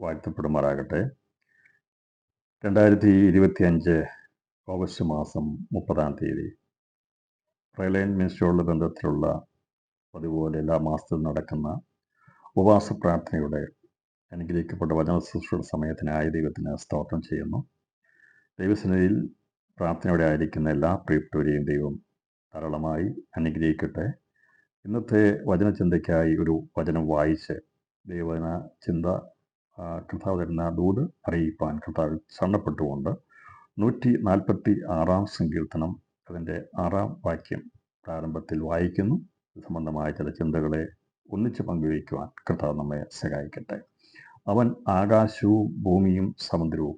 വാഴ്ത്തപ്പെടുമാറാകട്ടെ. 2025 ഓഗസ്റ്റ് മാസം 30 പ്രയലൈൻ മിനിസ്ട്രിയോടുള്ള ബന്ധത്തിലുള്ള അതുപോലെ എല്ലാ മാസത്തിലും നടക്കുന്ന ഉപവാസ പ്രാർത്ഥനയുടെ അനുഗ്രഹിക്കപ്പെട്ട വചന ശുശ്രൂഷയുടെ സമയത്തിനായി ദൈവത്തിന് സ്തോത്രം ചെയ്യുന്നു. ദൈവസന്നിധിയിൽ പ്രാർത്ഥനയോടെ ആയിരിക്കുന്ന എല്ലാ പ്രിയപ്പെട്ടവരെയും ദൈവം ധാരാളമായി അനുഗ്രഹിക്കട്ടെ. ഇന്നത്തെ വചനചിന്തയ്ക്കായി ഒരു വചനം വായിച്ച് ദൈവവചന ചിന്ത കർത്താവ് തരുന്ന ദൂത് അറിയിപ്പാൻ കർത്താവിൽ ശരണപ്പെട്ടുകൊണ്ട് 146 സങ്കീർത്തനം അതിൻ്റെ 6 വാക്യം പ്രാരംഭത്തിൽ വായിക്കുന്നു. സംബന്ധമായ ചില ചിന്തകളെ ഒന്നിച്ച് പങ്കുവയ്ക്കുവാൻ കർത്താവ് നമ്മെ സഹായിക്കട്ടെ. അവൻ ആകാശവും ഭൂമിയും സമുദ്രവും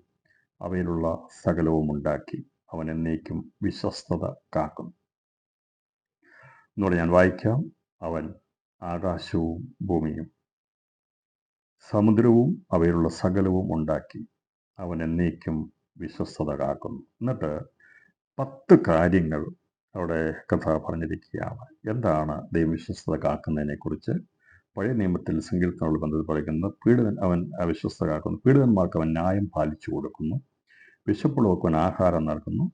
അവയിലുള്ള സകലവും ഉണ്ടാക്കി. അവൻ എന്നേക്കും വിശ്വസ്തത കാക്കുന്നു. എന്നോട് ഞാൻ വായിക്കാം. അവൻ ആകാശവും ഭൂമിയും സമുദ്രവും അവയിലുള്ള സകലവും ഉണ്ടാക്കി. അവൻ എന്നേക്കും വിശ്വസ്തത കാക്കുന്നു. എന്നിട്ട് 10 കാര്യങ്ങൾ അവിടെ കഥ പറഞ്ഞിരിക്കുകയാണ്. എന്താണ് ദൈവവിശ്വസ്തത കാക്കുന്നതിനെക്കുറിച്ച്? പഴയ നിയമത്തിൽ സങ്കീർത്തനോട് ബന്ധത്തിൽ പറയുന്നത് പീഡിതൻ അവൻ അവിശ്വസ്തത കാക്കുന്നു. പീഡിതന്മാർക്ക് അവൻ ന്യായം പാലിച്ചു കൊടുക്കുന്നു. വിശപ്പുള്ളവർക്ക് അവൻ ആഹാരം നൽകുന്നു.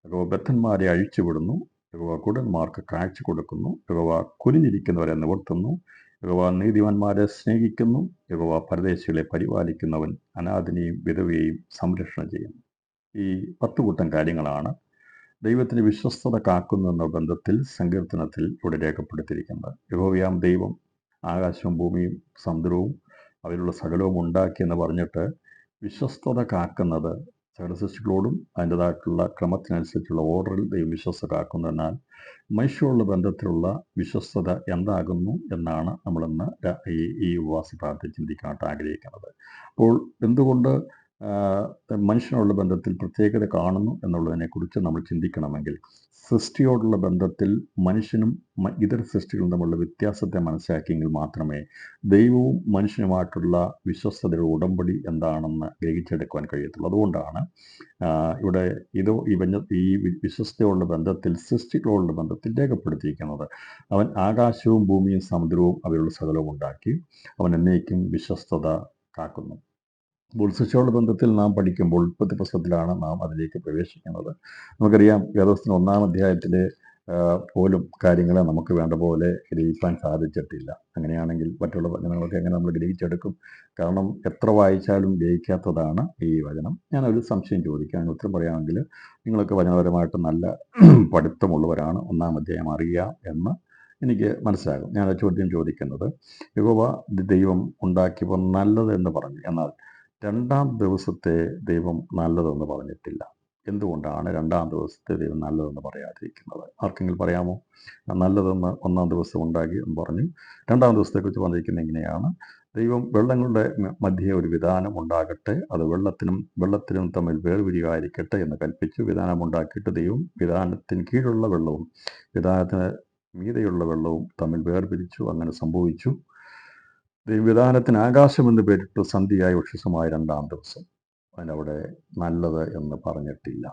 യഹോവ ബദ്ധന്മാരെ അഴിച്ചുവിടുന്നു. യഹോവ കുടന്മാർക്ക് കാഴ്ച കൊടുക്കുന്നു. യഹോവ കുനിഞ്ഞിരിക്കുന്നവരെ നിവർത്തുന്നു. യഹോവ നീതിമാന്മാരെ സ്നേഹിക്കുന്നു. യഹോവ പരദേശികളെ പരിപാലിക്കുന്നവൻ അനാഥനെയും വിധവയെയും സംരക്ഷണം ചെയ്യുന്നു. ഈ 10 കൂട്ടം കാര്യങ്ങളാണ് ദൈവത്തിന് വിശ്വസ്തത കാക്കുന്നു എന്ന ബന്ധത്തിൽ സങ്കീർത്തനത്തിൽ ഇവിടെ രേഖപ്പെടുത്തിയിരിക്കുന്നത്. യഹോവയാം ദൈവം ആകാശവും ഭൂമിയും സമുദ്രവും അവയിലുള്ള സകലവും ഉണ്ടാക്കി എന്ന് പറഞ്ഞിട്ട് വിശ്വസ്തത കാക്കുന്നത് സകല സൃഷ്ടികളോടും അതിൻ്റെതായിട്ടുള്ള ക്രമത്തിനനുസരിച്ചുള്ള ഓർഡറിൽ ദൈവം വിശ്വസ്തത കാക്കുന്നു. എന്നാൽ മനുഷ്യരുള്ള ബന്ധത്തിലുള്ള വിശ്വസ്തത എന്താകുന്നു എന്നാണ് നമ്മളിന്ന് ഈ ഉപവാസ പ്രാർത്ഥന ചിന്തിക്കാനായിട്ട് ആഗ്രഹിക്കുന്നത്. അപ്പോൾ എന്തുകൊണ്ട് മനുഷ്യനുള്ള ബന്ധത്തിൽ പ്രത്യേകത കാണുന്നു എന്നുള്ളതിനെക്കുറിച്ച് നമ്മൾ ചിന്തിക്കണമെങ്കിൽ സൃഷ്ടിയോടുള്ള ബന്ധത്തിൽ മനുഷ്യനും ഇതര സൃഷ്ടികളും തമ്മിലുള്ള വ്യത്യാസത്തെ മനസ്സിലാക്കിയെങ്കിൽ മാത്രമേ ദൈവവും മനുഷ്യനുമായിട്ടുള്ള വിശ്വസ്തതയുടെ ഉടമ്പടി എന്താണെന്ന് ഗ്രഹിച്ചെടുക്കുവാൻ കഴിയത്തുള്ളൂ. അതുകൊണ്ടാണ് ഇവിടെ ഈ വിശ്വസ്തയോടുള്ള ബന്ധത്തിൽ സൃഷ്ടികളോടുള്ള ബന്ധത്തിൽ രേഖപ്പെടുത്തിയിരിക്കുന്നത്. അവൻ ആകാശവും ഭൂമിയും സമുദ്രവും അവയുള്ള സകലവും ഉണ്ടാക്കി. അവൻ എന്നേക്കും വിശ്വസ്തത കാക്കുന്നു. അപ്പോൾ സൃഷ്ടിയോടുള്ള ബന്ധത്തിൽ നാം പഠിക്കുമ്പോൾ ഉൽപ്പത്തി പുസ്തകത്തിലാണ് നാം അതിലേക്ക് പ്രവേശിക്കുന്നത്. നമുക്കറിയാം വേദപുസ്തകം 1-ാം അധ്യായത്തിൽ പോലും കാര്യങ്ങളെ നമുക്ക് വേണ്ട പോലെ ഗ്രഹിക്കാൻ സാധിച്ചിട്ടില്ല. അങ്ങനെയാണെങ്കിൽ മറ്റുള്ള വചനങ്ങളൊക്കെ എങ്ങനെ നമ്മൾ ഗ്രഹിച്ചെടുക്കും? കാരണം എത്ര വായിച്ചാലും ഗ്രഹിക്കാത്തതാണ് ഈ വചനം. ഞാനൊരു സംശയം ചോദിക്കാം, അതിന് ഉത്തരം പറയുകയാണെങ്കിൽ നിങ്ങളൊക്കെ വചനപരമായിട്ട് നല്ല പഠിത്തമുള്ളവരാണ്, 1-ാം അധ്യായം അറിയാം എന്ന് എനിക്ക് മനസ്സിലാകും. ഞാൻ ആ ചോദ്യം ചോദിക്കുന്നത്, യഹോവ ദൈവം ഉണ്ടാക്കിയപ്പോൾ നല്ലത് എന്ന് പറഞ്ഞു, എന്നാൽ 2-ാം ദിവസത്തെ ദൈവം നല്ലതെന്ന് പറഞ്ഞിട്ടില്ല. എന്തുകൊണ്ടാണ് 2-ാം ദിവസത്തെ ദൈവം നല്ലതെന്ന് പറയാതിരിക്കുന്നത്? ആർക്കെങ്കിലും പറയാമോ? നല്ലതെന്ന് 1-ാം ദിവസം ഉണ്ടാക്കി എന്ന് പറഞ്ഞു. 2-ാം ദിവസത്തെക്കുറിച്ച് പറഞ്ഞിരിക്കുന്നത് ഇങ്ങനെയാണ്: ദൈവം വെള്ളങ്ങളുടെ മധ്യേ ഒരു വിധാനം ഉണ്ടാകട്ടെ, അത് വെള്ളത്തിനും തമ്മിൽ വേർപിരിയായിരിക്കട്ടെ എന്ന് കൽപ്പിച്ചു. വിധാനം ഉണ്ടാക്കിയിട്ട് ദൈവം വിധാനത്തിന് കീഴുള്ള വെള്ളവും വിധാനത്തിന് മീതെയുള്ള വെള്ളവും തമ്മിൽ വേർപിരിച്ചു. അങ്ങനെ സംഭവിച്ചു. വിധാനത്തിന് ആകാശമെന്ന് പേരിട്ടു. സന്ധ്യയായി ഉഷസമായ 2-ാം ദിവസം. അതിനവിടെ നല്ലത് എന്ന് പറഞ്ഞിട്ടില്ല.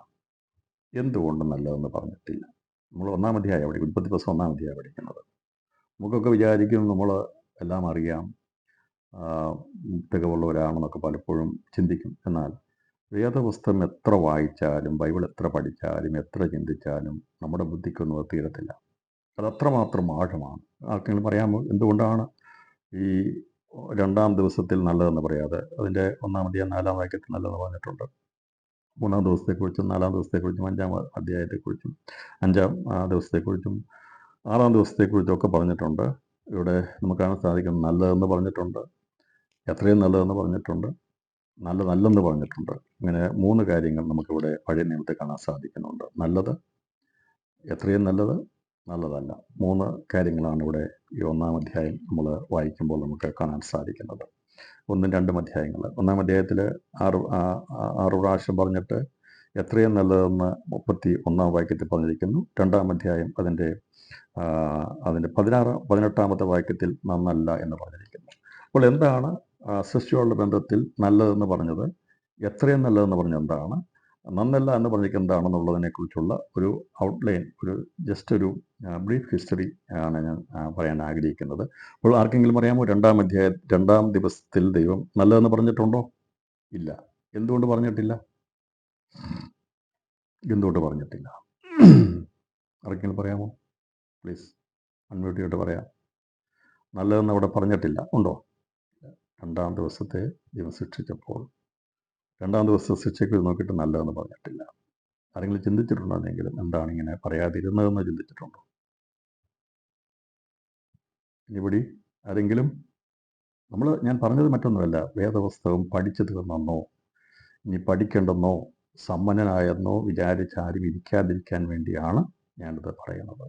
എന്തുകൊണ്ട് നല്ലതെന്ന് പറഞ്ഞിട്ടില്ല? നമ്മൾ 1-ാം അധ്യായം അവിടെ ഉൽപ്പത്തി പുസ്തകം 1-ാം അധ്യായം പഠിക്കുന്നത്. നമുക്കൊക്കെ വിചാരിക്കും നമ്മൾ എല്ലാം അറിയാം, തികവുള്ളവരാണെന്നൊക്കെ പലപ്പോഴും ചിന്തിക്കും. എന്നാൽ വേദപുസ്തകം എത്ര വായിച്ചാലും ബൈബിൾ എത്ര പഠിച്ചാലും എത്ര ചിന്തിച്ചാലും നമ്മുടെ ബുദ്ധിക്കൊന്നും അത് തീരത്തില്ല. അത് അത്രമാത്രം ആഴമാണ്. ആർക്കെങ്കിലും പറയാമോ എന്തുകൊണ്ടാണ് ഈ 2-ാം ദിവസത്തിൽ നല്ലതെന്ന് പറയാതെ? അതിൻ്റെ 1-ാം അധ്യായം 4-ാം വാക്യത്തിൽ നല്ലതെന്ന് പറഞ്ഞിട്ടുണ്ട്. 3-ാം ദിവസത്തെക്കുറിച്ചും 4-ാം ദിവസത്തെക്കുറിച്ചും 5-ാം അധ്യായത്തെക്കുറിച്ചും 5-ാം ദിവസത്തെക്കുറിച്ചും 6-ാം ദിവസത്തെക്കുറിച്ചും ഒക്കെ പറഞ്ഞിട്ടുണ്ട്. ഇവിടെ നമുക്ക് കാണാൻ സാധിക്കും നല്ലതെന്ന് പറഞ്ഞിട്ടുണ്ട്, എത്രയും നല്ലതെന്ന് പറഞ്ഞിട്ടുണ്ട്, നല്ലതല്ലെന്ന് പറഞ്ഞിട്ടുണ്ട്. ഇങ്ങനെ 3 കാര്യങ്ങൾ നമുക്കിവിടെ പഴയ നിയമത്തിൽ കാണാൻ സാധിക്കുന്നുണ്ട്. നല്ലത്, എത്രയും നല്ലത്, നല്ലതല്ല. 3 കാര്യങ്ങളാണ് ഇവിടെ ഈ 1-ാം അധ്യായം നമ്മൾ വായിക്കുമ്പോൾ നമുക്ക് കാണാൻ സാധിക്കുന്നത്. 1-ഉം 2-ഉം അധ്യായങ്ങൾ. 1-ാം അധ്യായത്തിൽ 6 പ്രാവശ്യം പറഞ്ഞിട്ട് എത്രയും നല്ലതെന്ന് 31-ാം വാക്യത്തിൽ പറഞ്ഞിരിക്കുന്നു. 2-ാം അധ്യായം അതിൻ്റെ 18-ാമത്തെ വാക്യത്തിൽ നന്നല്ല എന്ന് പറഞ്ഞിരിക്കുന്നു. അപ്പോൾ എന്താണ് സൃഷ്ടിയോടുള്ള ബന്ധത്തിൽ നല്ലതെന്ന് പറഞ്ഞത്? എത്രയും നല്ലതെന്ന് പറഞ്ഞത് എന്താണ്? നന്നല്ല എന്ന് പറഞ്ഞിരിക്കുന്നത് എന്താണെന്നുള്ളതിനെക്കുറിച്ചുള്ള ഒരു ഔട്ട്ലൈൻ, ജസ്റ്റ് ഒരു ബ്രീഫ് ഹിസ്റ്ററി ആണ് ഞാൻ പറയാൻ ആഗ്രഹിക്കുന്നത്. അപ്പോൾ ആർക്കെങ്കിലും അറിയാമോ, 2 ദിവസത്തിൽ ദൈവം നല്ലതെന്ന് പറഞ്ഞിട്ടുണ്ടോ? ഇല്ല. എന്തുകൊണ്ട് പറഞ്ഞിട്ടില്ല? എന്തുകൊണ്ട് പറഞ്ഞിട്ടില്ല? ആർക്കെങ്കിലും പറയാമോ? പ്ലീസ് അൺമ്യൂട്ട് ചെയ്തിട്ട് പറയാം. നല്ലതെന്ന് അവിടെ പറഞ്ഞിട്ടില്ല, ഉണ്ടോ? 2 ദിവസത്തെ ദൈവം ശിക്ഷിച്ചപ്പോൾ 2 ദിവസത്തെ ശിക്ഷയ്ക്ക് നോക്കിയിട്ട് നല്ലതെന്ന് പറഞ്ഞിട്ടില്ല. ആരെങ്കിലും ചിന്തിച്ചിട്ടുണ്ടോ? എന്നെങ്കിലും എന്താണ് ഇങ്ങനെ പറയാതിരുന്നതെന്ന് ചിന്തിച്ചിട്ടുണ്ടോ? ഇവിടെ ആരെങ്കിലും? ഞാൻ പറഞ്ഞത് മറ്റൊന്നുമല്ല, വേദപുസ്തകം പഠിച്ചു തീർന്നെന്നോ ഇനി പഠിക്കേണ്ടെന്നോ സമ്പന്നനായെന്നോ വിചാരിച്ചാരും ഇരിക്കാതിരിക്കാൻ വേണ്ടിയാണ് ഞാനിത് പറയുന്നത്.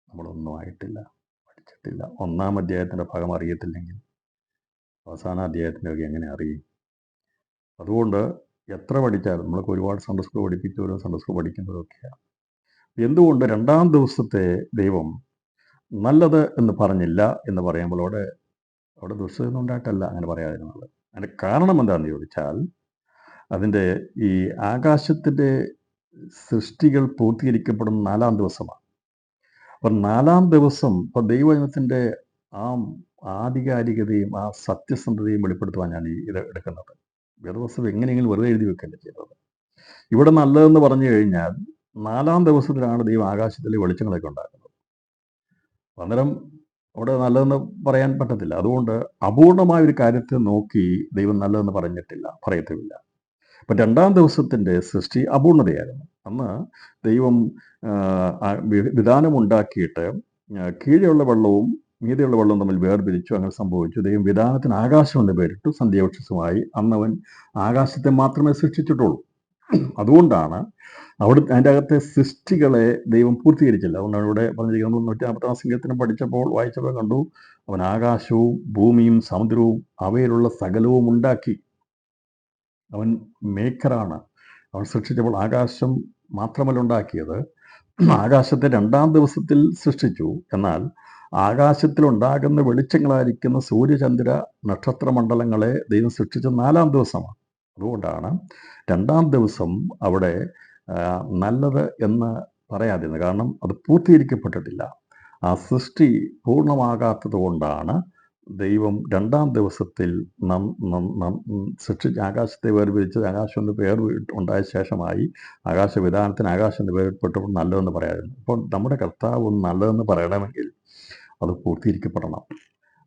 നമ്മളൊന്നും ആയിട്ടില്ല, പഠിച്ചിട്ടില്ല. 1-ാം അധ്യായത്തിൻ്റെ ഭാഗം അറിയത്തില്ലെങ്കിൽ അവസാന അധ്യായത്തിൻ്റെയൊക്കെ എങ്ങനെ അറിയും? അതുകൊണ്ട് എത്ര പഠിച്ചാലും നമ്മൾക്ക് ഒരുപാട് സൺഡേ സ്കൂൾ പഠിപ്പിച്ചവരും സൺഡേ സ്കൂൾ പഠിക്കുന്നതൊക്കെയാണ്. എന്തുകൊണ്ട് 2-ാം ദിവസത്തെ ദൈവം നല്ലത് എന്ന് പറഞ്ഞില്ല എന്ന് പറയുമ്പോൾ അവിടെ ദുഷ്ടതൊന്നും ഉണ്ടായിട്ടല്ല അങ്ങനെ പറയാതിരുന്നത്. അതിൻ്റെ കാരണം എന്താണെന്ന് ചോദിച്ചാൽ, അതിൻ്റെ ഈ ആകാശത്തിൻ്റെ സൃഷ്ടികൾ പൂർത്തീകരിക്കപ്പെടുന്ന 4-ാം ദിവസമാണ്. അപ്പം 4-ാം ദിവസം ഇപ്പോൾ ദൈവജനത്തിൻ്റെ ആ ആധികാരികതയും ആ സത്യസന്ധതയും വെളിപ്പെടുത്തുവാൻ ഞാൻ ഇത് എടുക്കുന്നത്. വേദപുസ്തകം എങ്ങനെയെങ്കിലും വെറുതെ എഴുതി വെക്കല്ല ചെയ്തത്. ഇവിടെ നല്ലതെന്ന് പറഞ്ഞു കഴിഞ്ഞാൽ 4-ാം ദിവസത്തിലാണ് ദൈവം ആകാശത്തിലെ വെളിച്ചങ്ങളൊക്കെ ഉണ്ടാക്കുന്നത്. അന്നേരം അവിടെ നല്ലതെന്ന് പറയാൻ പറ്റത്തില്ല. അതുകൊണ്ട് അപൂർണമായ ഒരു കാര്യത്തെ നോക്കി ദൈവം നല്ലതെന്ന് പറയത്തുമില്ല. അപ്പം 2-ാം ദിവസത്തിൻ്റെ സൃഷ്ടി അപൂർണതയായിരുന്നു. അന്ന് ദൈവം വിധാനമുണ്ടാക്കിയിട്ട് കീഴെയുള്ള വെള്ളവും മീതെയുള്ള വെള്ളവും തമ്മിൽ വേർപിരിച്ചു. അങ്ങനെ സംഭവിച്ചു. ദൈവം വിധാനത്തിന് ആകാശം എന്ന് പേരിട്ടു. സന്ധ്യാവക്ഷസമായി അന്നവൻ ആകാശത്തെ മാത്രമേ സൃഷ്ടിച്ചിട്ടുള്ളൂ. അതുകൊണ്ടാണ് അതിൻ്റെ അകത്തെ സൃഷ്ടികളെ ദൈവം പൂർത്തീകരിച്ചില്ല. അതുകൊണ്ടാണ് ഇവിടെ പറഞ്ഞിരിക്കുന്നത്. നമ്മൾ 140-ാം സംഗീതത്തിനും വായിച്ചപ്പോൾ കണ്ടു, അവൻ ആകാശവും ഭൂമിയും സമുദ്രവും അവയിലുള്ള സകലവും ഉണ്ടാക്കി. അവൻ മേക്കറാണ്. അവൻ സൃഷ്ടിച്ചപ്പോൾ ആകാശം മാത്രമല്ല ഉണ്ടാക്കിയത്, ആകാശത്തെ 2-ാം ദിവസത്തിൽ സൃഷ്ടിച്ചു. എന്നാൽ ആകാശത്തിലുണ്ടാകുന്ന വെളിച്ചങ്ങളായിരിക്കുന്ന സൂര്യചന്ദ്ര നക്ഷത്രമണ്ഡലങ്ങളെ ദൈവം സൃഷ്ടിച്ച 4-ാം ദിവസമാണ്. അതുകൊണ്ടാണ് 2-ാം ദിവസം അവിടെ നല്ലത് എന്ന് പറയാതിരുന്നത്. കാരണം അത് പൂർത്തീകരിക്കപ്പെട്ടിട്ടില്ല. ആ സൃഷ്ടി പൂർണ്ണമാകാത്തത് കൊണ്ടാണ് ദൈവം 2-ാം ദിവസത്തിൽ സൃഷ്ടിച്ച് ആകാശത്തെ വേർപിരിച്ചത്. ആകാശം എന്ന് പേർ ഉണ്ടായ ശേഷമായി ആകാശവിധാനത്തിന് ആകാശം എന്ന് പേർപ്പെട്ടപ്പോൾ നല്ലതെന്ന് പറയാമായിരുന്നു. അപ്പോൾ നമ്മുടെ കർത്താവ് നല്ലതെന്ന് പറയണമെങ്കിൽ അത് പൂർത്തീകരിക്കപ്പെടണം.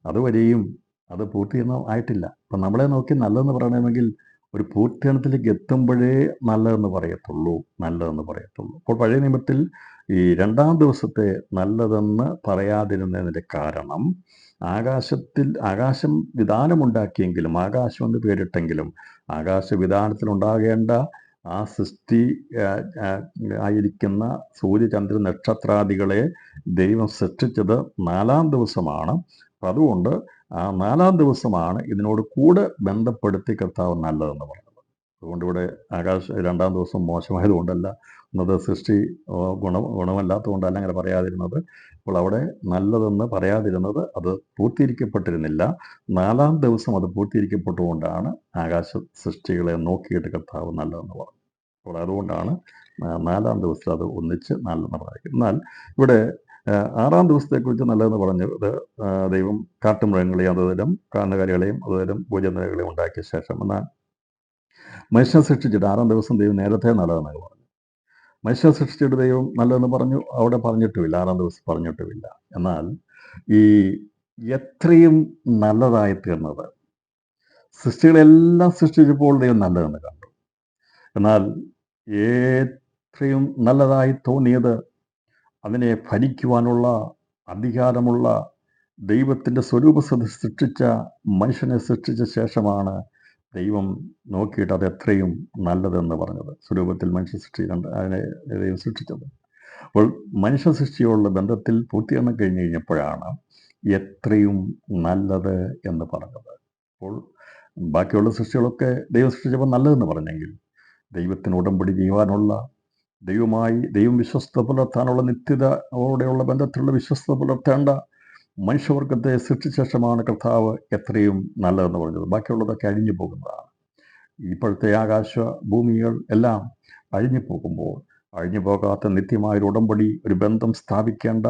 അതുവരെയും അത് പൂർത്തീകരണം ആയിട്ടില്ല. അപ്പം നമ്മളെ നോക്കി നല്ലതെന്ന് പറയണമെങ്കിൽ ഒരു പൂർത്തീകരണത്തിലേക്ക് എത്തുമ്പോഴേ നല്ലതെന്ന് പറയത്തുള്ളൂ. അപ്പോൾ പഴയ നിയമത്തിൽ ഈ 2-ാം ദിവസത്തെ നല്ലതെന്ന് പറയാതിരുന്നതിൻ്റെ കാരണം, ആകാശം വിധാനമുണ്ടാക്കിയെങ്കിലും, ആകാശം എന്ന് പേരിട്ടെങ്കിലും, ആകാശവിധാനത്തിലുണ്ടാകേണ്ട ആ സൃഷ്ടി ആയിരിക്കുന്ന സൂര്യചന്ദ്ര നക്ഷത്രാദികളെ ദൈവം സൃഷ്ടിച്ചത് 4-ാം ദിവസമാണ്. അപ്പം അതുകൊണ്ട് ആ 4-ാം ദിവസമാണ് ഇതിനോട് കൂടെ ബന്ധപ്പെടുത്തി കർത്താവ് നല്ലതെന്ന് പറയുന്നത്. അതുകൊണ്ട് ഇവിടെ 2-ാം ദിവസം മോശമായതുകൊണ്ടല്ല, ഇന്നത്തെ സൃഷ്ടി ഗുണമല്ലാത്തതുകൊണ്ടല്ല അങ്ങനെ പറയാതിരുന്നത്. അപ്പോൾ അവിടെ നല്ലതെന്ന് പറയാതിരുന്നത് അത് പൂർത്തീകരിക്കപ്പെട്ടിരുന്നില്ല. 4-ാം ദിവസം അത് പൂർത്തീകരിക്കപ്പെട്ടുകൊണ്ടാണ് ആകാശ സൃഷ്ടികളെ നോക്കിയിട്ട് കർത്താവ് നല്ലതെന്ന് പറഞ്ഞത്. അപ്പോൾ അതുകൊണ്ടാണ് 4-ാം ദിവസത്തിൽ അത് ഒന്നിച്ച് നല്ലതെന്ന് പറയുന്നത്. എന്നാൽ ഇവിടെ 6-ാം ദിവസത്തെക്കുറിച്ച് നല്ലതെന്ന് പറഞ്ഞത്, ദൈവം കാട്ടുമൃഗങ്ങളെയും അതുതരം കാരണകാരികളെയും അതുതരം ഭോജനങ്ങളെയും ഉണ്ടാക്കിയ ശേഷം, എന്നാൽ മനുഷ്യനെ സൃഷ്ടിച്ചിട്ട് 6-ാം ദിവസം ദൈവം നേരത്തെ നല്ലതെന്നൊക്കെ പറഞ്ഞു. മനുഷ്യനെ സൃഷ്ടിച്ചിട്ട് ദൈവം നല്ലതെന്ന് പറഞ്ഞു അവിടെ പറഞ്ഞിട്ടുമില്ല, 6-ാം ദിവസം പറഞ്ഞിട്ടുമില്ല. എന്നാൽ ഈ എത്രയും നല്ലതായി തീർന്നത്, സൃഷ്ടികളെല്ലാം സൃഷ്ടിച്ചപ്പോൾ ദൈവം നല്ലതെന്ന് കണ്ടു. എന്നാൽ എത്രയും നല്ലതായി തോന്നിയത്, അതിനെ ഭരിക്കുവാനുള്ള അധികാരമുള്ള ദൈവത്തിൻ്റെ സ്വരൂപത്തിൽ സൃഷ്ടിച്ച മനുഷ്യനെ സൃഷ്ടിച്ച ശേഷമാണ് ദൈവം നോക്കിയിട്ട് അത് എത്രയും നല്ലതെന്ന് പറഞ്ഞത്. സ്വരൂപത്തിൽ മനുഷ്യ അതിനെ ദൈവം സൃഷ്ടിച്ചത്. അപ്പോൾ മനുഷ്യ സൃഷ്ടിയോടുള്ള ബന്ധത്തിൽ പൂർത്തീകരണം കഴിഞ്ഞപ്പോഴാണ് എത്രയും നല്ലത് എന്ന് പറഞ്ഞത്. അപ്പോൾ ബാക്കിയുള്ള സൃഷ്ടികളൊക്കെ ദൈവം സൃഷ്ടിച്ചപ്പോൾ നല്ലതെന്ന് പറഞ്ഞെങ്കിൽ, ദൈവത്തിന് ഉടമ്പടി ചെയ്യുവാനുള്ള, ദൈവം വിശ്വസ്ത പുലർത്താനുള്ള, നിത്യതയോടെയുള്ള ബന്ധത്തിലുള്ള വിശ്വസ്ത പുലർത്തേണ്ട മനുഷ്യവർഗത്തെ സൃഷ്ടിച്ച ശേഷമാണ് കർത്താവ് എത്രയും നല്ലതെന്ന് പറഞ്ഞത്. ബാക്കിയുള്ളതൊക്കെ അഴിഞ്ഞു പോകുന്നതാണ്. ഇപ്പോഴത്തെ ആകാശ ഭൂമികൾ എല്ലാം അഴിഞ്ഞു പോകുമ്പോൾ അഴിഞ്ഞു പോകാത്ത നിത്യമായൊരു ഉടമ്പടി, ഒരു ബന്ധം സ്ഥാപിക്കേണ്ട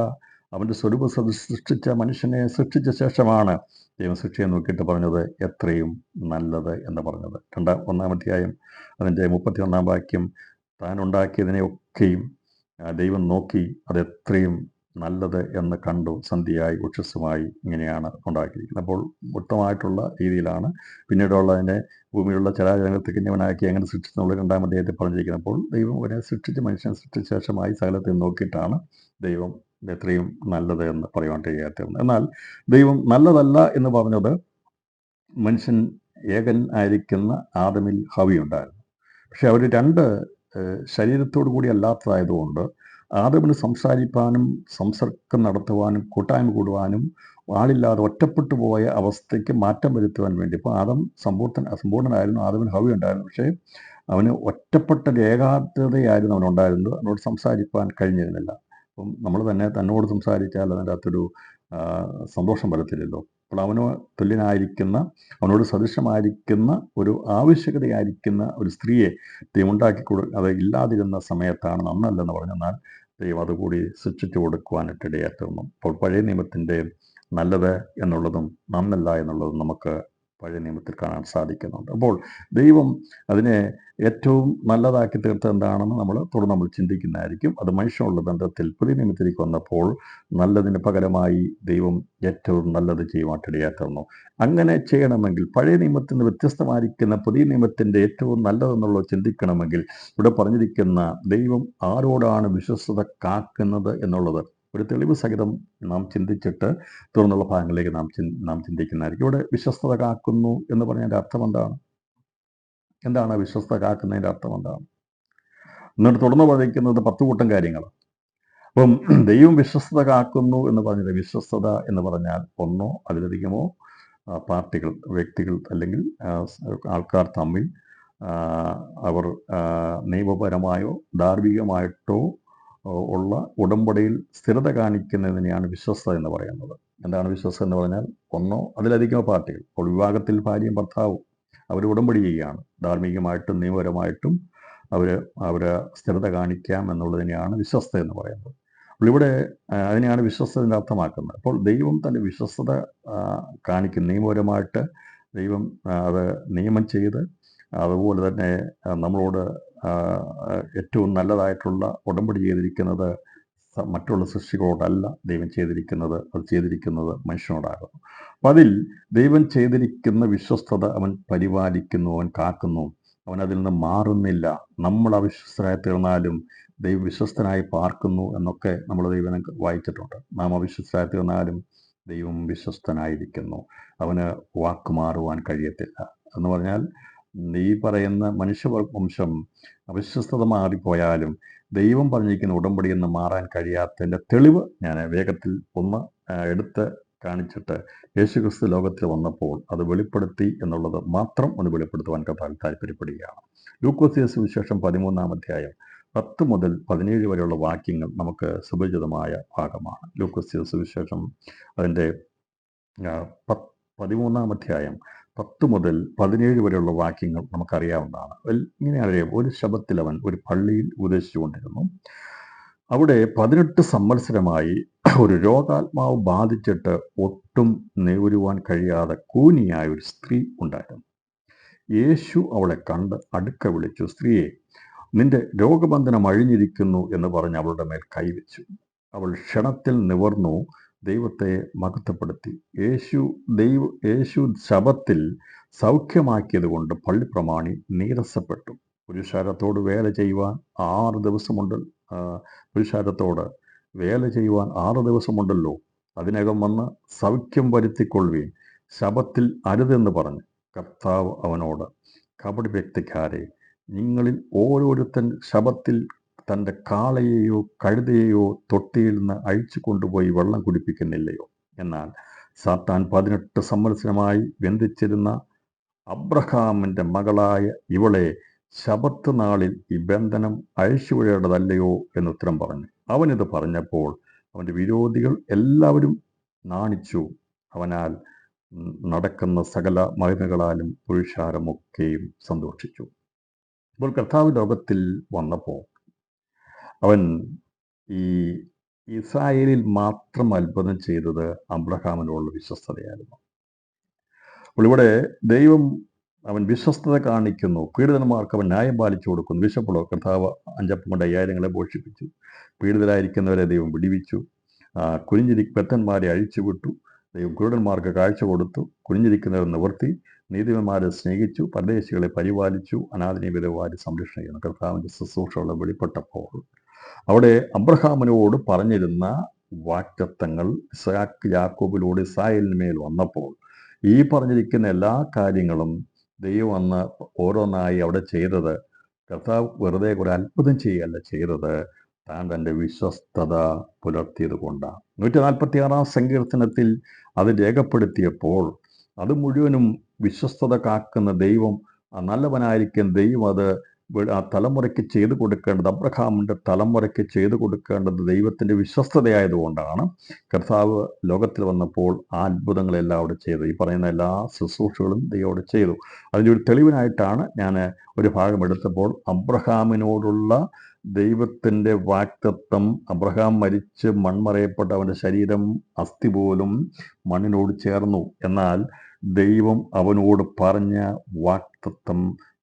അവൻ്റെ സ്വരൂപ സൃഷ്ടിച്ച മനുഷ്യനെ സൃഷ്ടിച്ച ശേഷമാണ് ദൈവം സൃഷ്ടിയെ നോക്കിയിട്ട് പറഞ്ഞത് എത്രയും നല്ലത് എന്ന് പറഞ്ഞത്. ഒന്നാം അധ്യായം അതിൻ്റെ 31 വാക്യം, താൻ ഉണ്ടാക്കിയതിനെയൊക്കെയും ദൈവം നോക്കി അതെത്രയും നല്ലത് എന്ന് കണ്ടു, സന്ധ്യയായി ഉഷസ്സുമായി ഇങ്ങനെയാണ് ഉണ്ടാക്കിയിരിക്കുന്നത്. അപ്പോൾ മൊത്തമായിട്ടുള്ള രീതിയിലാണ് പിന്നീടുള്ളതിനെ ഭൂമിയിലുള്ള ചരാചരങ്ങൾ തികഞ്ഞവനാക്കി അങ്ങനെ സൃഷ്ടിച്ചെന്നുള്ള 2-ാം അധ്യായത്തിൽ പറഞ്ഞിരിക്കുന്നത്. അപ്പോൾ ദൈവം അവനെ സൃഷ്ടിച്ച് മനുഷ്യനെ സൃഷ്ടിച്ച ശേഷമായി സകലത്തെ നോക്കിയിട്ടാണ് ദൈവം എത്രയും നല്ലത് എന്ന് പറയുവാൻ കഴിയാത്തത്. എന്നാൽ ദൈവം നല്ലതല്ല എന്ന് പറഞ്ഞത് മനുഷ്യൻ ഏകൻ ആയിരിക്കുന്ന ആദമിൽ ഹവയുണ്ടായിരുന്നു. പക്ഷെ അവർ രണ്ട് ശരീരത്തോടു കൂടി അല്ലാത്തതായതുകൊണ്ട് ആദമിന് സംസാരിപ്പാനും സംസർഗം നടത്തുവാനും കൂട്ടായ്മ കൂടുവാനും ആളില്ലാതെ ഒറ്റപ്പെട്ടു പോയ അവസ്ഥയ്ക്ക് മാറ്റം വരുത്തുവാൻ വേണ്ടി, ഇപ്പോൾ ആദം സമ്പൂർണ്ണനായിരുന്നു, ആദമിന് ഹവ്യ ഉണ്ടായിരുന്നു. പക്ഷേ അവന് ഒറ്റപ്പെട്ട ഏകാഗ്രതയായിരുന്നു അവനുണ്ടായിരുന്നത്, അവനോട് സംസാരിപ്പാൻ കഴിഞ്ഞിരുന്നില്ല. അപ്പം നമ്മൾ തന്നെ തന്നോട് സംസാരിച്ചാൽ അതിൻ്റെ അകത്തൊരു സന്തോഷം വരത്തില്ലല്ലോ. അപ്പോൾ അവന് തുല്യനായിരിക്കുന്ന, അവനോട് സദൃശമായിരിക്കുന്ന ഒരു ആവശ്യകതയായിരിക്കുന്ന ഒരു സ്ത്രീയെ ദൈവം ഉണ്ടാക്കി അത് ഇല്ലാതിരുന്ന സമയത്താണ് നന്നല്ലെന്ന് പറഞ്ഞെന്നാൽ ദൈവം അതുകൂടി സൃഷ്ടിച്ചു കൊടുക്കുവാനായിട്ട് ഇടയായിരുന്നു. അപ്പോൾ പഴയ നിയമത്തിൻ്റെ നല്ലത് എന്നുള്ളതും നന്നല്ല എന്നുള്ളതും നമുക്ക് പഴയ നിയമത്തിൽ കാണാൻ സാധിക്കുന്നുണ്ട്. അപ്പോൾ ദൈവം അതിനെ ഏറ്റവും നല്ലതാക്കി തീർത്തത് എന്താണെന്ന് നമ്മൾ ചിന്തിക്കുന്നതായിരിക്കും. അത് മനുഷ്യനുള്ള ബന്ധത്തിൽ പുതിയ നിയമത്തിലേക്ക് വന്നപ്പോൾ നല്ലതിന് പകരമായി ദൈവം ഏറ്റവും നല്ലത് ചെയ്യുവാനിടയായിരുന്നു. അങ്ങനെ ചെയ്യണമെങ്കിൽ പഴയ നിയമത്തിൽ നിന്ന് വ്യത്യസ്തമായിരിക്കുന്ന പുതിയ നിയമത്തിൻ്റെ ഏറ്റവും നല്ലതെന്നുള്ളത് ചിന്തിക്കണമെങ്കിൽ ഇവിടെ പറഞ്ഞിരിക്കുന്ന ദൈവം ആരോടാണ് വിശ്വസ്തത കാക്കുന്നത് എന്നുള്ളത് ഒരു തെളിവ് സഹിതം നാം ചിന്തിച്ചിട്ട് തുടർന്നുള്ള ഭാഗങ്ങളിലേക്ക് നാം ചിന്തിക്കുന്നതായിരിക്കും. ഇവിടെ വിശ്വസ്തത കാക്കുന്നു എന്ന് പറഞ്ഞതിൻ്റെ അർത്ഥം എന്താണ് വിശ്വസ്തത കാക്കുന്നതിൻ്റെ അർത്ഥം എന്താണ്? എന്നിട്ട് തുടർന്ന് പറയുന്നത് 10 കൂട്ടം കാര്യങ്ങൾ. അപ്പം ദൈവം വിശ്വസ്തത കാക്കുന്നു എന്ന് പറഞ്ഞത്, വിശ്വസ്തത എന്ന് പറഞ്ഞാൽ ഒന്നോ അതിലധികമോ പാർട്ടികൾ, വ്യക്തികൾ അല്ലെങ്കിൽ ആൾക്കാർ തമ്മിൽ അവർ നിയമപരമായോ ധാർമ്മികമായിട്ടോ ഉള്ള ഉടമ്പടിയിൽ സ്ഥിരത കാണിക്കുന്നതിനെയാണ് വിശ്വസ്തത എന്ന് പറയുന്നത്. എന്താണ് വിശ്വസ്തത എന്ന് പറഞ്ഞാൽ ഒന്നോ അതിലധികമോ പാർട്ടികൾ. അപ്പോൾ വിവാഹത്തിൽ ഭാര്യയും ഭർത്താവും അവർ ഉടമ്പടി ചെയ്യുകയാണ്. ധാർമ്മികമായിട്ടും നിയമപരമായിട്ടും അവർ സ്ഥിരത കാണിക്കാം എന്നുള്ളതിനെയാണ് വിശ്വസ്ത എന്ന് പറയുന്നത്. അപ്പോൾ ഇവിടെ അതിനെയാണ് വിശ്വസ്തതിൻ്റെ അർത്ഥമാക്കുന്നത്. അപ്പോൾ ദൈവം തൻ്റെ വിശ്വസ്തത കാണിക്കും. നിയമപരമായിട്ട് ദൈവം അത് നിയമം ചെയ്ത്, അതുപോലെ തന്നെ നമ്മളോട് ഏറ്റവും നല്ലതായിട്ടുള്ള ഉടമ്പടി ചെയ്തിരിക്കുന്നത് മറ്റുള്ള സൃഷ്ടികളോടല്ല ദൈവം ചെയ്തിരിക്കുന്നത്, അത് ചെയ്തിരിക്കുന്നത് മനുഷ്യനോടാകുന്നു. അപ്പം അതിൽ ദൈവം ചെയ്തിരിക്കുന്ന വിശ്വസ്തത അവൻ പരിപാലിക്കുന്നു, അവൻ കാക്കുന്നു, അവൻ അതിൽ നിന്ന് മാറുന്നില്ല. നമ്മൾ അവിശ്വസ്തരായി തീർന്നാലും ദൈവം വിശ്വസ്തനായി പാർക്കുന്നു എന്നൊക്കെ നമ്മൾ ദൈവം വായിച്ചിട്ടുണ്ട്. നാം അവിശ്വസ്തരായി തീർന്നാലും ദൈവം വിശ്വസ്തനായിരിക്കുന്നു, അവന് വാക്ക് മാറുവാൻ കഴിയത്തില്ല. എന്ന് പറഞ്ഞാൽ ഈ പറയുന്ന മനുഷ്യവംശം അവിശ്വസ്തത മാറിപ്പോയാലും ദൈവം പറഞ്ഞിരിക്കുന്ന ഉടമ്പടി എന്ന് മാറാൻ കഴിയാത്തതിൻ്റെ തെളിവ് ഞാൻ വേഗത്തിൽ ഒന്ന് എടുത്ത് കാണിച്ചിട്ട് യേശുക്രിസ്തു ലോകത്തിൽ വന്നപ്പോൾ അത് വെളിപ്പെടുത്തി എന്നുള്ളത് മാത്രം ഒന്ന് വെളിപ്പെടുത്തുവാൻ കർത്താവ് താല്പര്യപ്പെടുകയാണ്. ലൂക്കോസ് സുവിശേഷം 13-ാം അധ്യായം 10 മുതൽ 17 വരെയുള്ള വാക്യങ്ങൾ നമുക്ക് സുപരിചിതമായ ഭാഗമാണ്. ലൂക്കോസ് സുവിശേഷം അതിൻ്റെ 13-ാം അധ്യായം 10 മുതൽ 17 വരെയുള്ള വാക്യങ്ങൾ നമുക്കറിയാവുന്നതാണ്. ഇങ്ങനെയാണ്, ഒരു ശബ്ദത്തിൽ അവൻ ഒരു പള്ളിയിൽ ഉപദേശിച്ചുകൊണ്ടിരുന്നു. അവിടെ 18 സംവത്സരമായി ഒരു രോഗാത്മാവ് ബാധിച്ചിട്ട് ഒട്ടും നേരുവാൻ കഴിയാതെ കൂനിയായ ഒരു സ്ത്രീ ഉണ്ടായിരുന്നു. യേശു അവളെ കണ്ട് അടുക്ക വിളിച്ചു, സ്ത്രീയെ, നിന്റെ രോഗബന്ധനം അഴിഞ്ഞിരിക്കുന്നു എന്ന് പറഞ്ഞ് അവളുടെ മേൽ കൈവച്ചു. അവൾ ക്ഷണത്തിൽ നിവർന്നു ദൈവത്തെ മഹത്വപ്പെടുത്തി. യേശു ശബത്തിൽ സൗഖ്യമാക്കിയത് കൊണ്ട് പള്ളിപ്രമാണി നീരസപ്പെട്ടു. പുരുഷാരത്തോട് വേല ചെയ്യുവാൻ 6 ദിവസമുണ്ട്. പുരുഷാരത്തോട് വേല ചെയ്യുവാൻ 6 ദിവസമുണ്ടല്ലോ, അതിനകം വന്ന് സൗഖ്യം വരുത്തിക്കൊള്ളുവീൻ, ശബത്തിൽ അരുതെന്ന് പറഞ്ഞു. കർത്താവ് അവനോട്, കപടി വ്യക്തിക്കാരെ, നിങ്ങളിൽ ഓരോരുത്തൻ ശബത്തിൽ തൻ്റെ കാളയെയോ കഴുതയെയോ തൊട്ടിയിൽ നിന്ന് അഴിച്ചു കൊണ്ടുപോയി വെള്ളം കുടിപ്പിക്കുന്നില്ലയോ? എന്നാൽ സാത്താൻ 18 സംവത്സരമായി ബന്ധിച്ചിരുന്ന അബ്രഹാമിൻ്റെ മകളായ ഇവളെ ശബത്ത് നാളിൽ ഈ ബന്ധനം അഴിച്ചുവിടേണ്ടതല്ലയോ എന്നുത്തരം പറഞ്ഞു. അവനിത് പറഞ്ഞപ്പോൾ അവൻ്റെ വിരോധികൾ എല്ലാവരും നാണിച്ചു. അവനാൽ നടക്കുന്ന സകല മഹിമകളാലും പുരുഷാരമൊക്കെയും സന്തോഷിച്ചു. ഇപ്പോൾ കർത്താവ് ലോകത്തിൽ വന്നപ്പോൾ അവൻ ഈ ഇസ്രായേലിൽ മാത്രം അത്ഭുതം ചെയ്തത് അബ്രഹാമിനോടുള്ള വിശ്വസ്തതയായിരുന്നു. അപ്പോൾ ഇവിടെ ദൈവം അവൻ വിശ്വസ്തത കാണിക്കുന്നു, പീഡിതന്മാർക്ക് അവൻ ന്യായം പാലിച്ചു കൊടുക്കുന്നു. വിശപ്പുള്ള കർത്താവ് 5 അപ്പം കൊണ്ട് 5000 പോഷിപ്പിച്ചു. പീഡിതരായിരിക്കുന്നവരെ ദൈവം വിടിവിച്ചു. ബദ്ധന്മാരെ അഴിച്ചുവിട്ടു. ദൈവം കുരുടന്മാർക്ക് കാഴ്ച കൊടുത്തു. കുനിഞ്ഞിരിക്കുന്നവർ നിവർത്തി. നീതിമാന്മാരെ സ്നേഹിച്ചു. പരദേശികളെ പരിപാലിച്ചു. അനാഥനെ വിധവാരി സംരക്ഷണം ചെയ്യുന്നു. കർത്താവിൻ്റെ ശുശ്രൂഷകൾ വെളിപ്പെട്ടപ്പോൾ അവിടെ അബ്രഹാമിനോട് പറഞ്ഞിരുന്ന വാഗ്ദത്തങ്ങൾ യാക്കോബിലൂടെ ഇസ്രായേലിന്മേൽ വന്നപ്പോൾ ഈ പറഞ്ഞിരിക്കുന്ന എല്ലാ കാര്യങ്ങളും ദൈവം അന്ന് ഓരോന്നായി അവിടെ ചെയ്തത് കർത്താവ് വെറുതെ ഒരു അത്ഭുതം ചെയ്യുകയല്ല ചെയ്തത്, താൻ തൻ്റെ വിശ്വസ്തത പുലർത്തിയത് കൊണ്ടാണ്. 146 സങ്കീർത്തനത്തിൽ അത് രേഖപ്പെടുത്തിയപ്പോൾ അത് മുഴുവനും വിശ്വസ്തത കാക്കുന്ന ദൈവം, നല്ലവനായിരിക്കും ദൈവം അത് ആ തലമുറയ്ക്ക് ചെയ്തു കൊടുക്കേണ്ടത്, അബ്രഹാമിൻ്റെ തലമുറയ്ക്ക് ചെയ്തു കൊടുക്കേണ്ടത് ദൈവത്തിൻ്റെ വിശ്വസ്തതയായതുകൊണ്ടാണ് കർത്താവ് ലോകത്തിൽ വന്നപ്പോൾ ആ അത്ഭുതങ്ങളെല്ലാം അവിടെ ചെയ്തു. ഈ പറയുന്ന എല്ലാ ശുശ്രൂഷകളും ദൈവം അവിടെ ചെയ്തു. അതിൻ്റെ ഒരു തെളിവിനായിട്ടാണ് ഞാൻ ഒരു ഭാഗം എടുത്തപ്പോൾ അബ്രഹാമിനോടുള്ള ദൈവത്തിൻ്റെ വാഗ്ദത്തം, അബ്രഹാം മരിച്ച് മൺമറയപ്പെട്ട അവൻ്റെ ശരീരം അസ്ഥി പോലും മണ്ണിനോട് ചേർന്നു. എന്നാൽ ദൈവം അവനോട് പറഞ്ഞ വാഗ്ദത്തം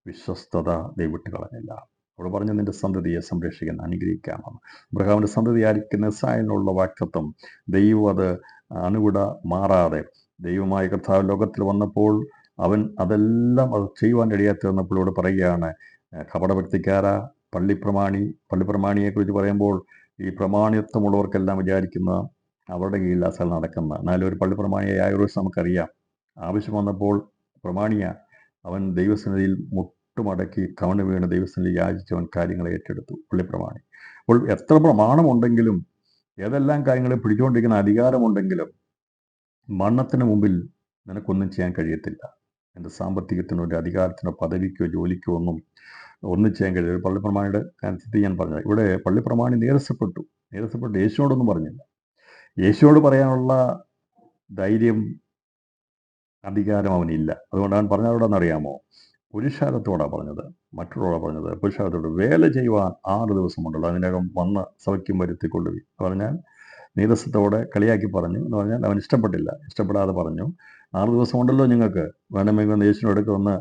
വിശ്വസ്തത ദൈവവിട്ട് കളഞ്ഞില്ല. അവിടെ പറഞ്ഞു, നിന്റെ സന്തതിയെ സംരക്ഷിക്കാൻ അനുഗ്രഹിക്കാമെന്ന്. അബ്രഹാമിൻ്റെ സന്തതിയായിരിക്കുന്ന ഇസ്രായേലിനുള്ള വാഗ്ദത്തം ദൈവം അത് അണുവിട മാറാതെ ദൈവമായ കർത്താവ് ലോകത്തിൽ വന്നപ്പോൾ അവൻ അതെല്ലാം അത് ചെയ്യുവാൻ കഴിയാത്ത വന്നപ്പോൾ ഇവിടെ പറയുകയാണ്, കപടഭക്തിക്കാരാ, പള്ളിപ്രമാണിയെക്കുറിച്ച് പറയുമ്പോൾ ഈ പ്രമാണിത്വമുള്ളവർക്കെല്ലാം വിചാരിക്കുന്ന അവരുടെ കീഴിൽ അസൽ നടക്കുന്ന, എന്നാലും ഒരു പള്ളിപ്രമാണിയായ യായിറോസ് നമുക്കറിയാം. ആവശ്യം വന്നപ്പോൾ പ്രമാണിയ അവൻ ദൈവസന്നിധിയിൽ മുട്ടുമടക്കി കവണ് വീണ് ദൈവസന്നിധിയിൽ യാചിച്ചവൻ കാര്യങ്ങളെ ഏറ്റെടുത്തു. പള്ളിപ്രമാണി. അപ്പോൾ എത്ര പ്രമാണമുണ്ടെങ്കിലും ഏതെല്ലാം കാര്യങ്ങളെ പിടിച്ചുകൊണ്ടിരിക്കുന്ന അധികാരമുണ്ടെങ്കിലും മരണത്തിന് മുമ്പിൽ നിനക്കൊന്നും ചെയ്യാൻ കഴിയത്തില്ല. എൻ്റെ സാമ്പത്തികത്തിനോ ഒരു അധികാരത്തിനോ പദവിക്കോ ജോലിക്കോ ഒന്നും ചെയ്യാൻ കഴിയില്ല. പള്ളിപ്രമാണിയുടെ കാര്യത്തിൽ ഞാൻ പറഞ്ഞത്, ഇവിടെ പള്ളിപ്രമാണി നീരസപ്പെട്ടു. യേശുവോടൊന്നും പറഞ്ഞില്ല. യേശുവോട് പറയാനുള്ള ധൈര്യം, അധികാരം അവനില്ല. അതുകൊണ്ട് അവൻ പറഞ്ഞതോടെന്നറിയാമോ? പുരുഷാരത്തോടാണ് പറഞ്ഞത്, മറ്റുള്ളവരാണ് പറഞ്ഞത്. പുരുഷാരത്തോട് വേല ചെയ്യുവാൻ 6 ദിവസമുണ്ടല്ലോ, അതിനകം വന്ന് സൗഖ്യം വരുത്തിക്കൊള്ളുവി പറഞ്ഞാൽ നീരസത്തോടെ കളിയാക്കി പറഞ്ഞു എന്ന് പറഞ്ഞാൽ അവൻ ഇഷ്ടപ്പെടാതെ പറഞ്ഞു, 6 ദിവസം ഉണ്ടല്ലോ നിങ്ങൾക്ക്, വേണമെങ്കിൽ യേശുവിനോടൊക്കെ ഒന്ന്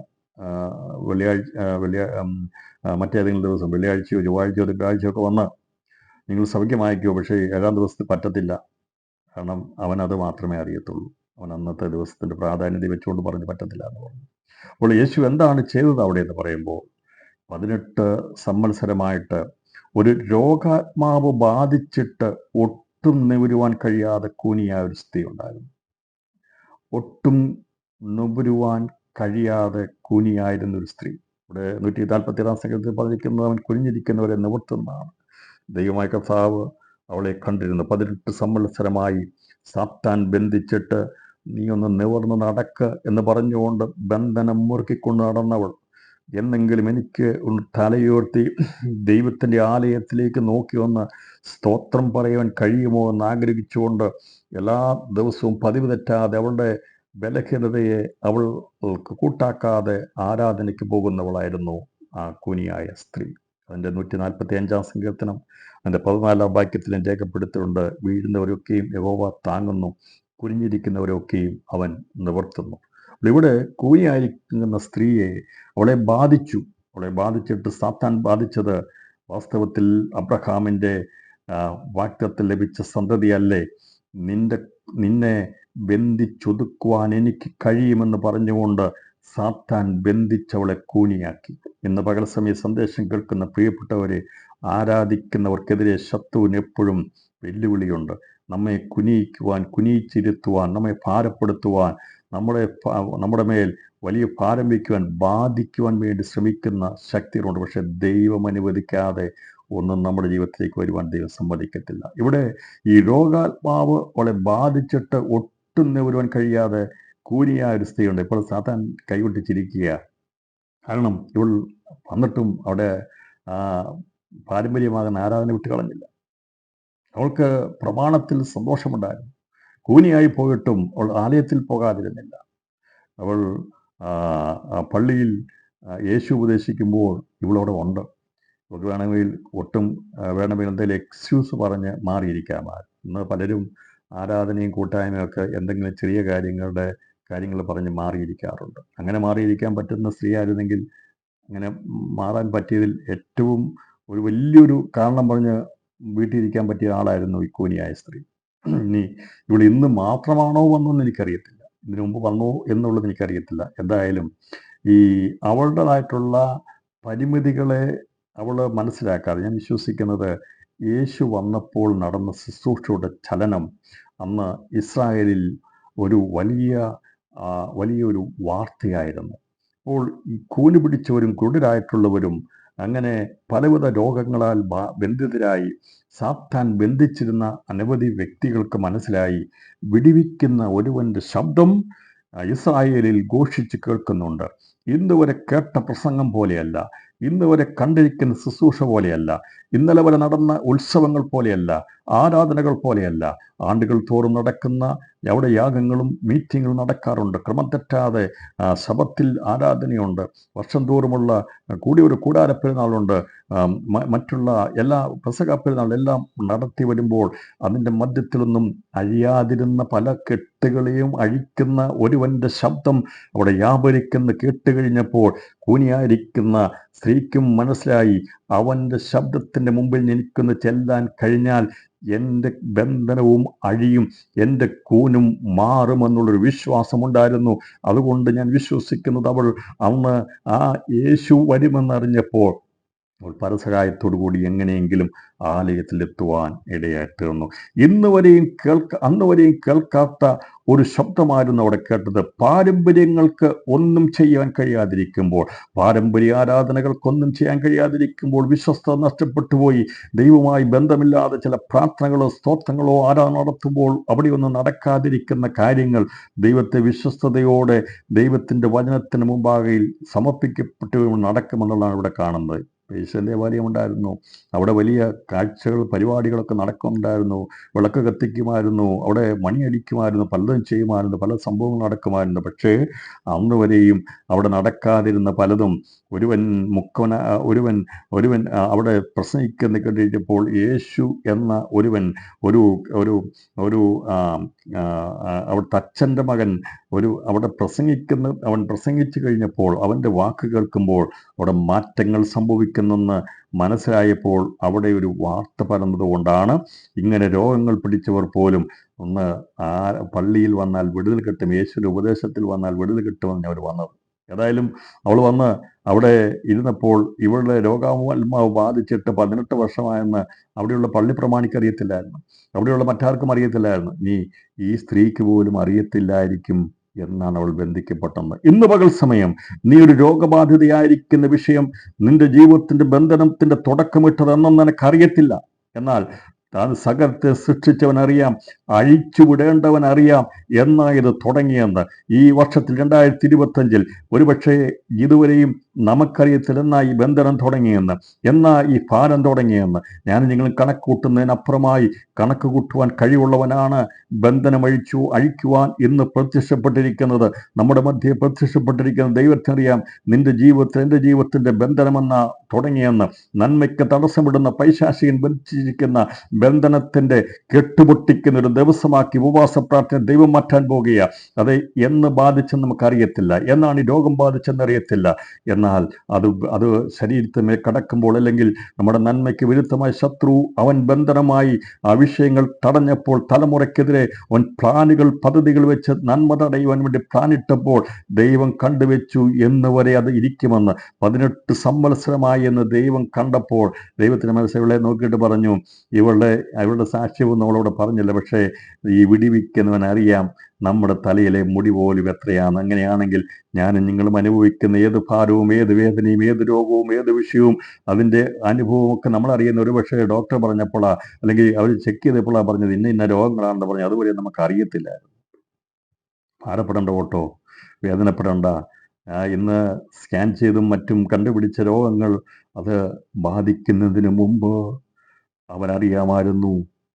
മറ്റേതെങ്കിലും ദിവസം വെള്ളിയാഴ്ചയോ ചൊവ്വാഴ്ചയോ തിങ്കളാഴ്ചയോ ഒക്കെ വന്ന് നിങ്ങൾ സൗഖ്യമായിക്കോ, പക്ഷേ 7-ാം ദിവസത്തിൽ പറ്റത്തില്ല. കാരണം അവനത് മാത്രമേ അറിയത്തുള്ളൂ. അവൻ അന്നത്തെ ദിവസത്തിൻ്റെ പ്രാധാന്യത വെച്ചുകൊണ്ട് പറഞ്ഞു പറ്റത്തില്ല എന്ന് പറഞ്ഞു. അപ്പോൾ യേശു എന്താണ് ചെയ്തത് അവിടെ എന്ന് പറയുമ്പോൾ, 18 സംവത്സരമായിട്ട് ഒരു രോഗാത്മാവ് ബാധിച്ചിട്ട് ഒട്ടും നിവരുവാൻ കഴിയാതെ കൂനിയായ ഒരു സ്ത്രീ ഉണ്ടായിരുന്നു. ഒട്ടും നിവരുവാൻ കഴിയാതെ കൂനിയായിരുന്ന ഒരു സ്ത്രീ. ഇവിടെ 147 സംഘത്തിൽ പറഞ്ഞിരിക്കുന്നത് അവൻ കുനിഞ്ഞിരിക്കുന്നവരെ നിവർത്തുന്നതാണ്. ദൈവമായ കർത്താവ് അവളെ കണ്ടിരുന്നു. 18 സംവത്സരമായി സാത്താൻ ബന്ധിച്ചിട്ട് നീ ഒന്ന് നിവർന്ന് നടക്ക് എന്ന് പറഞ്ഞുകൊണ്ട് ബന്ധനം മുറുക്കിക്കൊണ്ട് നടന്നവൾ, എന്നെങ്കിലും എനിക്ക് ഒന്ന് തലയുയർത്തി ദൈവത്തിൻ്റെ ആലയത്തിലേക്ക് നോക്കി ഒന്ന് സ്തോത്രം പറയുവാൻ കഴിയുമോ എന്ന് ആഗ്രഹിച്ചുകൊണ്ട് എല്ലാ ദിവസവും പതിവ് തെറ്റാതെ അവളുടെ ബലഹീനതയെ അവൾ കൂട്ടാക്കാതെ ആരാധനയ്ക്ക് പോകുന്നവളായിരുന്നു ആ കൂനിയായ സ്ത്രീ. അതിൻ്റെ 145 സങ്കീർത്തനം അതിൻ്റെ 14 വാക്യത്തിലും രേഖപ്പെടുത്തിയിട്ടുണ്ട്, വീഴുന്നവരൊക്കെയും യഹോവ താങ്ങുന്നു, കുനിഞ്ഞിരിക്കുന്നവരൊക്കെയും അവൻ നിവർത്തുന്നു. ഇവിടെ കൂനിയായിരിക്കുന്ന സ്ത്രീയെ അവളെ ബാധിച്ചിട്ട് സാത്താൻ ബാധിച്ചത് വാസ്തവത്തിൽ അബ്രഹാമിൻ്റെ വാഗ്ദത്തം ലഭിച്ച സന്തതിയല്ലേ, നിന്നെ ബന്ധിച്ചൊതുക്കുവാൻ എനിക്ക് കഴിയുമെന്ന് പറഞ്ഞുകൊണ്ട് സാത്താൻ ബന്ധിച്ചവളെ കൂനിയാക്കി. ഇന്ന് പകൽ സമയ സന്ദേശം കേൾക്കുന്ന പ്രിയപ്പെട്ടവരെ, ആരാധിക്കുന്നവർക്കെതിരെ ശത്രുവിന് എപ്പോഴും വെല്ലുവിളിയുണ്ട്. നമ്മെ കുനിയിച്ചിരുത്തുവാൻ, നമ്മെ ഭാരപ്പെടുത്തുവാൻ, നമ്മുടെ മേൽ വലിയ ഭാരം വയ്ക്കുവാൻ, ബാധിക്കുവാൻ വേണ്ടി ശ്രമിക്കുന്ന ശക്തികളുണ്ട്. പക്ഷെ ദൈവം അനുവദിക്കാതെ ഒന്നും നമ്മുടെ ജീവിതത്തിലേക്ക് വരുവാൻ ദൈവം സമ്മതിക്കത്തില്ല. ഇവിടെ ഈ രോഗാത്മാവ് അവളെ ബാധിച്ചിട്ട് ഒട്ടും നിവരുവാൻ കഴിയാതെ കൂനിയായ ഒരു സ്ത്രീയുണ്ട്. ഇപ്പോൾ സാത്താൻ കൈവിട്ടിച്ചിരിക്കുക. കാരണം ഇവൾ വന്നിട്ടും അവിടെ പാരമ്പര്യമാകുന്ന ആരാധന വിട്ട് കളഞ്ഞില്ല. അവൾക്ക് പ്രമാണത്തിൽ സന്തോഷമുണ്ടായിരുന്നു. കൂനിയായി പോയിട്ടും അവൾ ആലയത്തിൽ പോകാതിരുന്നില്ല. അവൾ പള്ളിയിൽ യേശു ഉപദേശിക്കുമ്പോൾ ഇവളവിടെ ഉണ്ട്. നമുക്ക് വേണമെങ്കിൽ വേണമെങ്കിൽ എന്തെങ്കിലും എക്സ്ക്യൂസ് പറഞ്ഞ് മാറിയിരിക്കാമായിരുന്നു. ഇന്ന് പലരും ആരാധനയും കൂട്ടായ്മയൊക്കെ എന്തെങ്കിലും ചെറിയ കാര്യങ്ങൾ പറഞ്ഞ് മാറിയിരിക്കാറുണ്ട്. അങ്ങനെ മാറിയിരിക്കാൻ പറ്റുന്ന സ്ത്രീ ആയിരുന്നെങ്കിൽ അങ്ങനെ മാറാൻ പറ്റിയതിൽ ഏറ്റവും വലിയൊരു കാരണം പറഞ്ഞ് വീട്ടിലിരിക്കാൻ പറ്റിയ ആളായിരുന്നു ഈ കൂനിയായ സ്ത്രീ. ഇനി ഇവിടെ ഇന്ന് മാത്രമാണോ വന്നതെന്ന് എനിക്കറിയത്തില്ല, ഇതിനു മുമ്പ് വന്നോ എന്നുള്ളത് എനിക്കറിയത്തില്ല. എന്തായാലും ഈ അവളുടേതായിട്ടുള്ള പരിമിതികളെ അവൾ മനസ്സിലാക്കാതെ, ഞാൻ വിശ്വസിക്കുന്നത് യേശു വന്നപ്പോൾ നടന്ന ശുശ്രൂഷയുടെ ചലനം അന്ന് ഇസ്രായേലിൽ ഒരു വലിയൊരു വാർത്തയായിരുന്നു. അപ്പോൾ ഈ കൂന് പിടിച്ചവരും കുരുടരായിട്ടുള്ളവരും അങ്ങനെ പലവിധ രോഗങ്ങളാൽ ബന്ധിതരായി സാത്താൻ ബന്ധിച്ചിരുന്ന അനവധി വ്യക്തികൾക്ക് മനസ്സിലായി, വിടിവിക്കുന്ന ഒരുവന്റെ ശബ്ദം ഇസ്രായേലിൽ ഘോഷിച്ച് കേൾക്കുന്നുണ്ട്. ഇന്ന് വരെ കേട്ട പ്രസംഗം പോലെയല്ല, ഇന്ന് വരെ കണ്ടിരിക്കുന്ന ശുശ്രൂഷ പോലെയല്ല, ഇന്നലെ വരെ നടന്ന ഉത്സവങ്ങൾ പോലെയല്ല, ആരാധനകൾ പോലെയല്ല. ആണ്ടുകൾ തോറും നടക്കുന്ന അവിടെ യാഗങ്ങളും മീറ്റിങ്ങുകളും നടക്കാറുണ്ട്. ക്രമം തെറ്റാതെ ശബത്തിൽ ആരാധനയുണ്ട്. വർഷം തോറുമുള്ള ഒരു കൂടാര പെരുന്നാളുണ്ട്. മറ്റുള്ള എല്ലാ പെസഹ പെരുന്നാളെല്ലാം നടത്തി വരുമ്പോൾ അതിൻ്റെ മധ്യത്തിലൊന്നും അഴിയാതിരുന്ന പല കെട്ടുകളെയും അഴിക്കുന്ന ഒരുവന്റെ ശബ്ദം അവിടെ വ്യാപരിക്കുന്ന കേട്ടുകഴിഞ്ഞപ്പോൾ കൂനിയായിരിക്കുന്ന സ്ത്രീക്കും മനസ്സിലായി, അവൻ്റെ ശബ്ദത്തിൻ്റെ മുമ്പിൽ എനിക്കൊന്ന് ചെല്ലാൻ കഴിഞ്ഞാൽ എൻ്റെ ബന്ധനവും അഴിയും, എൻ്റെ കൂനും മാറുമെന്നുള്ളൊരു വിശ്വാസമുണ്ടായിരുന്നു. അതുകൊണ്ട് ഞാൻ വിശ്വസിക്കുന്നത് അവൾ അന്ന് ആ യേശു വരുമെന്നറിഞ്ഞപ്പോൾ അവൾ പരസഹായത്തോടുകൂടി എങ്ങനെയെങ്കിലും ആലയത്തിലെത്തുവാൻ ഇടയായിത്തീർന്നു. അന്ന് വരെയും കേൾക്കാത്ത ഒരു ശബ്ദമായിരുന്നു അവിടെ കേട്ടത്. പാരമ്പര്യങ്ങൾക്ക് ഒന്നും ചെയ്യാൻ കഴിയാതിരിക്കുമ്പോൾ, പാരമ്പര്യ ആരാധനകൾക്കൊന്നും ചെയ്യാൻ കഴിയാതിരിക്കുമ്പോൾ, വിശ്വസ്തത നഷ്ടപ്പെട്ടു പോയി, ദൈവവുമായി ബന്ധമില്ലാതെ ചില പ്രാർത്ഥനകളോ സ്തോത്രങ്ങളോ ആരാധന നടത്തുമ്പോൾ അവിടെയൊന്നും നടക്കാതിരിക്കുന്ന കാര്യങ്ങൾ ദൈവത്തെ വിശ്വസ്തയോടെ ദൈവത്തിൻ്റെ വചനത്തിന് മുമ്പാകയിൽ സമർപ്പിക്കപ്പെട്ടു നടക്കുമെന്നുള്ളതാണ് ഇവിടെ കാണുന്നത്. യേശുവിൻ്റെ ദേവാലയം ഉണ്ടായിരുന്നു, അവിടെ വലിയ കാഴ്ചകൾ പരിപാടികളൊക്കെ നടക്കുന്നുണ്ടായിരുന്നു, വിളക്ക് കത്തിക്കുമായിരുന്നു, അവിടെ മണിയടിക്കുമായിരുന്നു, പലതും ചെയ്യുമായിരുന്നു, പല സംഭവങ്ങൾ നടക്കുമായിരുന്നു. പക്ഷേ അന്ന് വരെയും അവിടെ നടക്കാതിരുന്ന പലതും ഒരുവൻ അവിടെ പ്രസംഗിക്കുന്ന കേട്ടിട്ടപ്പോൾ യേശു എന്ന ഒരുവൻ അവിടുത്തെ അച്ഛൻ്റെ മകൻ അവിടെ അവൻ പ്രസംഗിച്ചു കഴിഞ്ഞപ്പോൾ അവൻ്റെ വാക്ക് കേൾക്കുമ്പോൾ അവിടെ മാറ്റങ്ങൾ സംഭവിക്കുന്നെന്ന് മനസ്സിലായപ്പോൾ അവിടെ ഒരു വാർത്ത പരന്നതുകൊണ്ടാണ് ഇങ്ങനെ രോഗങ്ങൾ പിടിച്ചവർ പോലും ഒന്ന് പള്ളിയിൽ വന്നാൽ വിടുതൽ കിട്ടും, യേശുവിൻ്റെ ഉപദേശത്തിൽ വന്നാൽ വിടുതൽ കിട്ടുമെന്ന് അവർ വന്നത്. ഏതായാലും അവൾ വന്ന് അവിടെ ഇരുന്നപ്പോൾ ഇവളുടെ രോഗാത്മാവ് ബാധിച്ചിട്ട് 18 വർഷമായെന്ന് അവിടെയുള്ള പള്ളി പ്രമാണിക്ക് അറിയത്തില്ലായിരുന്നു, അവിടെയുള്ള മറ്റാർക്കും അറിയത്തില്ലായിരുന്നു. ഈ സ്ത്രീക്ക് പോലും അറിയത്തില്ലായിരിക്കും എന്നാണ് അവൾ ബന്ധിക്കപ്പെട്ടത്. ഇന്ന് പകൽ സമയം നീ ഒരു രോഗബാധിതയായിരിക്കുന്ന വിഷയം, നിന്റെ ജീവിതത്തിന്റെ ബന്ധനത്തിന്റെ തുടക്കമിട്ടതെന്നും നിനക്കറിയത്തില്ല. എന്നാൽ താൻ സകലത്തെ സൃഷ്ടിച്ചവനറിയാം, അഴിച്ചുവിടേണ്ടവനറിയാം എന്നാ ഇത് തുടങ്ങിയെന്ന്. ഈ വർഷത്തിൽ 2025 ഒരുപക്ഷെ ഇതുവരെയും നമുക്കറിയത്തില്ല എന്നാ ഈ ബന്ധനം തുടങ്ങിയെന്ന്, എന്നാ ഈ ഭാരം തുടങ്ങിയെന്ന്. ഞാൻ നിങ്ങൾ കണക്ക് കൂട്ടുന്നതിനപ്പുറമായി കണക്ക് കൂട്ടുവാൻ കഴിവുള്ളവനാണ് ബന്ധനം അഴിക്കുവാൻ ഇന്ന് പ്രത്യക്ഷപ്പെട്ടിരിക്കുന്നത്, നമ്മുടെ മധ്യേ പ്രത്യക്ഷപ്പെട്ടിരിക്കുന്ന ദൈവത്തിനറിയാം നിന്റെ ജീവിതത്തിൽ എൻ്റെ ജീവിതത്തിൻ്റെ ബന്ധനമെന്ന തുടങ്ങിയെന്ന്. നന്മയ്ക്ക് തടസ്സമിടുന്ന പൈശാചികൻ ബന്ധിച്ചിരിക്കുന്ന ബന്ധനത്തിന്റെ കെട്ടുപൊട്ടിക്കുന്ന ഒരു ദിവസമാക്കി ഉപവാസ പ്രാർത്ഥന ദൈവം മാറ്റാൻ പോകുക. അത് എന്ന് ബാധിച്ചെന്ന് നമുക്കറിയത്തില്ല, എന്നാണ് ഈ രോഗം ബാധിച്ചെന്നറിയത്തില്ല. എന്നാൽ അത് ശരീരത്തിന്മേൽ കടക്കുമ്പോൾ, അല്ലെങ്കിൽ നമ്മുടെ നന്മയ്ക്ക് വിരുദ്ധമായ ശത്രു അവൻ ബന്ധനമായി ആ വിഷയങ്ങൾ തടഞ്ഞപ്പോൾ, തലമുറയ്ക്കെതിരെ അവൻ പദ്ധതികൾ വെച്ച് നന്മ തടയുവാൻ വേണ്ടി പ്ലാനിട്ടപ്പോൾ ദൈവം കണ്ടുവെച്ചു എന്ന് വരെ അത് ഇരിക്കുമെന്ന്. 18 സംവത്സരമായി എന്ന് ദൈവം കണ്ടപ്പോൾ ദൈവത്തിന് മനസ്സിലെ നോക്കിയിട്ട് പറഞ്ഞു, ഇവളുടെ സാക്ഷ്യവും നമ്മളവിടെ പറഞ്ഞില്ല, പക്ഷേ ഈ വിടിവിക്കുന്നവൻ അറിയാം നമ്മുടെ തലയിലെ മുടി പോലും എത്രയാണ്. അങ്ങനെയാണെങ്കിൽ ഞാനും നിങ്ങളും അനുഭവിക്കുന്ന ഏത് ഭാരവും ഏത് വേദനയും ഏത് രോഗവും ഏത് വിഷയവും അതിൻ്റെ അനുഭവവും ഒക്കെ നമ്മളറിയുന്ന, ഒരു പക്ഷേ ഡോക്ടർ പറഞ്ഞപ്പോഴാ അല്ലെങ്കിൽ അവർ ചെക്ക് ചെയ്തപ്പോഴാണ് പറഞ്ഞത് ഇന്ന രോഗങ്ങളാണെന്ന് പറഞ്ഞത്, അതുവരെ നമുക്ക് അറിയത്തില്ലായിരുന്നു. ഭാരപ്പെടേണ്ട ഓട്ടോ, വേദനപ്പെടേണ്ട. ഇന്ന് സ്കാൻ ചെയ്തും മറ്റും കണ്ടുപിടിച്ച രോഗങ്ങൾ അത് ബാധിക്കുന്നതിന് മുമ്പ് അവനറിയാമായിരുന്നു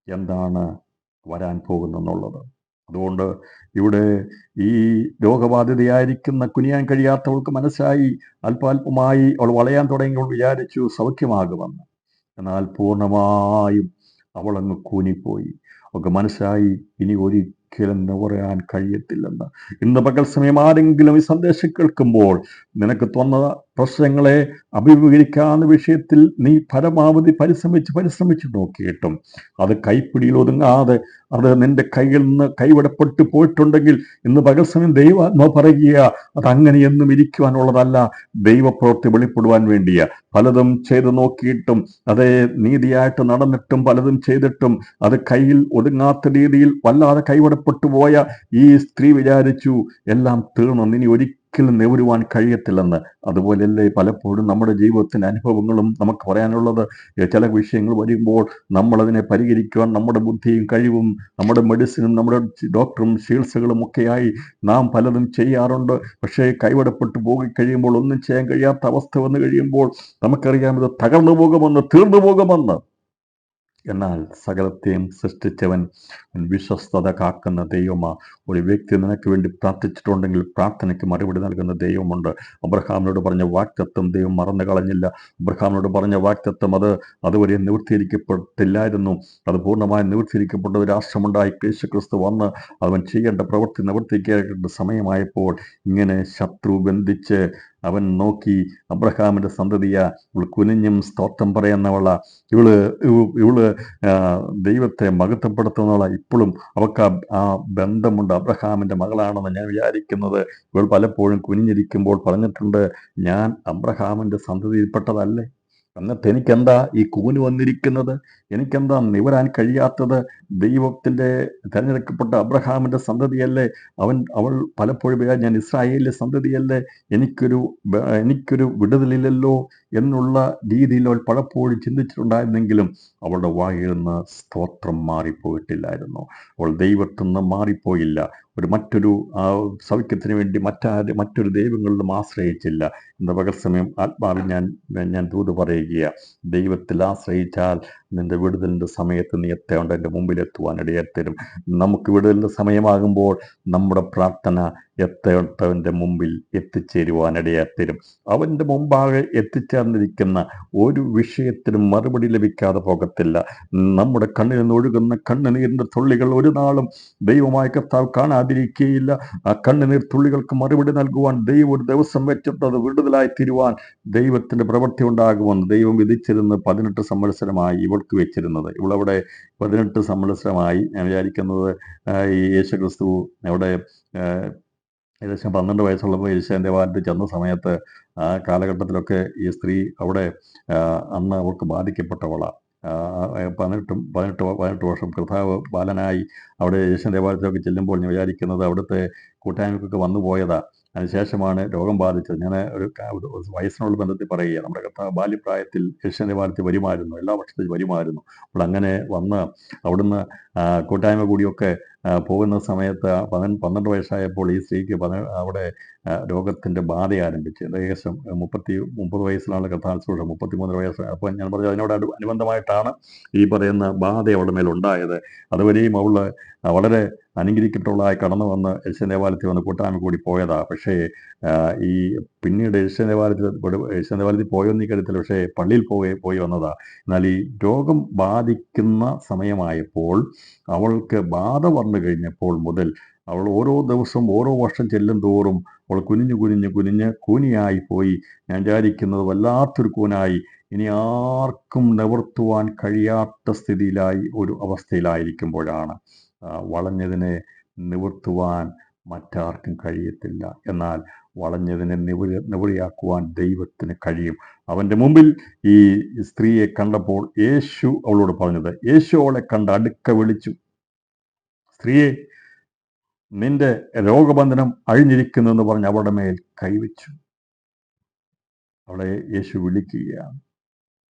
എന്താണ് വരാൻ പോകുന്നെന്നുള്ളത്. അതുകൊണ്ട് ഇവിടെ ഈ രോഗബാധിതയായിരിക്കുന്ന കുനിയാൻ കഴിയാത്തവൾക്ക് മനസ്സായി, അല്പാൽപമായി അവൾ വളയാൻ തുടങ്ങിയവൾ വിചാരിച്ചു സൗഖ്യമാകുമെന്ന്. എന്നാൽ പൂർണ്ണമായും അവളങ്ങ് കൂനിപ്പോയി. അവൾക്ക് മനസ്സായി ഇനി ഒരിക്കലും നിവറാൻ കഴിയത്തില്ലെന്ന്. ഇന്ന് പകൽ സമയം ആരെങ്കിലും ഈ സന്ദേശം കേൾക്കുമ്പോൾ നിനക്ക് തോന്നുന്ന പ്രശ്നങ്ങളെ അഭിമുഖീകരിക്കാവുന്ന വിഷയത്തിൽ നീ പരമാവധി പരിശ്രമിച്ച് നോക്കിയിട്ടും അത് കൈപ്പിടിയിൽ ഒതുങ്ങാതെ അത് നിന്റെ കയ്യിൽ നിന്ന് കൈവിടപ്പെട്ടു പോയിട്ടുണ്ടെങ്കിൽ ഇന്ന് പകൽ സമയം ദൈവാത്മാവ് പറയുക, അതങ്ങനെയൊന്നും ഇരിക്കുവാനുള്ളതല്ല. ദൈവപ്രവൃത്തി വെളിപ്പെടുവാൻ വേണ്ടിയ പലതും ചെയ്തു നോക്കിയിട്ടും അതേ നീതിയായിട്ട് നടന്നിട്ടും പലതും ചെയ്തിട്ടും അത് കയ്യിൽ ഒതുങ്ങാത്ത രീതിയിൽ വല്ലാതെ കൈവിടപ്പെട്ടു പോയ ഈ സ്ത്രീ വിചാരിച്ചു എല്ലാം തീർന്നു, ഇനി ഒരിക്കലും നിവരുവാൻ കഴിയത്തില്ലെന്ന്. അതുപോലെയല്ലേ പലപ്പോഴും നമ്മുടെ ജീവിതത്തിന്റെ അനുഭവങ്ങളും നമുക്ക് പറയാനുള്ളത്. ചില വിഷയങ്ങൾ വരുമ്പോൾ നമ്മളതിനെ പരിഹരിക്കുവാൻ നമ്മുടെ ബുദ്ധിയും കഴിവും നമ്മുടെ മെഡിസിനും നമ്മുടെ ഡോക്ടറും ചികിത്സകളും ഒക്കെയായി നാം പലതും ചെയ്യാറുണ്ട്. പക്ഷേ കൈവിടപ്പെട്ടു പോയി കഴിയുമ്പോൾ ഒന്നും ചെയ്യാൻ കഴിയാത്ത അവസ്ഥ വന്നു കഴിയുമ്പോൾ നമുക്കറിയാം ഇത് തകർന്നു പോകുമെന്ന്, തീർന്നു പോകുമെന്ന്. എന്നാൽ സകലത്തെയും സൃഷ്ടിച്ചവൻ വിശ്വസ്തത കാക്കുന്ന ദൈവമാ. ഒരു വ്യക്തി നിനക്ക് വേണ്ടി പ്രാർത്ഥിച്ചിട്ടുണ്ടെങ്കിൽ പ്രാർത്ഥനയ്ക്ക് മറുപടി നൽകുന്ന ദൈവമുണ്ട്. അബ്രഹാമിനോട് പറഞ്ഞ വാഗ്ദത്തം ദൈവം മറന്നു കളഞ്ഞില്ല. അബ്രഹാമിനോട് പറഞ്ഞ വാഗ്ദത്തം അതുവരെ നിവൃത്തിയിരിക്കപ്പെട്ടില്ലായിരുന്നു. അത് പൂർണ്ണമായി നിവൃത്തിയിരിക്കപ്പെട്ട ഒരു രാഷ്ട്രമുണ്ടായി യേശുക്രിസ്തു വന്ന് അവൻ ചെയ്യേണ്ട പ്രവൃത്തി നിവർത്തിക്കേണ്ട സമയമായപ്പോൾ ഇങ്ങനെ ശത്രു ബന്ധിച്ച് അവൻ നോക്കി അബ്രഹാമിന്റെ സന്തതിയ ഇവൾ കുനിഞ്ഞും സ്തോത്രം പറയുന്നവള, ഇവള് ദൈവത്തെ മഹത്വപ്പെടുത്തുന്നവള, ഇപ്പോഴും അവൾക്ക് ആ ബന്ധമുണ്ട്, അബ്രഹാമിന്റെ മകളാണെന്ന് ഞാൻ വിചാരിക്കുന്നത്. ഇവൾ പലപ്പോഴും കുനിഞ്ഞിരിക്കുമ്പോൾ പറഞ്ഞിട്ടുണ്ട്, ഞാൻ അബ്രഹാമിന്റെ സന്തതിയിൽപ്പെട്ടതല്ലേ, എന്നിട്ട് എനിക്കെന്താ ഈ കൂന് വന്നിരിക്കുന്നത്, എനിക്കെന്താ നിവരാൻ കഴിയാത്തത്? ദൈവത്തിന്റെ തിരഞ്ഞെടുക്കപ്പെട്ട അബ്രഹാമിന്റെ സന്തതിയല്ലേ അവൾ പലപ്പോഴും ഞാൻ ഇസ്രായേലിന്റെ സന്തതിയല്ലേ, എനിക്കൊരു വിടുതലില്ലല്ലോ എന്നുള്ള രീതിയിൽ അവൾ പലപ്പോഴും ചിന്തിച്ചിട്ടുണ്ടായിരുന്നെങ്കിലും അവളുടെ വായിൽ നിന്ന് സ്തോത്രം മാറിപ്പോയിട്ടില്ലായിരുന്നു. അവൾ ദൈവത്തിൽ നിന്ന് മാറിപ്പോയില്ല. മറ്റൊരു സൗഖ്യത്തിന് വേണ്ടി മറ്റൊരു ദൈവങ്ങളിലും ആശ്രയിച്ചില്ല. ഇന്ന് പകൽ സമയം ആത്മാവിൽ ഞാൻ ദൂത് പറയുക, ദൈവത്തിൽ ആശ്രയിച്ചാൽ നിന്റെ വിടുതലിൻ്റെ സമയത്ത് നീ എത്തേണ്ട എൻ്റെ മുമ്പിൽ എത്തുവാൻ ഇടയായിത്തരും. നമുക്ക് വിടുതലിൻ്റെ സമയമാകുമ്പോൾ നമ്മുടെ പ്രാർത്ഥന എത്തേണ്ടവൻ്റെ മുമ്പിൽ എത്തിച്ചേരുവാൻ ഇടയായിത്തരും. അവൻ്റെ മുമ്പാകെ എത്തിച്ചേർന്നിരിക്കുന്ന ഒരു വിഷയത്തിനും മറുപടി ലഭിക്കാതെ പോകത്തില്ല. നമ്മുടെ കണ്ണിൽ നിന്ന് ഒഴുകുന്ന കണ്ണുനീരിൻ്റെ തുള്ളികൾ ഒരു നാളും ദൈവമായ കർത്താവ് കാണാതിരിക്കുകയില്ല. ആ കണ്ണുനീർ തുള്ളികൾക്ക് മറുപടി നൽകുവാൻ ദൈവം ഒരു ദിവസം വെച്ചിട്ടത് വിടുതലായി തീരുവാൻ ദൈവത്തിന്റെ പ്രവൃത്തി ഉണ്ടാകുമെന്ന് ദൈവം വിധിച്ചിരുന്ന് 18 സംവത്സരമായി ഇവൾക്ക് വെച്ചിരുന്നത്. ഇവളവിടെ 18 സംവത്സരമായി ഞാൻ വിചാരിക്കുന്നത് ഈ യേശുക്രിസ്തു അവിടെ ഏകദേശം 12 വയസ്സുള്ളപ്പോൾ യേശുവിൻ്റെ ദേവാലയത്തിൽ ചെന്ന സമയത്ത് ആ കാലഘട്ടത്തിലൊക്കെ ഈ സ്ത്രീ അവിടെ അന്ന് അവൾക്ക് ബാധിക്കപ്പെട്ടവളാണ്. 18 വർഷം കർത്താവ് ബാലനായി അവിടെ യേശുവിൻ്റെ ദേവാലയത്തിലൊക്കെ ചെല്ലുമ്പോൾ ഞാൻ വിചാരിക്കുന്നത് അവിടുത്തെ കൂട്ടായ്മക്കൊക്കെ വന്നു പോയതാ. അതിനുശേഷമാണ് രോഗം ബാധിച്ചത്. ഞാൻ ഒരു വയസ്സിനുള്ള ബന്ധത്തിൽ പറയുക, നമ്മുടെ കർത്താവ് ബാല്യപ്രായത്തിൽ യേശുവിൻ്റെ ദേവാലയത്തിൽ വരുമായിരുന്നു, എല്ലാ വർഷത്തിലും വരുമായിരുന്നു. അപ്പോൾ അങ്ങനെ വന്ന് അവിടുന്ന് കൂട്ടായ്മ കൂടിയൊക്കെ പോകുന്ന സമയത്ത് 12 വയസ്സായപ്പോൾ ഈ സ്ത്രീക്ക് അവിടെ രോഗത്തിൻ്റെ ബാധ ആരംഭിച്ചു. ഏകദേശം 30 വയസ്സിലാണ് കർത്താവ് ശുശ്രൂഷ, 33 വയസ്സ്. അപ്പോൾ ഞാൻ പറഞ്ഞു അതിനോട് അനുബന്ധമായിട്ടാണ് ഈ പറയുന്ന ബാധ അവളുടെ മേലുണ്ടായത്. അതുവരെയും അവൾ വളരെ അനുഗ്രഹിക്കപ്പെട്ടവളായി കടന്നു വന്ന് യേശുവിൻ്റെ ദേവാലയത്തിൽ വന്ന് കൂട്ടായ്മ കൂടി പോയതാ. പക്ഷേ ഈ പിന്നീട് യേശുവിൻ്റെ ദേവാലയത്തിൽ പോയെന്ന് ഈ കാര്യത്തിൽ, പക്ഷേ പള്ളിയിൽ പോയി വന്നതാ. എന്നാൽ ഈ രോഗം ബാധിക്കുന്ന സമയമായപ്പോൾ അവൾക്ക് ബാധ വന്നു കഴിഞ്ഞപ്പോൾ മുതൽ അവൾ ഓരോ ദിവസവും ഓരോ വർഷം ചെല്ലും തോറും അവൾ കുനിഞ്ഞ് കൂനിയായി പോയി. ഞാൻ വിചാരിക്കുന്നത് വല്ലാത്തൊരു കൂനായി, ഇനി ആർക്കും നിവർത്തുവാൻ കഴിയാത്ത സ്ഥിതിയിലായി ഒരു അവസ്ഥയിലായിരിക്കുമ്പോഴാണ് വളഞ്ഞതിനെ നിവർത്തുവാൻ മറ്റാർക്കും കഴിയത്തില്ല. എന്നാൽ വളഞ്ഞതിനെ നിവൃത്തിയാക്കുവാൻ ദൈവത്തിന് കഴിയും. അവൻ്റെ മുമ്പിൽ ഈ സ്ത്രീയെ കണ്ടപ്പോൾ യേശു അവളോട് പറഞ്ഞത്, യേശു അവളെ കണ്ട് അടുക്ക വിളിച്ചു, സ്ത്രീയെ, നിന്റെ രോഗബന്ധനം അഴിഞ്ഞിരിക്കുന്നു എന്ന് പറഞ്ഞ് അവളുടെ മേൽ കൈവച്ചു. അവളെ യേശു വിളിക്കുകയാണ്.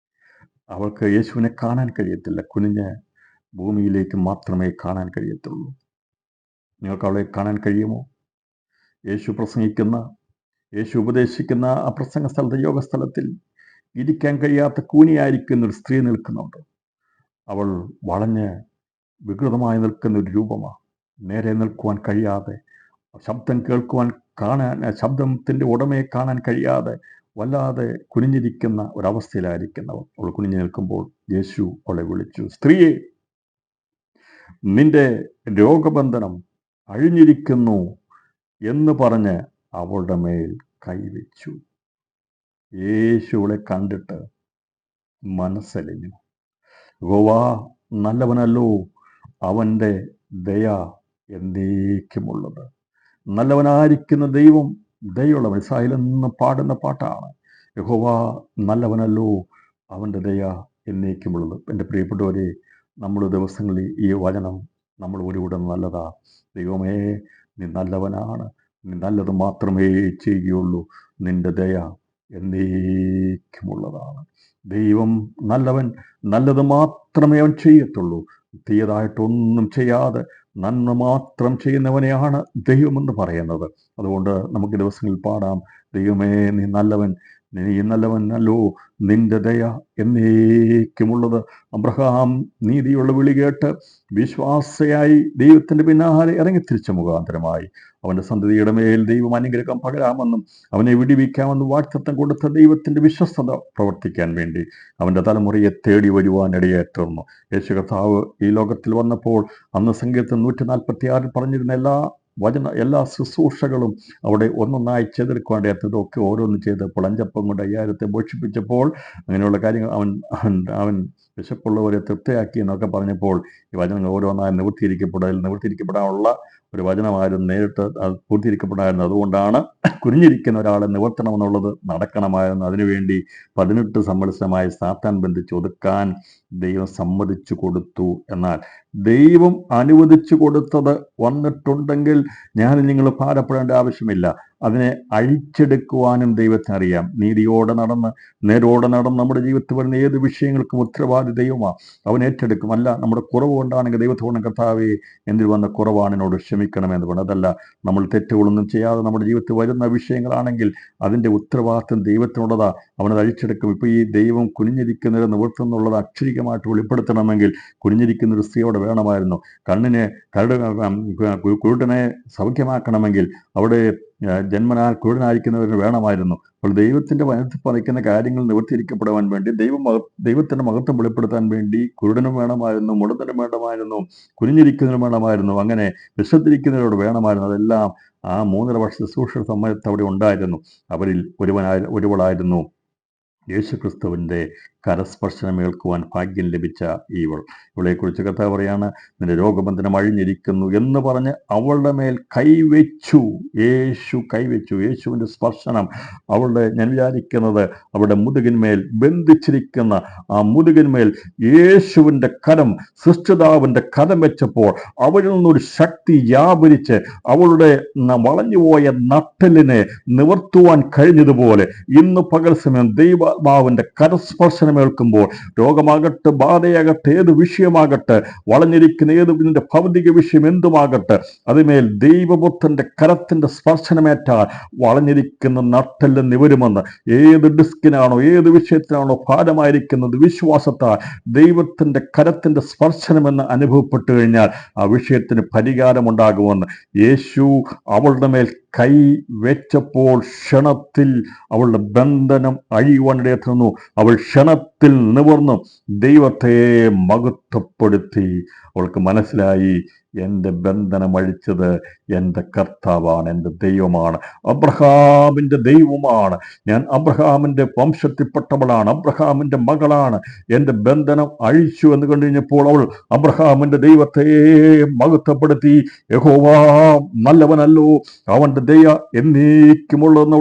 അവൾക്ക് യേശുവിനെ കാണാൻ കഴിയത്തില്ല. കുനിഞ്ഞ് ഭൂമിയിലേക്ക് മാത്രമേ കാണാൻ കഴിയത്തുള്ളൂ. നിങ്ങൾക്ക് അവളെ കാണാൻ കഴിയുമോ? യേശു പ്രസംഗിക്കുന്ന, യേശു ഉപദേശിക്കുന്ന ആ പ്രസംഗ സ്ഥലത്ത്, യോഗസ്ഥലത്തിൽ ഇരിക്കാൻ കഴിയാത്ത കൂനിയായിരിക്കുന്ന ഒരു സ്ത്രീ നിൽക്കുന്നുണ്ട്. അവൾ വളഞ്ഞ് വികൃതമായി നിൽക്കുന്ന ഒരു രൂപമാണ്. നേരെ നിൽക്കുവാൻ കഴിയാതെ, ശബ്ദം കേൾക്കുവാൻ ശബ്ദത്തിൻ്റെ ഉടമയെ കാണാൻ കഴിയാതെ വല്ലാതെ കുനിഞ്ഞിരിക്കുന്ന ഒരവസ്ഥയിലായിരിക്കുന്നവർ. അവൾ കുനിഞ്ഞു നിൽക്കുമ്പോൾ യേശു അവളെ വിളിച്ചു, സ്ത്രീയെ, നിന്റെ രോഗബന്ധനം അഴിഞ്ഞിരിക്കുന്നു എന്ന് പറഞ്ഞ് അവളുടെ മേൽ കൈവച്ചു. യേശു അവളെ കണ്ടിട്ട് മനസ്സലിഞ്ഞു. യഹോവ നല്ലവനല്ലോ, അവൻ്റെ ദയ എന്നേക്കുമുള്ളത്. നല്ലവനായിരിക്കുന്ന ദൈവം ദയുള്ള ഇസ്രായേലിൽ നിന്ന് പാടുന്ന പാട്ടാണ്. യഹോവ നല്ലവനല്ലോ, അവൻ്റെ ദയ എന്നേക്കുമുള്ളത്. എൻ്റെ പ്രിയപ്പെട്ടവരെ, നമ്മുടെ ദിവസങ്ങളിൽ ഈ വചനം നമ്മൾ ഒരുവിടെ നല്ലതാ. ദൈവമേ, നീ നല്ലവനാണ്, നീ നല്ലത് മാത്രമേ ചെയ്യുകയുള്ളൂ, നിന്റെ ദയ എന്നേക്കുമുള്ളതാണ്. ദൈവം നല്ലവൻ, നല്ലത് മാത്രമേ അവൻ ചെയ്യത്തുള്ളൂ. തീയതായിട്ടൊന്നും ചെയ്യാതെ നന്മ മാത്രം ചെയ്യുന്നവനെയാണ് ദൈവമെന്ന് പറയുന്നത്. അതുകൊണ്ട് നമുക്ക് ദിവസങ്ങളിൽ പാടാം, ദൈവമേ നീ നല്ലവൻ, നീ നല്ലവനല്ലോ, നിന്റെ ദയ എന്നേക്കുമുള്ളത്. അബ്രഹാം നീതിയുള്ള വിളി കേട്ട് വിശ്വാസയായി ദൈവത്തിൻ്റെ പിന്നാലെ ഇറങ്ങിത്തിരിച്ച മുഖാന്തരമായി അവൻ്റെ സന്തതിയുടെ മേൽ ദൈവം അനുഗ്രഹം പകരാമെന്നും അവനെ വിടിവിക്കാമെന്നും വാഗ്ദത്തം കൊടുത്ത ദൈവത്തിൻ്റെ വിശ്വസ്തത പ്രവർത്തിക്കാൻ വേണ്ടി അവൻ്റെ തലമുറയെ തേടി വരുവാൻ ഇടയായിത്തീർന്നു. യേശു കർത്താവ് ഈ ലോകത്തിൽ വന്നപ്പോൾ അന്ന് സങ്കീർത്തനം 146 പറഞ്ഞിരുന്ന എല്ലാ ശുശ്രൂഷകളും അവിടെ ഒന്നൊന്നായി ചെയ്തെടുക്കുവാണ്ടേറ്റതൊക്കെ ഓരോന്ന് ചെയ്തപ്പോൾ 5 അപ്പം കൊണ്ട് 5000 പോഷിപ്പിച്ചപ്പോൾ അങ്ങനെയുള്ള കാര്യങ്ങൾ അവൻ വിശപ്പുള്ളവരെ തൃപ്തിയാക്കി എന്നൊക്കെ പറഞ്ഞപ്പോൾ ഈ വചനങ്ങൾ ഓരോന്നായി നിവൃത്തിയിരിക്കപ്പെടാനുള്ള ഒരു വചനമായിരുന്നു. നേരിട്ട് അത് പൂർത്തീകരിക്കപ്പെടായിരുന്നു. അതുകൊണ്ടാണ് കുനിഞ്ഞിരിക്കുന്ന ഒരാളെ നിവർത്തണമെന്നുള്ളത് നടക്കണമായിരുന്നു. അതിനുവേണ്ടി 18 സംവത്സരമായി സാത്താൻ ബന്ധിച്ച് ഒതുക്കാൻ ദൈവം സമ്മതിച്ചു കൊടുത്തു. എന്നാൽ ദൈവം അനുവദിച്ചു കൊടുത്തത് വന്നിട്ടുണ്ടെങ്കിൽ ഞാൻ നിങ്ങൾ ഭാരപ്പെടേണ്ട ആവശ്യമില്ല. അതിനെ അഴിച്ചെടുക്കുവാനും ദൈവത്തിനറിയാം. നീതിയോടെ നടന്ന് നേരോടെ നടന്ന് നമ്മുടെ ജീവിതത്തിൽ വരുന്ന ഏത് വിഷയങ്ങൾക്കും ഉത്തരവാദി ദൈവമാണ്. അവൻ ഏറ്റെടുക്കും. അല്ല, നമ്മുടെ കുറവ് കൊണ്ടാണെങ്കിൽ ദൈവത്തോട് കർത്താവേ, എന്തിൽ വന്ന കുറവാണ്, എന്നോട് ക്ഷമിക്കണമെന്ന് പറഞ്ഞു. അതല്ല, നമ്മൾ തെറ്റുകളൊന്നും ചെയ്യാതെ നമ്മുടെ ജീവിതത്തിൽ വരുന്ന വിഷയങ്ങളാണെങ്കിൽ അതിൻ്റെ ഉത്തരവാദിത്വം ദൈവത്തിനുള്ളതാ. അവനത് അഴിച്ചെടുക്കും. ഇപ്പോൾ ഈ ദൈവം കുനിഞ്ഞിരിക്കുന്നവരെ നിവർത്തുന്നുള്ളത് അക്ഷരികമായിട്ട് വെളിപ്പെടുത്തണമെങ്കിൽ കുനിഞ്ഞിരിക്കുന്നൊരു സ്ത്രീയോടെ വേണമായിരുന്നു. കുരുടനെ സൗഖ്യമാക്കണമെങ്കിൽ അവിടെ ജന്മനാൽ കുരുടനായിരിക്കുന്നവരിന് വേണമായിരുന്നു. അപ്പോൾ ദൈവത്തിൻ്റെ വചനത്തിൽ പറയുന്ന കാര്യങ്ങൾ നിവർത്തിയിരിക്കപ്പെടുവാൻ വേണ്ടി ദൈവത്തിൻ്റെ മഹത്വം വെളിപ്പെടുത്താൻ വേണ്ടി കുരുടനും വേണമായിരുന്നു, മുടന്തനും വേണമായിരുന്നു, കുനിഞ്ഞിരിക്കുന്നതിനും വേണമായിരുന്നു, അങ്ങനെ വിശന്നിരിക്കുന്നവരോട് വേണമായിരുന്നു. അതെല്ലാം ആ 3.5 വർഷ ശുശ്രൂഷ സമയത്ത് അവിടെ ഉണ്ടായിരുന്നു. അവരിൽ ഒരുവളായിരുന്നു യേശുക്രിസ്തുവിൻ്റെ കരസ്പർശനം ഏൽക്കുവാൻ ഭാഗ്യം ലഭിച്ച ഇവളെക്കുറിച്ച് കഥ പറയാണ്, നിന്റെ രോഗബന്ധനം അഴിഞ്ഞിരിക്കുന്നു എന്ന് പറഞ്ഞ് അവളുടെ മേൽ കൈവച്ചു. യേശു കൈവച്ചു. യേശുവിൻ്റെ സ്പർശനം ഞാൻ വിചാരിക്കുന്നത് അവളുടെ മുതുകിന്മേൽ ബന്ധിച്ചിരിക്കുന്ന ആ മുതുകിന്മേൽ യേശുവിൻ്റെ കരം, സൃഷ്ടിതാവിൻ്റെ കരം വെച്ചപ്പോൾ അവരിൽ നിന്നൊരു ശക്തി വ്യാപരിച്ച് അവളുടെ വളഞ്ഞുപോയ നട്ടലിനെ നിവർത്തുവാൻ കഴിഞ്ഞതുപോലെ ഇന്ന് പകൽ സമയം ദൈവാത്മാവിൻ്റെ കരസ്പർശനമേൽക്കുമ്പോൾ രോഗമാകട്ടെ, ബാധയാകട്ടെ, ഏത് വിഷയമാകട്ടെ, വളഞ്ഞിരിക്കുന്ന ഇതിൻ്റെ ഭൗതിക വിഷയം എന്തുമാകട്ടെ, അതിന്മേൽ ദൈവപുത്രന്റെ കരത്തിന്റെ സ്പർശനമേറ്റാൽ വളഞ്ഞിരിക്കുന്ന നട്ടെല്ല് നിവരുമെന്ന്. ഏത് ഡിസ്കിനാണോ, ഏത് വിഷയത്തിനാണോ ഭാരമായിരിക്കുന്നത്, വിശ്വാസത്താൽ ദൈവത്തിന്റെ കരത്തിന്റെ സ്പർശനമെന്ന് അനുഭവപ്പെട്ടു കഴിഞ്ഞാൽ ആ വിഷയത്തിന് പരിഹാരമുണ്ടാകുമെന്ന്. യേശു അവളുടെ മേൽ കൈ വെച്ചപ്പോൾ ക്ഷണത്തിൽ അവളുടെ ബന്ധനം അഴിയുവാനിടയെത്തുന്നു. അവൾ ക്ഷണത്തിൽ നിവർന്നു ദൈവത്തെ മഹത്വപ്പെടുത്തി. അവൾക്ക് മനസ്സിലായി, എൻ്റെ ബന്ധനം അഴിച്ചത് എൻ്റെ കർത്താവാണ്, എൻ്റെ ദൈവമാണ്, അബ്രഹാമിൻ്റെ ദൈവമാണ്. ഞാൻ അബ്രഹാമിൻ്റെ വംശത്തിൽപ്പെട്ടവളാണ്, അബ്രഹാമിൻ്റെ മകളാണ്. എൻ്റെ ബന്ധനം അഴിച്ചു എന്ന് കണ്ടു കഴിഞ്ഞപ്പോൾ അവൾ അബ്രഹാമിൻ്റെ ദൈവത്തെ മഹത്വപ്പെടുത്തി. യഹോവ നല്ലവനല്ലോ, അവൻ്റെ ദയ എന്നേക്കുമുള്ളതെന്ന്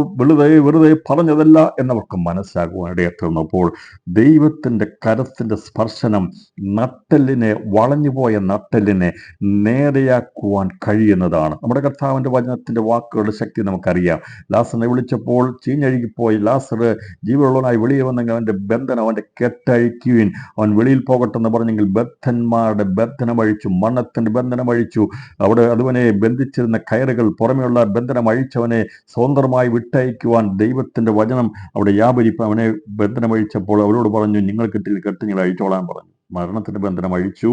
വെറുതെ പറഞ്ഞതല്ല എന്നവർക്ക് മനസ്സിലാകുവാൻ ഇടയായിരുന്നപ്പോൾ ദൈവത്തിൻ്റെ കരത്തിൻ്റെ സ്പർശനം നട്ടെല്ലിനെ, വളഞ്ഞുപോയ നട്ടെല്ലിനെ നേരെയാക്കുവാൻ കഴിയുന്നതാണ്. നമ്മുടെ കർത്താവിൻ്റെ വചനത്തിൻ്റെ വാക്കുകളുടെ ശക്തി നമുക്കറിയാം. ലാസറിനെ വിളിച്ചപ്പോൾ ചീഞ്ഞഴുകിപ്പോയി ലാസർ ജീവനുള്ളവനായി വെളിയിൽ വന്നെങ്കിൽ അവൻ്റെ ബന്ധനം, അവൻ്റെ കെട്ടഴിക്കുവിൻ, അവൻ വെളിയിൽ പോകട്ടെ എന്ന് പറഞ്ഞെങ്കിൽ ബദ്ധന്മാരുടെ ബന്ധനം അഴിച്ചു, മരണത്തിൻ്റെ ബന്ധനം അഴിച്ചു. അവിടെ അതുവനെ ബന്ധിച്ചിരുന്ന കയറുകൾ, പുറമെയുള്ള ബന്ധനം അഴിച്ചവനെ സ്വതന്ത്രമായി വിട്ടയക്കുവാൻ ദൈവത്തിൻ്റെ വചനം അവിടെ വ്യാപരിപ്പ്. അവനെ ബന്ധനം അഴിച്ചപ്പോൾ അവരോട് പറഞ്ഞു, നിങ്ങൾ കെട്ടിൽ കെട്ട് നിങ്ങൾ അഴിച്ചോളാൻ പറഞ്ഞു. മരണത്തിന്റെ ബന്ധനം അഴിച്ചു,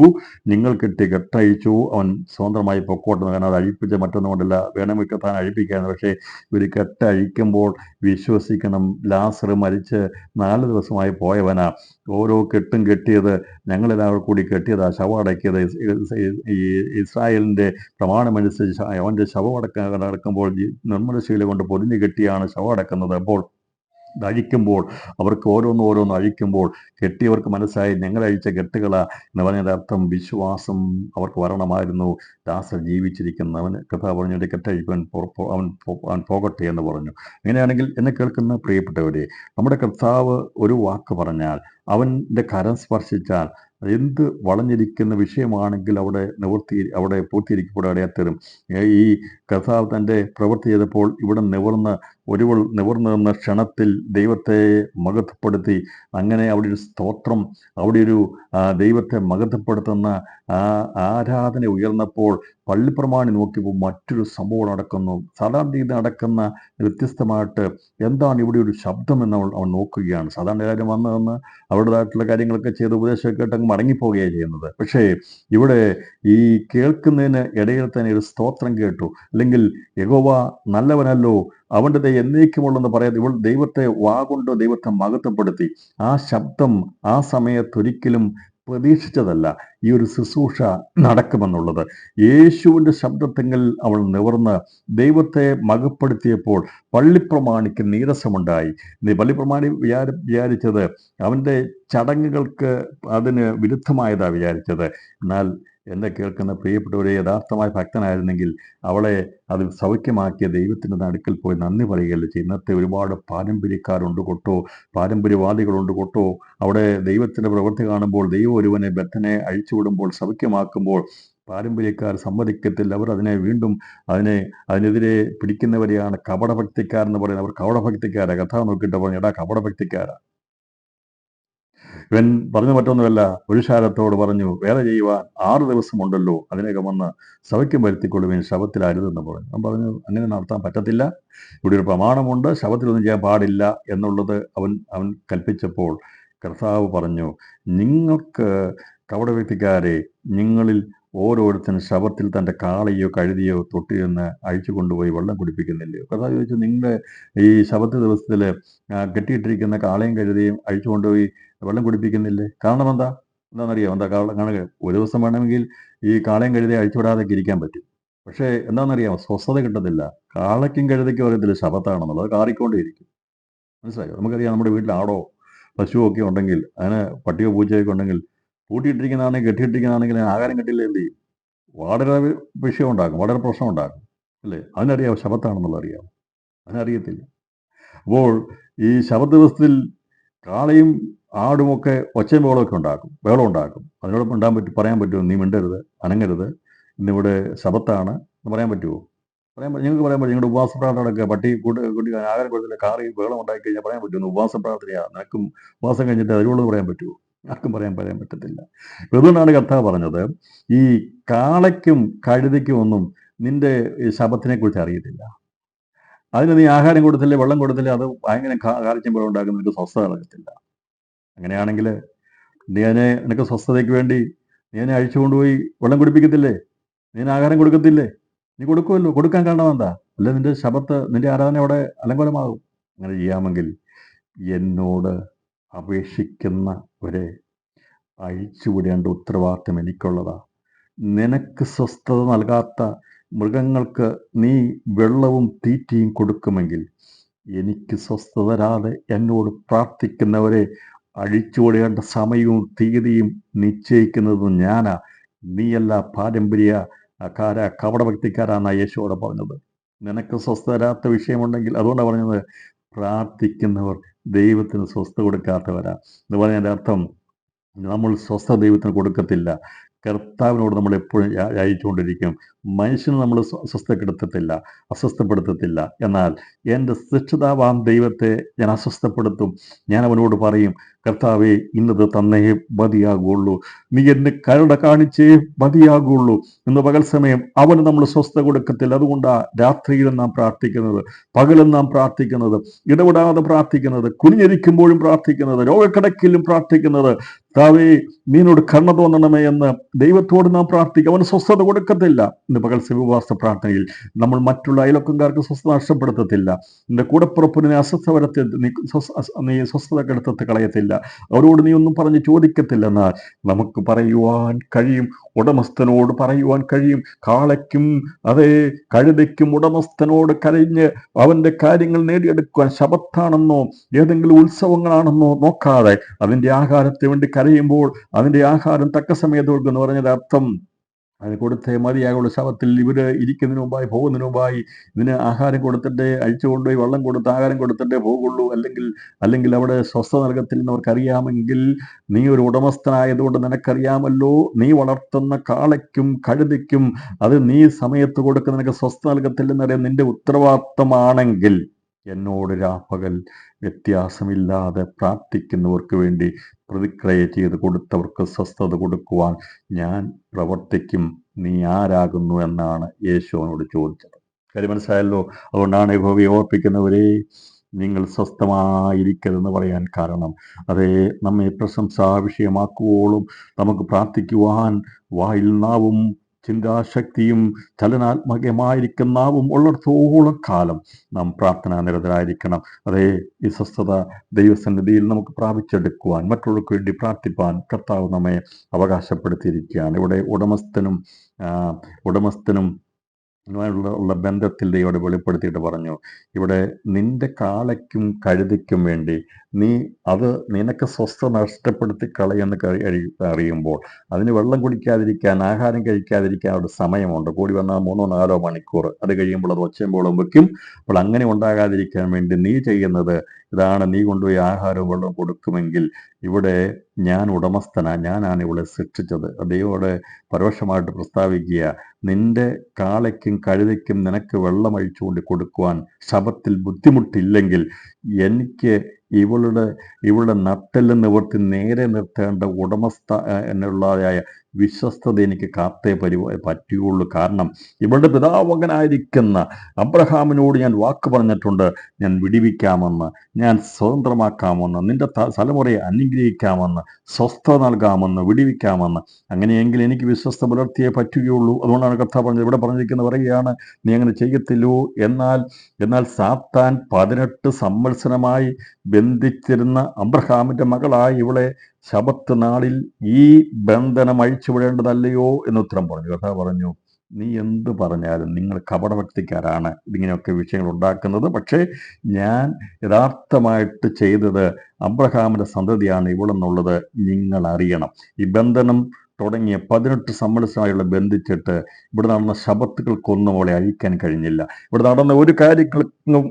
നിങ്ങൾ കെട്ടിയ കെട്ടഴിച്ചു, അവൻ സ്വതന്ത്രമായി പൊക്കോട്ടെ. കാരണം അത് അഴിപ്പിച്ച മറ്റൊന്നും കൊണ്ടല്ല, വേണമെങ്കിൽ താൻ അഴിപ്പിക്കാന്ന്. പക്ഷേ ഇവർ കെട്ടഴിക്കുമ്പോൾ വിശ്വസിക്കണം, ലാസർ മരിച്ച് 4 ദിവസമായി പോയവനാ. ഓരോ കെട്ടും കെട്ടിയത് ഞങ്ങളെല്ലാവരും കൂടി കെട്ടിയതാ. ശവം അടക്കിയത് ഈ ഇസ്രായേലിന്റെ പ്രമാണമനുസരിച്ച് അവന്റെ ശവം അടക്കുമ്പോൾ നിർമ്മലശീല കൊണ്ട് പൊതിഞ്ഞു കെട്ടിയാണ് ശവം അടക്കുന്നത്. അപ്പോൾ അഴിക്കുമ്പോൾ അവർക്ക് ഓരോന്ന് അഴിക്കുമ്പോൾ കെട്ടിയവർക്ക് മനസ്സായി ഞങ്ങൾ അഴിച്ച കെട്ടുകളാ എന്ന് പറഞ്ഞതിൻ്റെ അർത്ഥം വിശ്വാസം അവർക്ക് വരണമായിരുന്നു. ലാസർ ജീവിച്ചിരിക്കുന്ന അവന് കഥ പറഞ്ഞു കെട്ടഴിക്കാൻ അവൻ പോകട്ടെ എന്ന് പറഞ്ഞു. അങ്ങനെയാണെങ്കിൽ എന്നെ കേൾക്കുന്ന പ്രിയപ്പെട്ടവരെ, നമ്മുടെ കർത്താവ് ഒരു വാക്ക് പറഞ്ഞാൽ, അവൻ്റെ കരം സ്പർശിച്ചാൽ എന്ത് വളഞ്ഞിരിക്കുന്ന വിഷയമാണെങ്കിൽ അവിടെ പൂർത്തീകരിക്കപ്പെടുക ഇടയാത്തരും. ഈ കർത്താവ് തൻ്റെ പ്രവൃത്തി ചെയ്തപ്പോൾ ഇവിടെ നിവർന്നു നിന്ന ക്ഷണത്തിൽ ദൈവത്തെ മഹത്വപ്പെടുത്തി. അങ്ങനെ അവിടെ ഒരു സ്തോത്രം, അവിടെ ഒരു ദൈവത്തെ മഹത്വപ്പെടുത്തുന്ന ആരാധന ഉയർന്നപ്പോൾ പള്ളിപ്രമാണി നോക്കിയപ്പോൾ മറ്റൊരു സംഭവം നടക്കുന്നു. സാധാരണ രീതി നടക്കുന്ന വ്യത്യസ്തമായിട്ട് എന്താണ് ഇവിടെ ഒരു ശബ്ദം എന്ന് അവൻ നോക്കുകയാണ്. സാധാരണ എല്ലാവരും വന്ന് അവരുടേതായിട്ടുള്ള കാര്യങ്ങളൊക്കെ ചെയ്ത് ഉപദേശമൊക്കെ കേട്ട് അങ്ങ് മടങ്ങിപ്പോവുകയാണ് ചെയ്യുന്നത്. പക്ഷേ ഇവിടെ ഈ കേൾക്കുന്നതിന് ഇടയിൽ തന്നെ ഒരു സ്തോത്രം കേട്ടു. അല്ലെങ്കിൽ യഹോവ നല്ലവനല്ലോ, അവൻ്റെ ദയ എന്നേക്കുമുള്ളെന്ന് പറയാതെ ഇവൾ ദൈവത്തെ വാഗൊണ്ട് ദൈവത്തെ മഹത്വപ്പെടുത്തി. ആ ശബ്ദം ആ സമയത്തൊരിക്കലും പ്രതീക്ഷിച്ചതല്ല ഈ ഒരു ശുശ്രൂഷ നടക്കുമെന്നുള്ളത്. യേശുവിൻ്റെ ശബ്ദത്തെങ്കിൽ അവൾ നിവർന്ന് ദൈവത്തെ മഹത്വപ്പെടുത്തിയപ്പോൾ പള്ളിപ്രമാണിക്ക് നീരസമുണ്ടായി. പള്ളിപ്രമാണി വിചാരിച്ചത് അവൻ്റെ ചടങ്ങുകൾക്ക് അതിന് വിരുദ്ധമായതാ വിചാരിച്ചത്. എന്നാൽ എന്നെ കേൾക്കുന്ന പ്രിയപ്പെട്ടവരെ, യഥാർത്ഥമായ ഭക്തനായിരുന്നെങ്കിൽ അവളെ അത് സൗഖ്യമാക്കിയ ദൈവത്തിൻ്റെ അടുക്കൽ പോയി നന്ദി പറയുകയല്ല ചെയ്യും. ഇന്നത്തെ ഒരുപാട് പാരമ്പര്യക്കാരുണ്ട് കൊട്ടോ, പാരമ്പര്യവാദികളുണ്ട് കൊട്ടോ. അവിടെ ദൈവത്തിൻ്റെ പ്രവൃത്തി കാണുമ്പോൾ, ദൈവം ഒരുവനെ ബദ്ധനെ അഴിച്ചുവിടുമ്പോൾ, സൗഖ്യമാക്കുമ്പോൾ പാരമ്പര്യക്കാർ സമ്മതിക്കത്തില്ല. അവർ വീണ്ടും അതിനെതിരെ പിടിക്കുന്നവരെയാണ് കപടഭക്തിക്കാരെന്ന് പറയുന്നത്. അവർ കപടഭക്തിക്കാരാ. കഥ നോക്കിയിട്ട് പറഞ്ഞു, എടാ കപടഭക്തിക്കാരാ. ഇവൻ പറഞ്ഞു മറ്റൊന്നുമല്ല, പുരുഷാരത്തോട് പറഞ്ഞു, വേല ചെയ്യുവാൻ 6 ദിവസമുണ്ടല്ലോ, അതിനകം വന്ന് സൗഖ്യം വരുത്തിക്കൊള്ളുവിൻ, ശവത്തിലരുതെന്ന് പറഞ്ഞു. അവൻ പറഞ്ഞു, അങ്ങനെ നടത്താൻ പറ്റത്തില്ല, ഇവിടെ ഒരു പ്രമാണമുണ്ട്, ശവത്തിലൊന്നും ചെയ്യാൻ പാടില്ല എന്നുള്ളത് അവൻ കൽപ്പിച്ചപ്പോൾ കർത്താവ് പറഞ്ഞു, നിങ്ങൾക്ക് കപടവ്യക്തിക്കാരെ, നിങ്ങളിൽ ഓരോരുത്തരും ശവത്തിൽ തൻ്റെ കാളയോ കഴുതിയോ തൊട്ടിയെന്ന് അഴിച്ചു കൊണ്ടുപോയി വെള്ളം കുടിപ്പിക്കുന്നില്ലയോ? കർത്താവ് ചോദിച്ചു, നിങ്ങളുടെ ഈ ശബത്ത് ദിവസത്തിൽ കെട്ടിയിട്ടിരിക്കുന്ന കാളയും കഴുതിയും അഴിച്ചു കൊണ്ടുപോയി വെള്ളം കുടിപ്പിക്കുന്നില്ലേ? കാരണം എന്താണെന്നറിയാം? കാണുക, ഒരു ദിവസം വേണമെങ്കിൽ ഈ കാളയും കഴുതിയും അഴിച്ചുവിടാതൊക്കെ ഇരിക്കാൻ പറ്റും. പക്ഷേ എന്താണെന്നറിയാമോ? സ്വസ്ഥത കിട്ടത്തില്ല. കാളയ്ക്കും കഴുതയ്ക്കും അറിയത്തില്ല ശബത്താണെന്നുള്ളത്, അത് കാറിക്കൊണ്ടേയിരിക്കും. മനസ്സിലായോ? നമുക്കറിയാം, നമ്മുടെ വീട്ടിൽ ആടോ പശുവോ ഒക്കെ ഉണ്ടെങ്കിൽ, അതിന് പട്ടിയോ പൂച്ചയൊക്കെ ഉണ്ടെങ്കിൽ, പൂട്ടിയിട്ടിരിക്കുന്നതാണെങ്കിൽ കെട്ടിയിട്ടിരിക്കുന്നതാണെങ്കിൽ ആഹാരം കിട്ടില്ല, എന്ത് ചെയ്യും? വളരെ വിഷയം ഉണ്ടാക്കും, വളരെ പ്രശ്നം ഉണ്ടാക്കും, അല്ലേ? അതിനറിയാം ശബത്താണെന്നുള്ളത് അറിയാം, അതിനറിയത്തില്ല. അപ്പോൾ ഈ ശബത്ത് ദിവസത്തിൽ കാളയും ആടുമൊക്കെ ഒച്ചയും ബഹളമൊക്കെ ബഹളം ഉണ്ടാക്കും. അതിനോടൊപ്പം പറയാൻ പറ്റുമോ, നീ മിണ്ടരുത്, അനങ്ങരുത്, ഇന്നിവിടെ ശബത്താണ് എന്ന് പറയാൻ പറ്റുമോ? നിങ്ങൾക്ക് പറയാൻ പറ്റും. നിങ്ങളുടെ ഉപവാസ പ്രാർത്ഥനകളൊക്കെ പട്ടി കൂട്ടി ആഹാരം കൊടുത്തില്ല, കാറി ബഹളം ഉണ്ടാക്കി കഴിഞ്ഞാൽ പറയാൻ പറ്റുമോ ഉപവാസ പ്രാർത്ഥനയാണ്, നിനക്കും ഉപവാസം കഴിഞ്ഞിട്ട് അതിലുള്ളത് പറയാൻ പറ്റുമോ? ആർക്കും പറയാൻ പറ്റത്തില്ല. അതുകൊണ്ടാണ് കർത്താവ് പറഞ്ഞത്, ഈ കാളയ്ക്കും കഴുതയ്ക്കും ഒന്നും നിന്റെ ശബത്തിനെ കുറിച്ച് അറിയത്തില്ല. അതിന് നീ ആഹാരം കൊടുത്തില്ലേ, വെള്ളം കൊടുത്തില്ലേ, അത് ഭയങ്കര കാർച്ചയും വെള്ളം ഉണ്ടാക്കുന്ന നിനക്ക് സ്വസ്ഥത നടക്കത്തില്ല. അങ്ങനെയാണെങ്കിൽ നിനക്ക് സ്വസ്ഥതയ്ക്ക് വേണ്ടി നീ എന്നെ അഴിച്ചുകൊണ്ടുപോയി വെള്ളം കുടിപ്പിക്കത്തില്ലേ? നീ ആഹാരം കൊടുക്കത്തില്ലേ? നീ കൊടുക്കുമല്ലോ. കൊടുക്കാൻ കാരണം എന്താ? അല്ലെ നിന്റെ ശബത്ത്, നിന്റെ ആരാധന അവിടെ അലങ്കോലമാകും. അങ്ങനെ ചെയ്യാമെങ്കിൽ എന്നോട് അപേക്ഷിക്കുന്നവരെ അഴിച്ചുവിടേണ്ട ഉത്തരവാദിത്വം എനിക്കുള്ളതാ. നിനക്ക് സ്വസ്ഥത നൽകാത്ത മൃഗങ്ങൾക്ക് നീ വെള്ളവും തീറ്റയും കൊടുക്കുമെങ്കിൽ എനിക്ക് സ്വസ്ഥത തരാതെ എന്നോട് പ്രാർത്ഥിക്കുന്നവരെ അഴിച്ചുവിടേണ്ട സമയവും തീയതിയും നിശ്ചയിക്കുന്നത് ഞാനാ, നീയല്ല. കപടഭക്തിക്കാരാണെന്നാണ് യേശുവോടെ പറഞ്ഞത്. നിനക്ക് സ്വസ്ഥത തരാത്ത വിഷയമുണ്ടെങ്കിൽ, അതുകൊണ്ടാണ് പറഞ്ഞത് പ്രാർത്ഥിക്കുന്നവർ ദൈവത്തിന് സ്വസ്ഥത കൊടുക്കാത്തവരാ എന്ന് പറഞ്ഞതിൻ്റെ അർത്ഥം, നമ്മൾ സ്വസ്ഥത ദൈവത്തിന് കൊടുക്കത്തില്ല. കർത്താവിനോട് നമ്മൾ എപ്പോഴും അയച്ചുകൊണ്ടിരിക്കും. മനുഷ്യന് നമ്മൾ അസ്വസ്ഥപ്പെടുത്തത്തില്ല, അസ്വസ്ഥപ്പെടുത്തത്തില്ല. എന്നാൽ എൻ്റെ സൃഷ്ടിതാവാം ദൈവത്തെ ഞാൻ അസ്വസ്ഥപ്പെടുത്തും. ഞാൻ അവനോട് പറയും, കർത്താവേ, ഇന്നത് തന്നേ മതിയാകുള്ളൂ, നീ എന്നെ കരുണ കാണിച്ചേ മതിയാകുള്ളൂ. ഇന്ന് പകൽ സമയം അവന് നമ്മൾ സ്വസ്ഥത കൊടുക്കത്തില്ല. അതുകൊണ്ടാണ് രാത്രിയിലും നാം പ്രാർത്ഥിക്കുന്നത്, പകലും നാം പ്രാർത്ഥിക്കുന്നത്, ഇടപെടാതെ പ്രാർത്ഥിക്കുന്നത്, കുനിഞ്ഞിരിക്കുമ്പോഴും പ്രാർത്ഥിക്കുന്നത്, രോഗക്കിടക്കിലും പ്രാർത്ഥിക്കുന്നത്. കർത്താവേ, നീനോട് കരുണ തോന്നണമേ എന്ന് ദൈവത്തോട് നാം പ്രാർത്ഥിക്കും. അവന് സ്വസ്ഥത കൊടുക്കത്തില്ല. ഇന്ന് പകൽ ഉപവാസ പ്രാർത്ഥനയിൽ നമ്മൾ മറ്റുള്ള അയൽവക്കംകാർക്ക് സ്വസ്ഥത നഷ്ടപ്പെടുത്തത്തില്ല. നിന്റെ കൂടപ്പുറപ്പിനെ അസ്വസ്ഥ വരത്തിൽ നീ സ്വസ്ഥത കെടുത്തത്ത് കളയത്തില്ല. അവരോട് നീ ഒന്നും പറഞ്ഞ് ചോദിക്കത്തില്ല. എന്നാൽ നമുക്ക് പറയുവാൻ കഴിയും, ഉടമസ്ഥനോട് പറയുവാൻ കഴിയും. കാളയ്ക്കും അതേ കഴുതയ്ക്കും ഉടമസ്ഥനോട് കരഞ്ഞ് അവന്റെ കാര്യങ്ങൾ നേടിയെടുക്കുവാൻ, ശബത്താണെന്നോ ഏതെങ്കിലും ഉത്സവങ്ങളാണെന്നോ നോക്കാതെ അതിന്റെ ആഹാരത്തെ വേണ്ടി കരയുമ്പോൾ അതിന്റെ ആഹാരം തക്ക സമയത്ത് കൊടുക്കുമെന്ന് പറഞ്ഞതിന്റെ അർത്ഥം അതിന് കൊടുത്തേ മതിയാകുള്ള. ശവത്തിൽ ഇവര് ഇരിക്കുന്നതിന് മുമ്പായി, പോകുന്നതിന് മുമ്പായി ഇതിന് ആഹാരം കൊടുത്തിട്ടേ, അഴിച്ചു കൊണ്ടുപോയി വെള്ളം കൊടുത്ത് ആഹാരം കൊടുത്തിട്ടേ പോകുള്ളൂ. അല്ലെങ്കിൽ അവിടെ സ്വസ്ഥത നൽകത്തില്ലെന്ന് അവർക്കറിയാമെങ്കിൽ, നീ ഒരു ഉടമസ്ഥനായതുകൊണ്ട് നിനക്കറിയാമല്ലോ, നീ വളർത്തുന്ന കാളയ്ക്കും കഴുതയ്ക്കും അത് നീ സമയത്ത് കൊടുക്കുന്ന നിനക്ക് സ്വസ്ഥത നൽകത്തില്ലെന്നറിയാം നിന്റെ ഉത്തരവാദിത്തമാണെങ്കിൽ, എന്നോട് രാപ്പകൽ വ്യത്യാസമില്ലാതെ പ്രാർത്ഥിക്കുന്നവർക്ക് വേണ്ടി പ്രതിക്രിയ ചെയ്ത് കൊടുത്തവർക്ക് സ്വസ്ഥത കൊടുക്കുവാൻ ഞാൻ പ്രവർത്തിക്കും. നീ ആരാകുന്നു എന്നാണ് യേശുവിനോട് ചോദിച്ചത്. കാര്യം മനസ്സിലായല്ലോ. അതുകൊണ്ടാണ് യഹോവയെ ഓർപ്പിക്കുന്നവരെ, നിങ്ങൾ സ്വസ്ഥമായിരിക്കരുതെന്ന് പറയാൻ കാരണം, അതേ, നമ്മെ പ്രശംസാ വിഷയമാക്കുവോളും നമുക്ക് പ്രാർത്ഥിക്കുവാൻ വായിൽ നാവും ചിന്താശക്തിയും ചലനാത്മകമായിരിക്കുന്ന നാവും ഉള്ളിടത്തോളം കാലം നാം പ്രാർത്ഥനാ നിരതരായിരിക്കണം. അതേ, ഈ സ്വസ്ഥത ദൈവസന്നിധിയിൽ നമുക്ക് പ്രാപിച്ചെടുക്കുവാൻ, മറ്റുള്ളവർക്ക് വേണ്ടി പ്രാർത്ഥിപ്പാൻ കർത്താവ് നമ്മെ അവകാശപ്പെടുത്തിയിരിക്കുകയാണ്. ഇവിടെ ഉടമസ്ഥനും ഉള്ള ബന്ധത്തിൽ ദൈവം വെളിപ്പെടുത്തിയിട്ട് പറഞ്ഞു, ഇവിടെ നിന്റെ കാളയ്ക്കും കഴുതയ്ക്കും വേണ്ടി നീ അത് നിനക്ക് സ്വസ്ഥത നഷ്ടപ്പെടുത്തി കളയെന്ന് അറിയുമ്പോൾ അതിന് വെള്ളം കുടിക്കാതിരിക്കാൻ, ആഹാരം കഴിക്കാതിരിക്കാൻ അവിടെ സമയമുണ്ട്. കൂടി വന്നാൽ 3-4 മണിക്കൂർ. അത് കഴിയുമ്പോൾ അത് ഒച്ചയുമ്പോഴും വെക്കും. അപ്പോൾ അങ്ങനെ ഉണ്ടാകാതിരിക്കാൻ വേണ്ടി നീ ചെയ്യുന്നത് ഇതാണ്: നീ കൊണ്ടുപോയി ആഹാരവും വെള്ളവും കൊടുക്കുമെങ്കിൽ ഇവിടെ ഞാൻ ഞാനാണ് ഇവിടെ സൃഷ്ടിച്ചത്. ദൈവോടെ പരോക്ഷമായിട്ട് പ്രസ്താവിക്കുക, നിന്റെ കാളയ്ക്കും കഴുതയ്ക്കും നിനക്ക് വെള്ളം അഴിച്ചുകൊണ്ട് കൊടുക്കുവാൻ ശബത്തിൽ ബുദ്ധിമുട്ടില്ലെങ്കിൽ, എനിക്ക് ഇവളുടെ നട്ടെല്ല് നിവർത്തി നേരെ നിർത്തേണ്ട ഉടമസ്ഥ എന്നുള്ളതായ വിശ്വസ്തത എനിക്ക് കാത്തേ പറ്റുകയുള്ളൂ. കാരണം ഇവളുടെ പിതാമകനായിരിക്കുന്ന അബ്രഹാമിനോട് ഞാൻ വാക്ക് പറഞ്ഞിട്ടുണ്ട്, ഞാൻ വിടിവിക്കാമെന്ന്, ഞാൻ സ്വതന്ത്രമാക്കാമെന്ന്, നിന്റെ തലമുറയെ അനുഗ്രഹിക്കാമെന്ന്, സ്വസ്ഥത നൽകാമെന്ന്, വിടിവിക്കാമെന്ന്. അങ്ങനെയെങ്കിൽ എനിക്ക് വിശ്വസ്ത പുലർത്തിയേ പറ്റുകയുള്ളൂ. അതുകൊണ്ടാണ് കർത്താവ് പറഞ്ഞത്, ഇവിടെ പറയുകയാണ്, നീ അങ്ങനെ ചെയ്യത്തില്ലോ. എന്നാൽ സാത്താൻ 18 സംവത്സരമായി ബന്ധിച്ചിരുന്ന അബ്രഹാമിന്റെ മകളായി ഇവളെ ശബത്ത് നാളിൽ ഈ ബന്ധനം അഴിച്ചുവിടേണ്ടതല്ലയോ എന്ന് ഉത്തരം പറഞ്ഞു. കർത്താവ് പറഞ്ഞു, നീ എന്ത് പറഞ്ഞാലും നിങ്ങൾ കപടഭക്തിക്കാരാണ് ഇതിങ്ങനെയൊക്കെ വിഷയങ്ങൾ ഉണ്ടാക്കുന്നത്. പക്ഷേ ഞാൻ യഥാർത്ഥമായിട്ട് ചെയ്തത് അബ്രഹാമിന്റെ സന്തതിയാണ് ഇവളെന്നുള്ളത് നിങ്ങൾ അറിയണം. ഈ ബന്ധനം തുടങ്ങിയ 18 സംവത്സരമായുള്ള ബന്ധിച്ചിട്ട് ഇവിടെ നടന്ന ശബത്തുകൾക്കൊന്നും അവളെ അഴിക്കാൻ കഴിഞ്ഞില്ല. ഇവിടെ നടന്ന ഒരു കാര്യങ്ങൾക്കും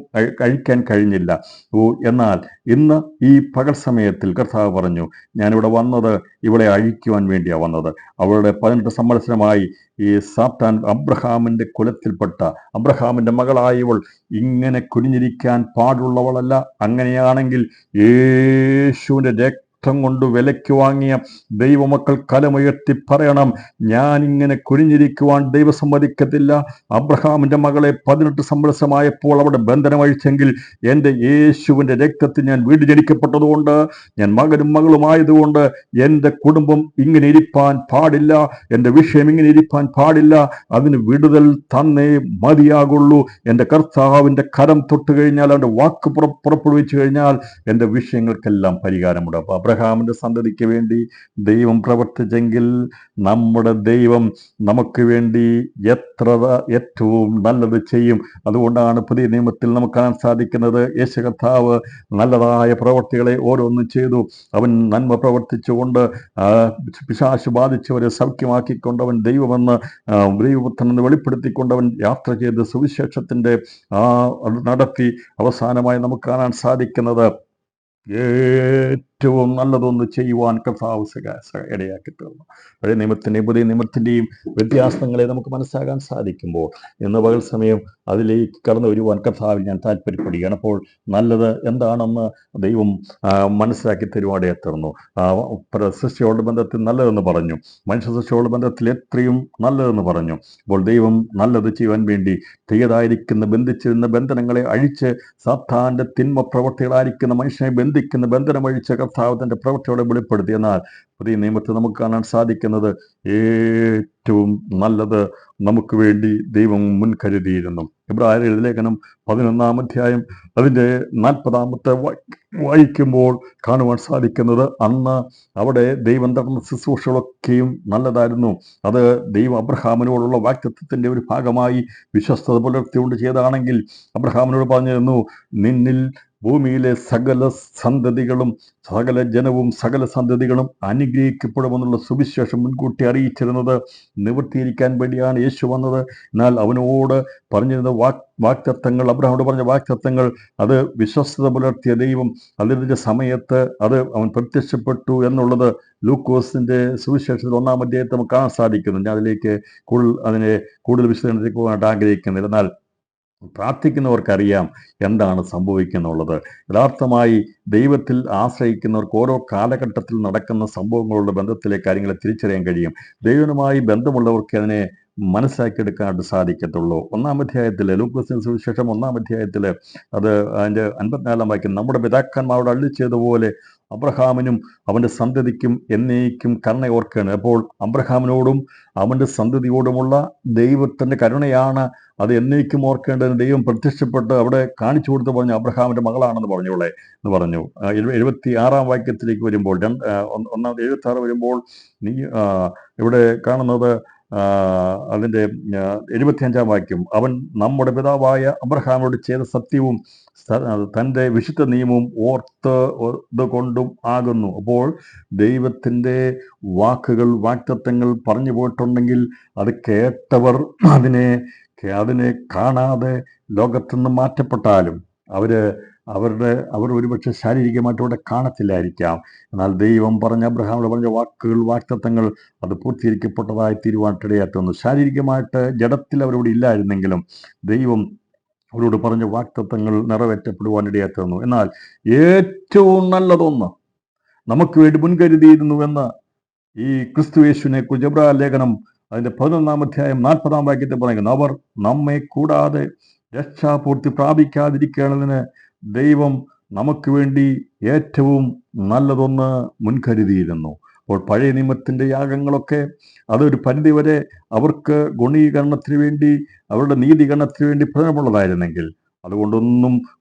അഴിക്കാൻ കഴിഞ്ഞില്ല. എന്നാൽ ഇന്ന് ഈ പകൽ സമയത്തിൽ കർത്താവ് പറഞ്ഞു, ഞാനിവിടെ വന്നത് ഇവളെ അഴിക്കുവാൻ വേണ്ടിയാണ് വന്നത്. അവളുടെ 18 സംവത്സരമായി ഈ സാത്താൻ അബ്രഹാമിന്റെ കുലത്തിൽപ്പെട്ട അബ്രഹാമിന്റെ മകളായവൾ ഇങ്ങനെ കുനിഞ്ഞിരിക്കാൻ പാടുള്ളവളല്ല. അങ്ങനെയാണെങ്കിൽ യേശുവിന്റെ രക്തം കൊണ്ട് വിലയ്ക്ക് വാങ്ങിയ ദൈവമക്കൾ കലമുയർത്തി പറയണം, ഞാൻ ഇങ്ങനെ കുനിഞ്ഞിരിക്കുവാൻ ദൈവം സമ്മതിക്കത്തില്ല. അബ്രഹാമിന്റെ മകളെ 18 സംവത്സരമായപ്പോൾ അവിടെ ബന്ധനം അഴിച്ചെങ്കിൽ എൻ്റെ യേശുവിന്റെ രക്തത്തിൽ ഞാൻ വീട് ജനിക്കപ്പെട്ടതുകൊണ്ട്, ഞാൻ മകനും മകളുമായതുകൊണ്ട് എൻ്റെ കുടുംബം ഇങ്ങനെ ഇരിപ്പാൻ പാടില്ല, എൻ്റെ വിഷയം ഇങ്ങനെ ഇരിപ്പാൻ പാടില്ല. അതിന് വിടുതൽ തന്നേ മതിയാകുള്ളൂ. എൻ്റെ കർത്താവിൻ്റെ കരം തൊട്ട് കഴിഞ്ഞാൽ, അവൻ്റെ വാക്ക് പുറപ്പെടുവിച്ചു കഴിഞ്ഞാൽ എൻ്റെ വിഷയങ്ങൾക്കെല്ലാം പരിഹാരമുണ്ട്. അപ്പോൾ അബ്രഹാമിന്റെ സന്തതിക്ക് വേണ്ടി ദൈവം പ്രവർത്തിച്ചെങ്കിൽ നമ്മുടെ ദൈവം നമുക്ക് വേണ്ടി ഏറ്റവും നല്ലത് ചെയ്യും. അതുകൊണ്ടാണ് പുതിയ നിയമത്തിൽ നമുക്ക് കാണാൻ സാധിക്കുന്നത്, യേശു കർത്താവ് നല്ലതായ പ്രവർത്തികളെ ഓരോന്നും ചെയ്തു. അവൻ നന്മ പ്രവർത്തിച്ചുകൊണ്ട് പിശാച് ബാധിച്ചവരെ സൗഖ്യമാക്കിക്കൊണ്ട് അവൻ ദൈവമെന്ന് ദൈവപുത്രനെന്ന് വെളിപ്പെടുത്തിക്കൊണ്ട് അവൻ യാത്ര ചെയ്ത് സുവിശേഷത്തിന്റെ നടത്തി അവസാനമായി നമുക്ക് കാണാൻ സാധിക്കുന്നത് ഏറ്റവും നല്ലതൊന്ന് ചെയ്യുവാൻ കർത്താവ് ഇടയാക്കി തീർന്നു. പഴയ നിയമത്തിൻ്റെയും പുതിയ നിയമത്തിൻ്റെയും വ്യത്യാസങ്ങളെ നമുക്ക് മനസ്സിലാക്കാൻ സാധിക്കുമ്പോൾ ഇന്ന് പകൽ സമയം അതിലേക്ക് കടന്നു വരുവാൻ കർത്താവിൽ ഞാൻ താല്പര്യപ്പെടുകയാണ്. അപ്പോൾ നല്ലത് എന്താണെന്ന് ദൈവം മനസ്സിലാക്കി തരുവാടെ തീർന്നു. സൃഷ്ടിയോട് ബന്ധത്തിൽ നല്ലതെന്ന് പറഞ്ഞു, മനുഷ്യ സൃഷ്ടിയോട് ബന്ധത്തിൽ എത്രയും നല്ലതെന്ന് പറഞ്ഞു. അപ്പോൾ ദൈവം നല്ലത് ചെയ്യുവാൻ വേണ്ടി തീയതായിരിക്കുന്ന ബന്ധിച്ചിരുന്ന ബന്ധനങ്ങളെ അഴിച്ച് സാത്താന്റെ തിന്മ പ്രവൃത്തികളായിരിക്കുന്ന മനുഷ്യനെ ബന്ധിക്കുന്ന ബന്ധനം അഴിച്ച് കർത്താവ് തന്റെ പ്രവൃത്തിയോടെ വെളിപ്പെടുത്തി. എന്നാൽ പുതിയ നിയമത്തിൽ നമുക്ക് കാണാൻ സാധിക്കുന്നത് ഏറ്റവും നല്ലത് നമുക്ക് വേണ്ടി ദൈവം മുൻകരുതിയിരുന്നു. എബ്രായർ ലേഖനം 11-ാം അധ്യായം അതിൻ്റെ 40-ാമത്തെ വായിക്കുമ്പോൾ കാണുവാൻ സാധിക്കുന്നത്, അന്ന് അവിടെ ദൈവം തന്ന ശുശ്രൂഷകളൊക്കെയും നല്ലതായിരുന്നു. അത് ദൈവം അബ്രഹാമിനോടുള്ള വാഗ്ദത്തത്തിൻ്റെ ഒരു ഭാഗമായി വിശ്വസ്തത പുലർത്തിക്കൊണ്ട് ചെയ്താണെങ്കിൽ അബ്രഹാമിനോട് പറഞ്ഞിരുന്നു, നിന്നിൽ ഭൂമിയിലെ സകല സന്തതികളും സകല ജനവും സകല സന്തതികളും അനുഗ്രഹിക്കപ്പെടുമെന്നുള്ള സുവിശേഷം മുൻകൂട്ടി അറിയിച്ചിരുന്നത് നിവൃത്തിയിരിക്കാൻ വേണ്ടിയാണ് യേശു വന്നത്. എന്നാൽ അവനോട് പറഞ്ഞിരുന്ന വാഗ്ദത്തങ്ങൾ, അബ്രഹാമോട് പറഞ്ഞ വാഗ്ദത്തങ്ങൾ, അത് വിശ്വസ്തത പുലർത്തിയ ദൈവം അതിൻ്റെ സമയത്ത് അത് അവൻ പ്രത്യക്ഷപ്പെട്ടു എന്നുള്ളത് ലൂക്കോസിന്റെ സുവിശേഷത്തിൽ 1-ാം അധ്യായത്തിൽ നമുക്ക് കാണാൻ സാധിക്കുന്നു. ഞാൻ അതിലേക്ക് കൂടുതൽ വിശദീകരണത്തിലേക്ക് പോകാനായിട്ട് ആഗ്രഹിക്കുന്നില്ല. എന്നാൽ പ്രാർത്ഥിക്കുന്നവർക്കറിയാം എന്താണ് സംഭവിക്കുന്നുള്ളത്. യഥാർത്ഥമായി ദൈവത്തിൽ ആശ്രയിക്കുന്നവർക്ക് ഓരോ കാലഘട്ടത്തിൽ നടക്കുന്ന സംഭവങ്ങളുടെ ബന്ധത്തിലെ കാര്യങ്ങളെ തിരിച്ചറിയാൻ കഴിയും. ദൈവവുമായി ബന്ധമുള്ളവർക്ക് അതിനെ മനസ്സിലാക്കിയെടുക്കാനായിട്ട് സാധിക്കത്തുള്ളൂ. 1-ാം അധ്യായത്തിൽ ലൂക്കോസിന്റെ സുവിശേഷം 1-ാം അധ്യായത്തിൽ അത് അതിൻ്റെ 54-ാം വാക്യം, നമ്മുടെ പിതാക്കന്മാരോട് അരുളിച്ചതുപോലെ അബ്രഹാമിനും അവൻ്റെ സന്തതിക്കും എന്നേക്കും കരുണ ഓർക്കുകയാണ്. അപ്പോൾ അബ്രഹാമിനോടും അവൻ്റെ സന്തതിയോടുമുള്ള ദൈവത്തിൻ്റെ കരുണയാണ് അത് എന്നേക്കും ഓർക്കേണ്ടതിന് ദൈവം പ്രത്യക്ഷപ്പെട്ട് അവിടെ കാണിച്ചു കൊടുത്ത് പറഞ്ഞു, അബ്രഹാമിൻ്റെ മകളാണെന്ന് പറഞ്ഞോളെ എന്ന് പറഞ്ഞു. 76-ാം വാക്യത്തിലേക്ക് വരുമ്പോൾ 76 വരുമ്പോൾ ഇവിടെ കാണുന്നത് അതിൻ്റെ 75-ാം വാക്യം, അവൻ നമ്മുടെ പിതാവായ അബ്രഹാമിനോട് ചെയ്ത സത്യവും തൻ്റെ വിശുദ്ധ നിയമവും ഓർത്തത് കൊണ്ടും ആകുന്നു. അപ്പോൾ ദൈവത്തിൻ്റെ വാക്കുകൾ, വാഗ്ദത്തങ്ങൾ പറഞ്ഞു പോയിട്ടുണ്ടെങ്കിൽ അത് കേട്ടവർ അതിനെ കാണാതെ ലോകത്തുനിന്ന് മാറ്റപ്പെട്ടാലും അവർ ഒരുപക്ഷെ ശാരീരികമായിട്ട് അവിടെ കാണത്തില്ലായിരിക്കാം. എന്നാൽ ദൈവം അബ്രഹാമിനോട് പറഞ്ഞ വാക്കുകൾ, വാഗ്ദത്തങ്ങൾ അത് പൂർത്തീകരിക്കപ്പെട്ടതായി തീരുവാനിടയാത്തുന്നു. ശാരീരികമായിട്ട് ജഡത്തിൽ അവരോട് ഇല്ലായിരുന്നെങ്കിലും ദൈവം അവരോട് പറഞ്ഞ വാഗ്ദത്തങ്ങൾ നിറവേറ്റപ്പെടുവാനിടയാത്തുന്നു. എന്നാൽ ഏറ്റവും നല്ലതൊന്ന് നമുക്ക് വേണ്ടി മുൻകരുതിയിരുന്നുവെന്ന് ഈ ക്രിസ്തുയേശുവിനെ കുറിച്ച് എബ്രായ ലേഖനം അതിൻ്റെ 11-ാം അധ്യായം 40-ാം വാക്യത്തിൽ പറയുന്നു, അവർ നമ്മെ കൂടാതെ രക്ഷാപൂർത്തി പ്രാപിക്കാതിരിക്കേണ്ടതിന് ദൈവം നമുക്ക് വേണ്ടി ഏറ്റവും നല്ലതൊന്ന് മുൻകരുതിയിരുന്നു. അപ്പോൾ പഴയ നിയമത്തിൻ്റെ യാഗങ്ങളൊക്കെ അതൊരു പരിധിവരെ അവർക്ക് ഗുണീകരണത്തിന് വേണ്ടി, അവരുടെ നീതീകരണത്തിന് വേണ്ടി പ്രയോജനമുള്ളതായിരുന്നെങ്കിൽ അതുകൊണ്ടൊന്നും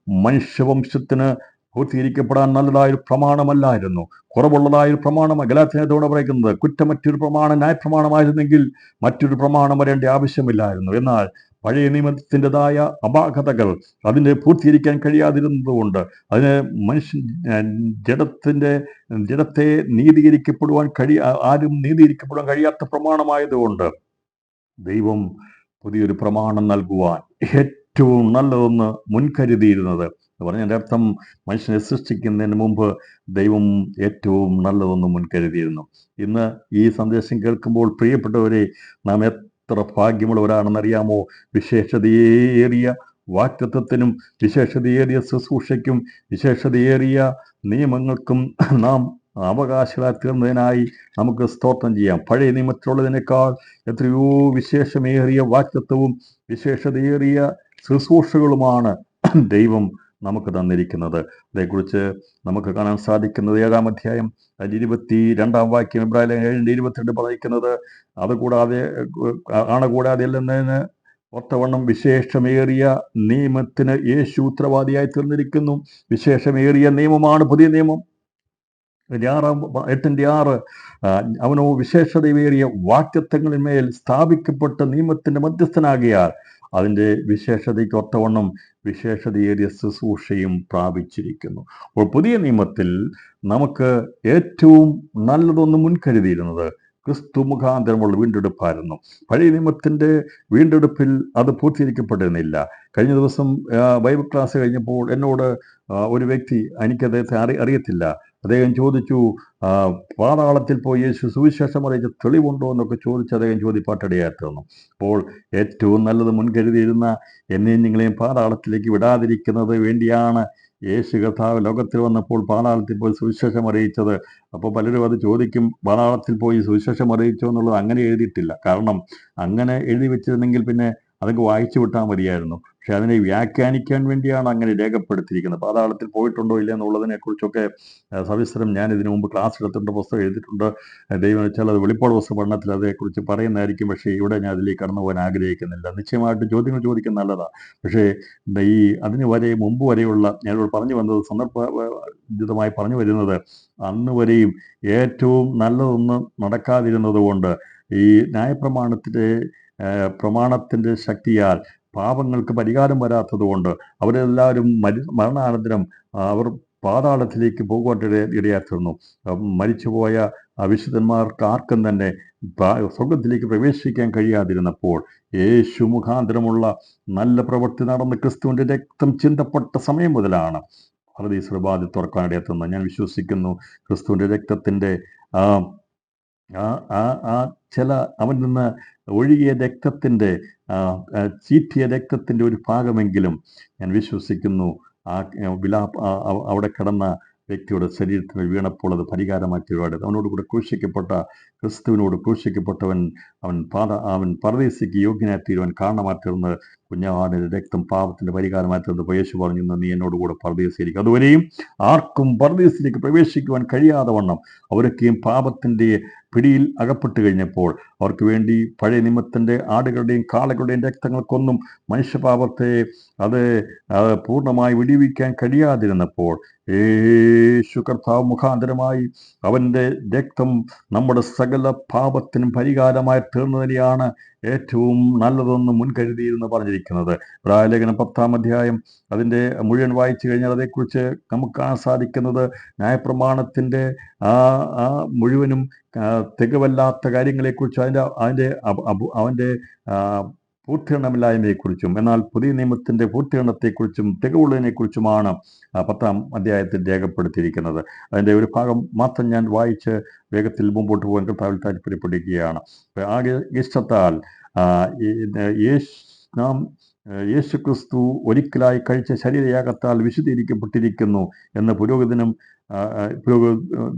മനുഷ്യവംശത്തിന് പൂർത്തീകരിക്കപ്പെടാൻ നല്ലതായൊരു പ്രമാണമല്ലായിരുന്നു, കുറവുള്ളതായൊരു പ്രമാണമാണ്. ഗലാത്യനോട് പറയുന്നത്, കുറ്റമറ്റൊരു പ്രമാണം ന്യായപ്രമാണമായിരുന്നെങ്കിൽ മറ്റൊരു പ്രമാണം വരേണ്ട ആവശ്യമില്ലായിരുന്നു. എന്നാൽ പഴയ നിയമത്തിൻ്റെതായ അപാകതകൾ അതിനെ പൂർത്തീകരിക്കാൻ കഴിയാതിരുന്നതുകൊണ്ട്, അതിന് ജഡത്തെ ആരും നീതീകരിക്കപ്പെടുവാൻ കഴിയാത്ത പ്രമാണമായതുകൊണ്ട് ദൈവം പുതിയൊരു പ്രമാണം നൽകുവാൻ ഏറ്റവും നല്ലതൊന്ന് മുൻകരുതിയിരുന്നത് എന്ന് പറഞ്ഞതിൻ്റെ അർത്ഥം, മനുഷ്യനെ സൃഷ്ടിക്കുന്നതിന് മുമ്പ് ദൈവം ഏറ്റവും നല്ലതൊന്ന് മുൻകരുതിയിരുന്നു. ഇന്ന് ഈ സന്ദേശം കേൾക്കുമ്പോൾ പ്രിയപ്പെട്ടവരെ, നാം എത്ര ഭാഗ്യമുള്ളവരാണെന്നറിയാമോ? വിശേഷതയേറിയ വാഗ്ദത്തത്തിനും വിശേഷതയേറിയ ശുശ്രൂഷയ്ക്കും വിശേഷതയേറിയ നിയമങ്ങൾക്കും നാം അവകാശികളായി തീർന്നതിനായി നമുക്ക് സ്തോത്രം ചെയ്യാം. പഴയ നിയമത്തിലുള്ളതിനേക്കാൾ എത്രയോ വിശേഷമേറിയ വാഗ്ദത്തവും വിശേഷതയേറിയ ശുശ്രൂഷകളുമാണ് ദൈവം നമുക്ക് തന്നിരിക്കുന്നത്. അതേക്കുറിച്ച് നമുക്ക് കാണാൻ സാധിക്കുന്നത് 7-ാം അധ്യായം 22-ാം വാക്യം, എബ്രായ 7:22 പറയിക്കുന്നത്, അതുകൂടാതെ അല്ലെന്നതിന് ഒത്തവണ്ണം വിശേഷമേറിയ നിയമത്തിന് യേശു ഉത്തരവാദിയായി തീർന്നിരിക്കുന്നു. വിശേഷമേറിയ നിയമമാണ് പുതിയ നിയമം. 8:6 അവനോ വിശേഷതയേറിയ വാഗ്ദത്തങ്ങളിന്മേൽ സ്ഥാപിക്കപ്പെട്ട നിയമത്തിന്റെ മധ്യസ്ഥനാകിയാൽ അതിൻ്റെ വിശേഷതയ്ക്ക് ഒത്തവണ്ണം വിശേഷതയേറിയ ശുശ്രൂഷയും പ്രാപിച്ചിരിക്കുന്നു. അപ്പോൾ പുതിയ നിയമത്തിൽ നമുക്ക് ഏറ്റവും നല്ലതൊന്ന് മുൻകരുതിയിരുന്നത് ക്രിസ്തു മുഖാന്തരമുള്ള വീണ്ടെടുപ്പായിരുന്നു. പഴയ നിയമത്തിൻ്റെ വീണ്ടെടുപ്പിൽ അത് പൂർത്തീകരിക്കപ്പെട്ടിരുന്നില്ല. കഴിഞ്ഞ ദിവസം ബൈബിൾ ക്ലാസ് കഴിഞ്ഞപ്പോൾ എന്നോട് ഒരു വ്യക്തി, എനിക്ക് അദ്ദേഹത്തെ അറിയത്തില്ല, അദ്ദേഹം ചോദിച്ചു, പാതാളത്തിൽ പോയി യേശു സുവിശേഷം അറിയിച്ച തെളിവുണ്ടോ എന്നൊക്കെ ചോദിച്ച് അദ്ദേഹം ചോദ്യപ്പാട്ടിടയായി തീർന്നു. അപ്പോൾ ഏറ്റവും നല്ലത് മുൻകരുതിയിരുന്ന എന്നെയും നിങ്ങളെയും പാതാളത്തിലേക്ക് വിടാതിരിക്കുന്നത് വേണ്ടിയാണ് യേശു കർത്താവ് ലോകത്തിൽ വന്നപ്പോൾ പാതാളത്തിൽ പോയി സുവിശേഷം അറിയിച്ചത്. അപ്പോൾ പലരും അത് ചോദിക്കും, പാതാളത്തിൽ പോയി സുവിശേഷം അറിയിച്ചോ എന്നുള്ളത് അങ്ങനെ എഴുതിയിട്ടില്ല. കാരണം അങ്ങനെ എഴുതി വെച്ചിരുന്നെങ്കിൽ പിന്നെ അതൊക്കെ വായിച്ചു വിട്ടാൽ മതിയായിരുന്നു. പക്ഷെ അതിനെ വ്യാഖ്യാനിക്കാൻ വേണ്ടിയാണ് അങ്ങനെ രേഖപ്പെടുത്തിയിരിക്കുന്നത്. പാതാളത്തിൽ പോയിട്ടുണ്ടോ ഇല്ല എന്നുള്ളതിനെക്കുറിച്ചൊക്കെ സവിസ്തരം ഞാൻ ഇതിനു മുമ്പ് ക്ലാസ് എടുത്തിട്ടുണ്ട്, പുസ്തകം എഴുതിയിട്ടുണ്ട്. ദൈവം വെച്ചാൽ അത് വെളിപ്പാട് പുസ്തക പഠനത്തിൽ അതേക്കുറിച്ച് പറയുന്നതായിരിക്കും. പക്ഷേ ഇവിടെ ഞാൻ അതിലേക്ക് കടന്നു പോകാൻ ആഗ്രഹിക്കുന്നില്ല. നിശ്ചയമായിട്ട് ചോദ്യങ്ങൾ ചോദിക്കുന്നത് നല്ലതാണ്. പക്ഷേ ഈ അതിന് വരെ മുമ്പ് വരെയുള്ള ഞാനിവിടെ പറഞ്ഞു വന്നത്, സന്ദർഭോചിതമായി പറഞ്ഞു വരുന്നത്, അന്ന് വരെയും ഏറ്റവും നല്ലതൊന്നും നടക്കാതിരുന്നത് കൊണ്ട് ഈ പ്രമാണത്തിൻ്റെ ശക്തിയാൽ പാപങ്ങൾക്ക് പരിഹാരം വരാത്തത് കൊണ്ട് അവരെല്ലാവരും മരണാനന്തരം അവർ പാതാളത്തിലേക്ക് പോകുവാൻ ഇടയായിരുന്നു. മരിച്ചുപോയ വിശുദ്ധന്മാർക്ക് ആർക്കും തന്നെ സ്വർഗത്തിലേക്ക് പ്രവേശിക്കാൻ കഴിയാതിരുന്നപ്പോൾ യേശു മുഖാന്തരമുള്ള നല്ല പ്രവൃത്തി നടന്ന് ക്രിസ്തുവിൻ്റെ രക്തം ചിന്തപ്പെട്ട സമയം മുതലാണ് പരദീസയുടെ വാതിൽ തുറക്കാനിടയെത്തുന്നത്. ഞാൻ വിശ്വസിക്കുന്നു ക്രിസ്തുവിൻ്റെ രക്തത്തിൻ്റെ ചില അവൻ നിന്ന് ഒഴുകിയ രക്തത്തിൻ്റെ ചീറ്റിയ രക്തത്തിൻ്റെ ഒരു ഭാഗമെങ്കിലും ഞാൻ വിശ്വസിക്കുന്നു അവിടെ കിടന്ന വ്യക്തിയുടെ ശരീരത്തിൽ വീണപ്പോൾ അത് പരിഹാരമാക്കി തീരുവാൻ അവനോട് കൂടെ ക്രൂശിക്കപ്പെട്ട ക്രിസ്തുവിനോട് ക്രൂശിക്കപ്പെട്ടവൻ അവൻ പരദീസയ്ക്ക് യോഗ്യനായി തീരുവാൻ കാരണമാറ്റിരുന്നത് കുഞ്ഞാടിൻ്റെ രക്തം പാപത്തിൻ്റെ പരിഹാരമാറ്റിരുന്നത്. യേശു പറഞ്ഞു, നീ എന്നോട് കൂടെ പരദീസയിലേക്ക്. അതുവരെയും ആർക്കും പരദീസയിലേക്ക് പ്രവേശിക്കുവാൻ കഴിയാതെ വണ്ണം അവരൊക്കെയും പാപത്തിൻ്റെ പിടിയിൽ അകപ്പെട്ട് കഴിഞ്ഞപ്പോൾ അവർക്ക് വേണ്ടി പഴയ നിയമത്തിൻ്റെ ആടുകളുടെയും കാളകളുടെയും രക്തങ്ങൾക്കൊന്നും മനുഷ്യപാപത്തെ അത് പൂർണ്ണമായി വിടിവിക്കാൻ കഴിയാതിരുന്നപ്പോൾ യേശു കർത്താവ് മുഖാന്തരമായി അവൻ്റെ രക്തം നമ്മുടെ സകല പാപത്തിനും പരിഹാരമായി തീർന്നതിനെയാണ് ഏറ്റവും നല്ലതെന്ന് മുൻകരുതിയെന്ന് പറഞ്ഞിരിക്കുന്നത്. ഇബ്രായലേഖനം 10-ാം അധ്യായം അതിൻ്റെ മുഴുവൻ വായിച്ചു കഴിഞ്ഞാൽ അതേക്കുറിച്ച് നമുക്ക് കാണാൻ സാധിക്കുന്നത് ന്യായപ്രമാണത്തിൻ്റെ മുഴുവനും തികവല്ലാത്ത കാര്യങ്ങളെക്കുറിച്ചും അവൻ്റെ പൂർത്തീകരണമില്ലായ്മയെക്കുറിച്ചും എന്നാൽ പുതിയ നിയമത്തിൻ്റെ പൂർത്തീകരണത്തെക്കുറിച്ചും തികവുള്ളതിനെക്കുറിച്ചുമാണ് 10-ാം അധ്യായത്തിൽ രേഖപ്പെടുത്തിയിരിക്കുന്നത്. അതിൻ്റെ ഒരു ഭാഗം മാത്രം ഞാൻ വായിച്ച് വേഗത്തിൽ മുമ്പോട്ട് പോകാൻ കർത്താവിൽ താല്പര്യപ്പെടുകയാണ്. ആകെ ഇഷ്ടത്താൽ യേശു ക്രിസ്തു ഒരിക്കലായി കഴിച്ച ശരീരയാഗത്താൽ വിശുദ്ധീകരിക്കപ്പെട്ടിരിക്കുന്നു എന്ന്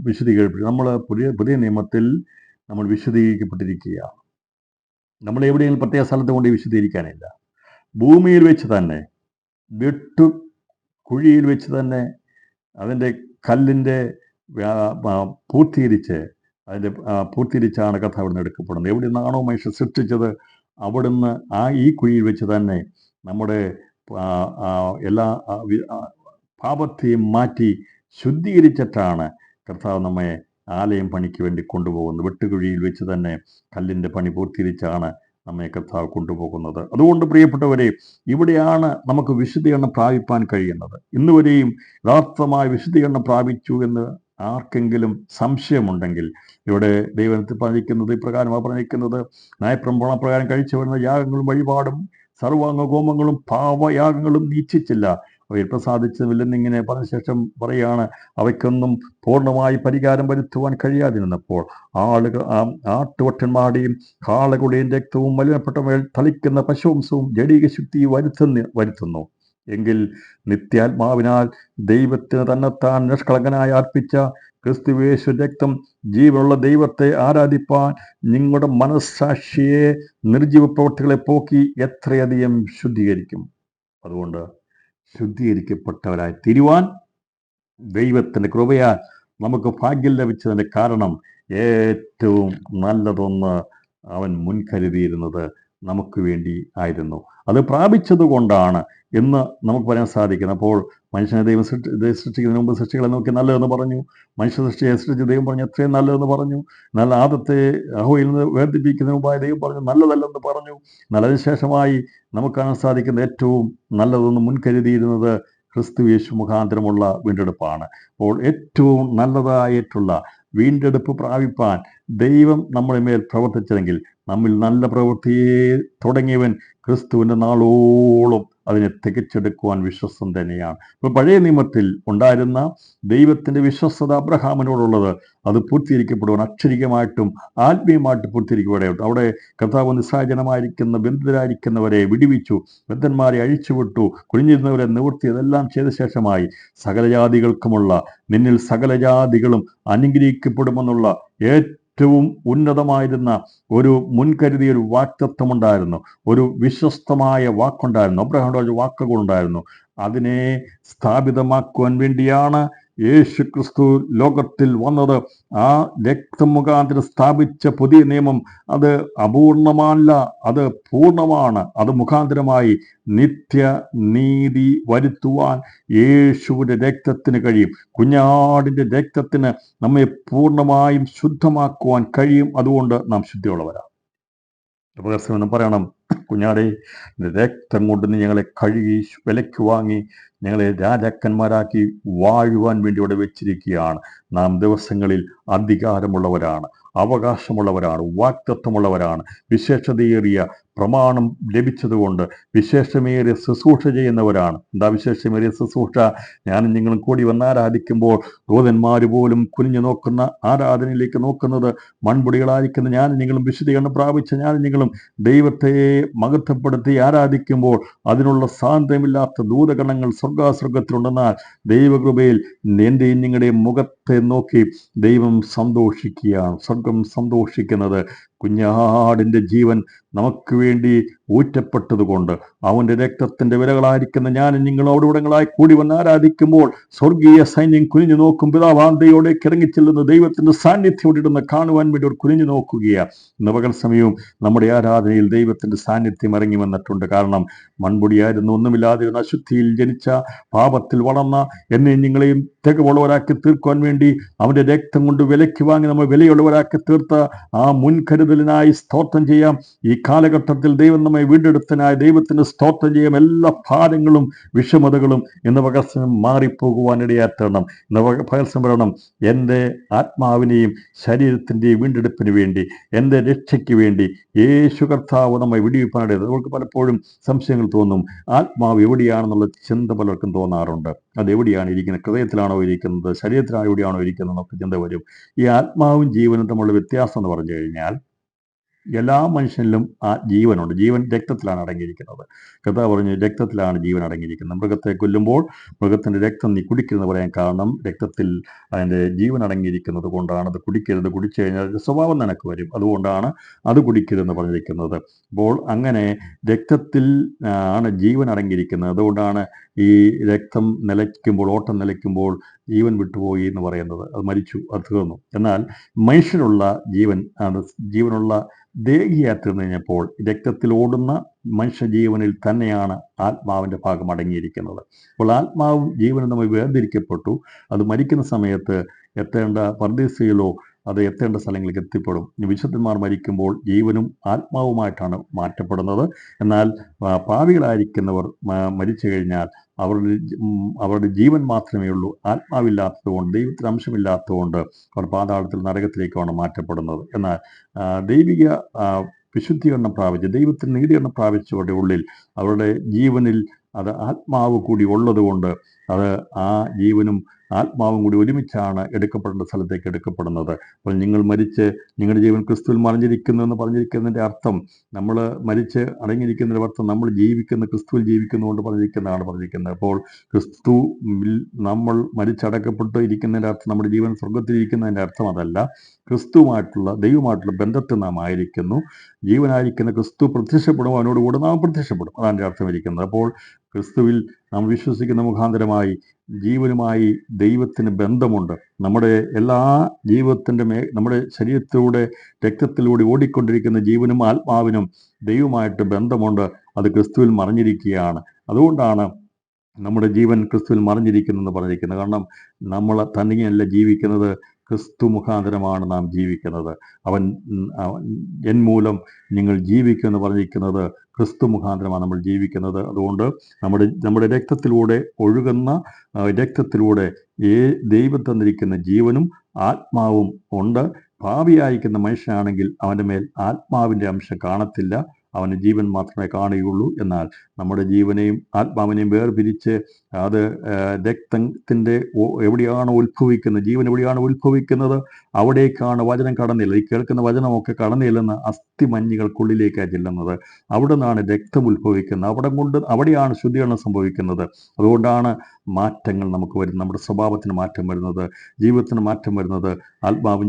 വിശുദ്ധീകരിക്കപ്പെട്ടു. നമ്മൾ പുതിയ നിയമത്തിൽ നമ്മൾ വിശുദ്ധീകരിക്കപ്പെട്ടിരിക്കുകയാണ്. നമ്മൾ എവിടെയെങ്കിലും പ്രത്യേക സ്ഥലത്ത് കൊണ്ട് വിശുദ്ധീകരിക്കാനില്ല. ഭൂമിയിൽ വെച്ച് തന്നെ, കുഴിയിൽ വെച്ച് തന്നെ അതിൻ്റെ കല്ലിൻ്റെ പൂർത്തീകരിച്ചാണ് കഥ അവിടുന്ന് എടുക്കപ്പെടുന്നത്. എവിടെ നിന്നാണോ മനുഷ്യൻ സൃഷ്ടിച്ചത് അവിടുന്ന് ഈ കുഴിയിൽ വെച്ച് തന്നെ നമ്മുടെ എല്ലാ പാപത്തെയും മാറ്റി ശുദ്ധീകരിച്ചിട്ടാണ് കർത്താവ് നമ്മെ ആലയം പണിക്ക് വേണ്ടി കൊണ്ടുപോകുന്നത്. വെട്ടുകുഴിയിൽ വെച്ച് തന്നെ കല്ലിൻ്റെ പണി പൂർത്തീകരിച്ചാണ് നമ്മെ കർത്താവ് കൊണ്ടുപോകുന്നത്. അതുകൊണ്ട് പ്രിയപ്പെട്ടവരെ, ഇവിടെയാണ് നമുക്ക് വിശുദ്ധീകരണം പ്രാപിപ്പാൻ കഴിയുന്നത്. ഇന്നുവരെയും യഥാർത്ഥമായ വിശുദ്ധീകരണം പ്രാപിച്ചു എന്ന് ആർക്കെങ്കിലും സംശയമുണ്ടെങ്കിൽ ഇവിടെ ദൈവത്തിൽ പറഞ്ഞിരിക്കുന്നത് ഇപ്രകാരമാണ് പറഞ്ഞിരിക്കുന്നത്: ന്യായപ്രമാണപ്രകാരം കഴിച്ചു വരുന്ന യാഗങ്ങളും വഴിപാടും സർവാംഗ ഹോമങ്ങളും പാവയാഗങ്ങളും നീച്ചിച്ചില്ല, അവയിൽ പ്രസാദിച്ചതുമില്ലെന്നിങ്ങനെ പറഞ്ഞ ശേഷം പറയുകയാണ്, അവയ്ക്കൊന്നും പൂർണ്ണമായി പരിഹാരം വരുത്തുവാൻ കഴിയാതിരുന്നപ്പോൾ ആട്ടുകൊറ്റന്മാരുടെയും കാളകളുടെയും രക്തവും മലിനപ്പെട്ടവയിൽ തളിക്കുന്ന പശുവംസവും ജഡീക ശുദ്ധി വരുത്തുന്നു. എങ്കിൽ നിത്യാത്മാവിനാൽ ദൈവത്തിന് തന്നെത്താൻ നിഷ്കളങ്കനായി അർപ്പിച്ച ക്രിസ്തുയേശു രക്തം ജീവനുള്ള ദൈവത്തെ ആരാധിപ്പാൻ നിങ്ങളുടെ മനസ്സാക്ഷിയെ നിർജീവ പ്രവൃത്തികളെ പോക്കി എത്രയധികം ശുദ്ധീകരിക്കും. അതുകൊണ്ട് ശുദ്ധീകരിക്കപ്പെട്ടവരായി തീരുവാൻ ദൈവത്തിൻ്റെ കൃപയാൽ നമുക്ക് ഭാഗ്യം ലഭിച്ചതിൻ്റെ കാരണം ഏറ്റവും നല്ലതൊന്ന് അവൻ മുൻകരുതിയിരുന്നത് നമുക്ക് വേണ്ടി ആയിരുന്നു. അത് പ്രാപിച്ചതുകൊണ്ടാണ് എന്ന് നമുക്ക് പറയാൻ സാധിക്കുന്നത്. അപ്പോൾ മനുഷ്യനെ ദൈവം സൃഷ്ടിക്കുന്നതിന് മുമ്പ് സൃഷ്ടികളെ നോക്കി നല്ലതെന്ന് പറഞ്ഞു. മനുഷ്യ സൃഷ്ടിയെ സൃഷ്ടിച്ച് ദൈവം പറഞ്ഞു എത്രയും നല്ലതെന്ന് പറഞ്ഞു. എന്നാൽ ആദത്തെ യഹോവയിൽ നിന്ന് വേർതിരിപ്പിക്കുന്നതിന് മുമ്പായ ദൈവം പറഞ്ഞു നല്ലതല്ലെന്ന് പറഞ്ഞു. എന്നാൽ അതിനുശേഷമായി നമുക്ക് കാണാൻ സാധിക്കുന്ന ഏറ്റവും നല്ലതെന്ന് മുൻകരുതിയിരുന്നത് ക്രിസ്തുയേശു മുഖാന്തരമുള്ള വീണ്ടെടുപ്പാണ്. അപ്പോൾ ഏറ്റവും നല്ലതായിട്ടുള്ള വീണ്ടെടുപ്പ് പ്രാപിപ്പാൻ ദൈവം നമ്മുടെ മേൽ പ്രവർത്തിച്ചതെങ്കിൽ നമ്മിൽ നല്ല പ്രവൃത്തിയെ തുടങ്ങിയവൻ ക്രിസ്തുവിൻ്റെ നാളോളം അതിനെ തികച്ചെടുക്കുവാൻ വിശ്വസ്തൻ തന്നെയാണ്. ഇപ്പോൾ പഴയ നിയമത്തിൽ ഉണ്ടായിരുന്ന ദൈവത്തിൻ്റെ വിശ്വസ്തത അബ്രഹാമിനോടുള്ളത് അത് പൂർത്തീകരിക്കപ്പെടുവാൻ അക്ഷരികമായിട്ടും ആത്മീയമായിട്ട് പൂർത്തീകരിക്കപ്പെടുകയുണ്ട്. അവിടെ കർത്താവ് നിസ്സഹായജനമായിരിക്കുന്ന ബന്ധിതരായിരിക്കുന്നവരെ വിടുവിച്ചു, ബദ്ധന്മാരെ അഴിച്ചുവിട്ടു, കുനിഞ്ഞിരുന്നവരെ നിവൃത്തി, അതെല്ലാം ചെയ്ത ശേഷമായി സകല ജാതികൾക്കുമുള്ള നിന്നിൽ സകല ജാതികളും അനുഗ്രഹിക്കപ്പെടുമെന്നുള്ള ഏറ്റവും ഉന്നതമായിരുന്ന ഒരു മുൻകരുതിയ ഒരു വാക്തത്വമുണ്ടായിരുന്നു, ഒരു വിശ്വസ്തമായ വാക്കുണ്ടായിരുന്നു, അബ്രഹാമിന്റെ വാക്കുകളുണ്ടായിരുന്നു. അതിനെ സ്ഥാപിതമാക്കുവാൻ വേണ്ടിയാണ് യേശു ക്രിസ്തു ലോകത്തിൽ വന്നത്. ആ രക്തം മുഖാന്തരം സ്ഥാപിച്ച പുതിയ നിയമം അത് അപൂർണമല്ല, അത് പൂർണ്ണമാണ്. അത് മുഖാന്തരമായി നിത്യനീതി വരുത്തുവാൻ യേശുവിൻ്റെ രക്തത്തിന് കഴിയും. കുഞ്ഞാടിൻ്റെ രക്തത്തിന് നമ്മെ പൂർണ്ണമായും ശുദ്ധമാക്കുവാൻ കഴിയും. അതുകൊണ്ട് നാം ശുദ്ധിയുള്ളവരാണ്. എന്ന് പറയണം, കുഞ്ഞാടെ രക്തം കൊണ്ട് നീ ഞങ്ങളെ കഴുകി വിലയ്ക്ക് വാങ്ങി ഞങ്ങളെ രാജാക്കന്മാരാക്കി വാഴുവാൻ വേണ്ടി ഇവിടെ വെച്ചിരിക്കുകയാണ്. നാം ദിവസങ്ങളിൽ അധികാരമുള്ളവരാണ്, അവകാശമുള്ളവരാണ്, വാക്തത്വമുള്ളവരാണ്. വിശേഷതയേറിയ പ്രമാണം ലഭിച്ചതുകൊണ്ട് വിശേഷമേറിയ ശുശ്രൂഷ ചെയ്യുന്നവരാണ്. എന്താ വിശേഷമേറിയ ശുശ്രൂഷ? ഞാനും നിങ്ങളും കൂടി വന്ന് ആരാധിക്കുമ്പോൾ ദൂതന്മാർ പോലും കുനിഞ്ഞു നോക്കുന്ന ആരാധനയിലേക്ക് നോക്കുന്നത് മൺപൊടികളായിരിക്കുന്ന ഞാനും നിങ്ങളും വിശുദ്ധീകരണം പ്രാപിച്ച ഞാനും നിങ്ങളും ദൈവത്തെ മഹത്വപ്പെടുത്തി ആരാധിക്കുമ്പോൾ അതിനുള്ള സ്വാതന്ത്ര്യമില്ലാത്ത ദൂതഗണങ്ങൾ സ്വർഗാസ്വർഗത്തിലുണ്ടെന്നാൽ ദൈവകൃപയിൽ എൻ്റെയും നിങ്ങളുടെയും മുഖത്തെ നോക്കി ദൈവം സന്തോഷിക്കുകയാണ്. സ്വർഗം സന്തോഷിക്കുന്നത് കുഞ്ഞാടിൻ്റെ ജീവൻ നമുക്ക് വേണ്ടി ഊറ്റപ്പെട്ടതുകൊണ്ട് അവൻ്റെ രക്തത്തിൻ്റെ വിലകളായിരിക്കുന്ന ഞാനും നിങ്ങളും അവിടെ ഇവിടങ്ങളായി കൂടി വന്ന് ആരാധിക്കുമ്പോൾ സ്വർഗീയ സൈന്യം കുനിഞ്ഞു നോക്കും. പിതാവാന്തയോടേക്ക് ഇറങ്ങിച്ചെല്ലുന്ന ദൈവത്തിൻ്റെ സാന്നിധ്യം ഇടുന്ന കാണുവാൻ വേണ്ടി ഒരു കുനിഞ്ഞു നോക്കുകയാണ്. ഇന്ന് പകൽ സമയവും നമ്മുടെ ആരാധനയിൽ ദൈവത്തിൻ്റെ സാന്നിധ്യം ഇറങ്ങി വന്നിട്ടുണ്ട്. കാരണം മൺപൊടിയായിരുന്നു, ഒന്നുമില്ലാതിരുന്ന അശുദ്ധിയിൽ ജനിച്ച പാപത്തിൽ വളർന്ന എന്നെയും നിങ്ങളെയും തികവുള്ളവരാക്കി തീർക്കുവാൻ വേണ്ടി അവൻ്റെ രക്തം കൊണ്ട് വിലയ്ക്ക് വാങ്ങി നമ്മൾ വിലയുള്ളവരാക്കി തീർത്ത ആ മുൻകരുതലിനായി സ്തോത്രം ചെയ്യാം. ഈ കാലഘട്ടത്തിൽ ദൈവം നമ്മെ വീണ്ടെടുത്തനായി ദൈവത്തിന് സ്തോത്രം ചെയ്യാം. എല്ലാ ഭാരങ്ങളും വിഷമതകളും ഇന്ന് പകർച്ചം മാറിപ്പോകുവാനിടയാത്തണം. ഇന്ന് പകർച്ചം പറയണം, എൻ്റെ ആത്മാവിനെയും ശരീരത്തിൻ്റെയും വീണ്ടെടുപ്പിന് വേണ്ടി, എൻ്റെ രക്ഷയ്ക്ക് വേണ്ടി യേശു കർത്താവ് നമ്മെ വിടിവിപ്പാനിടയത്. നമുക്ക് പലപ്പോഴും സംശയങ്ങൾ തോന്നും. ആത്മാവ് എവിടെയാണെന്നുള്ള ചിന്ത പലർക്കും തോന്നാറുണ്ട്. അതെവിടെയാണ് ഇരിക്കുന്നത്? ഹൃദയത്തിലാണോ ഇരിക്കുന്നത്? ശരീരത്തിലാണോ എവിടെയാണോ ഇരിക്കുന്നത് എന്നൊക്കെ ചിന്ത വരും. ഈ ആത്മാവും ജീവനും തമ്മിലുള്ള വ്യത്യാസം എന്ന് പറഞ്ഞു കഴിഞ്ഞാൽ എല്ലാ മനുഷ്യനിലും ആ ജീവനുണ്ട്. ജീവൻ രക്തത്തിലാണ് അടങ്ങിയിരിക്കുന്നത്. കർത്താവ് പറഞ്ഞു, രക്തത്തിലാണ് ജീവൻ അടങ്ങിയിരിക്കുന്നത്. മൃഗത്തെ കൊല്ലുമ്പോൾ മൃഗത്തിൻ്റെ രക്തം നീ കുടിക്കരുതെന്ന് പറയാൻ കാരണം രക്തത്തിൽ അതിൻ്റെ ജീവൻ അടങ്ങിയിരിക്കുന്നത് കൊണ്ടാണ്. അത് കുടിക്കരുത്, കുടിച്ചു കഴിഞ്ഞാൽ അതിൻ്റെ സ്വഭാവം നിനക്ക് വരും. അതുകൊണ്ടാണ് അത് കുടിക്കരുതെന്ന് പറഞ്ഞിരിക്കുന്നത്. അപ്പോൾ അങ്ങനെ രക്തത്തിൽ ആണ് ജീവൻ അടങ്ങിയിരിക്കുന്നത്. അതുകൊണ്ടാണ് ഈ രക്തം നിലയ്ക്കുമ്പോൾ, ഓട്ടം നിലയ്ക്കുമ്പോൾ ജീവൻ വിട്ടുപോയി എന്ന് പറയുന്നത്. അത് മരിച്ചു, അത് തീർന്നു. എന്നാൽ മനുഷ്യനുള്ള ജീവൻ, അത് ജീവനുള്ള ദേഹിയായി തീർന്നു കഴിഞ്ഞപ്പോൾ രക്തത്തിൽ ഓടുന്ന മനുഷ്യജീവനിൽ തന്നെയാണ് ആത്മാവിൻ്റെ ഭാഗം അടങ്ങിയിരിക്കുന്നത്. അപ്പോൾ ആത്മാവും ജീവനും നമ്മൾ വേർതിരിക്കപ്പെട്ടു. അത് മരിക്കുന്ന സമയത്ത് എത്തേണ്ട പർദീസയിലോ അത് എത്തേണ്ട സ്ഥലങ്ങളിലേക്ക് എത്തിപ്പെടും. വിശുദ്ധന്മാർ മരിക്കുമ്പോൾ ജീവനും ആത്മാവുമായിട്ടാണ് മാറ്റപ്പെടുന്നത്. എന്നാൽ പാപികളായിരിക്കുന്നവർ മരിച്ചു കഴിഞ്ഞാൽ അവരുടെ ജീവൻ മാത്രമേ ഉള്ളൂ. ആത്മാവില്ലാത്തതുകൊണ്ട്, ദൈവത്തിന് അംശമില്ലാത്തതുകൊണ്ട് അവർ പാതാളത്തിൽ നരകത്തിലേക്കാണ് മാറ്റപ്പെടുന്നത്. എന്നാൽ ദൈവിക വിശുദ്ധീകരണം പ്രാപിച്ച് ദൈവത്തിന് നീതീകരണം പ്രാപിച്ചവരുടെ ഉള്ളിൽ അവരുടെ ജീവനിൽ അത് ആത്മാവ് കൂടി ഉള്ളതുകൊണ്ട് അത് ആ ജീവനും ആത്മാവും കൂടി ഒരുമിച്ചാണ് എടുക്കപ്പെടേണ്ട സ്ഥലത്തേക്ക് എടുക്കപ്പെടുന്നത്. അപ്പോൾ നിങ്ങൾ മരിച്ച് നിങ്ങളുടെ ജീവൻ ക്രിസ്തുവിൽ മറിഞ്ഞിരിക്കുന്നു എന്ന് പറഞ്ഞിരിക്കുന്നതിൻ്റെ അർത്ഥം, നമ്മൾ മരിച്ച് അടങ്ങിയിരിക്കുന്നതിൻ്റെ അർത്ഥം നമ്മൾ ജീവിക്കുന്ന ക്രിസ്തുവിൽ ജീവിക്കുന്നതുകൊണ്ട് പറഞ്ഞിരിക്കുന്നത്. അപ്പോൾ ക്രിസ്തുവിൽ നമ്മൾ മരിച്ചടക്കപ്പെട്ട് ഇരിക്കുന്നതിൻ്റെ അർത്ഥം നമ്മുടെ ജീവൻ സ്വർഗത്തിലിരിക്കുന്നതിൻ്റെ അർത്ഥം അതല്ല. ക്രിസ്തുവുമായിട്ടുള്ള ദൈവമായിട്ടുള്ള ബന്ധത്തിൽ നാം ആയിരിക്കുന്നു. ജീവനായിരിക്കുന്ന ക്രിസ്തു പ്രത്യക്ഷപ്പെടും, അവനോടുകൂടെ നാം പ്രത്യക്ഷപ്പെടും. അതാണ് അർത്ഥം ഇരിക്കുന്നത്. അപ്പോൾ ക്രിസ്തുവിൽ നാം വിശ്വസിക്കുന്ന മുഖാന്തരമായി ജീവനുമായി ദൈവത്തിന് ബന്ധമുണ്ട്. നമ്മുടെ എല്ലാ ജീവിതത്തിൻ്റെ നമ്മുടെ ശരീരത്തിലൂടെ രക്തത്തിലൂടെ ഓടിക്കൊണ്ടിരിക്കുന്ന ജീവനും ആത്മാവിനും ദൈവമായിട്ട് ബന്ധമുണ്ട്. അത് ക്രിസ്തുവിൽ മറിഞ്ഞിരിക്കുകയാണ്. അതുകൊണ്ടാണ് നമ്മുടെ ജീവൻ ക്രിസ്തുവിൽ മറിഞ്ഞിരിക്കുന്നു പറഞ്ഞിരിക്കുന്നത്. കാരണം നമ്മൾ തന്നെയല്ല ജീവിക്കുന്നത്, ക്രിസ്തു മുഖാന്തരമാണ് നാം ജീവിക്കുന്നത്. അവൻ മൂലം നിങ്ങൾ ജീവിക്കുമെന്ന് പറഞ്ഞിരിക്കുന്നത് ക്രിസ്തു മുഖാന്തരമാണ് നമ്മൾ ജീവിക്കുന്നത്. അതുകൊണ്ട് നമ്മുടെ രക്തത്തിലൂടെ ഒഴുകുന്ന രക്തത്തിലൂടെ ദൈവം തന്നിരിക്കുന്ന ജീവനും ആത്മാവും ഉണ്ട്. പാപിയായിരിക്കുന്ന മനുഷ്യനാണെങ്കിൽ അവൻ്റെ മേൽ ആത്മാവിൻ്റെ അംശം കാണത്തില്ല, അവന് ജീവൻ മാത്രമേ കാണുകയുള്ളൂ. എന്നാൽ നമ്മുടെ ജീവനെയും ആത്മാവിനെയും വേർപിരിച്ച് അത് രക്തത്തിൻ്റെ എവിടെയാണോ ഉത്ഭവിക്കുന്നത്, ജീവൻ എവിടെയാണോ ഉത്ഭവിക്കുന്നത് അവിടേക്കാണ് വചനം കടന്നില്ല. ഈ കേൾക്കുന്ന വചനമൊക്കെ കടന്നില്ലെന്ന് അസ്ഥിമഞ്ഞികൾക്കുള്ളിലേക്കാണ് ചെല്ലുന്നത്. അവിടെ നിന്നാണ് രക്തം ഉത്ഭവിക്കുന്നത്. അവിടെയാണ് ശുദ്ധീകരണം സംഭവിക്കുന്നത്. അതുകൊണ്ടാണ് മാറ്റങ്ങൾ നമുക്ക് വരുന്നത്, നമ്മുടെ സ്വഭാവത്തിന് മാറ്റം വരുന്നത്, ജീവിതത്തിന് മാറ്റം വരുന്നത്. ആത്മാവും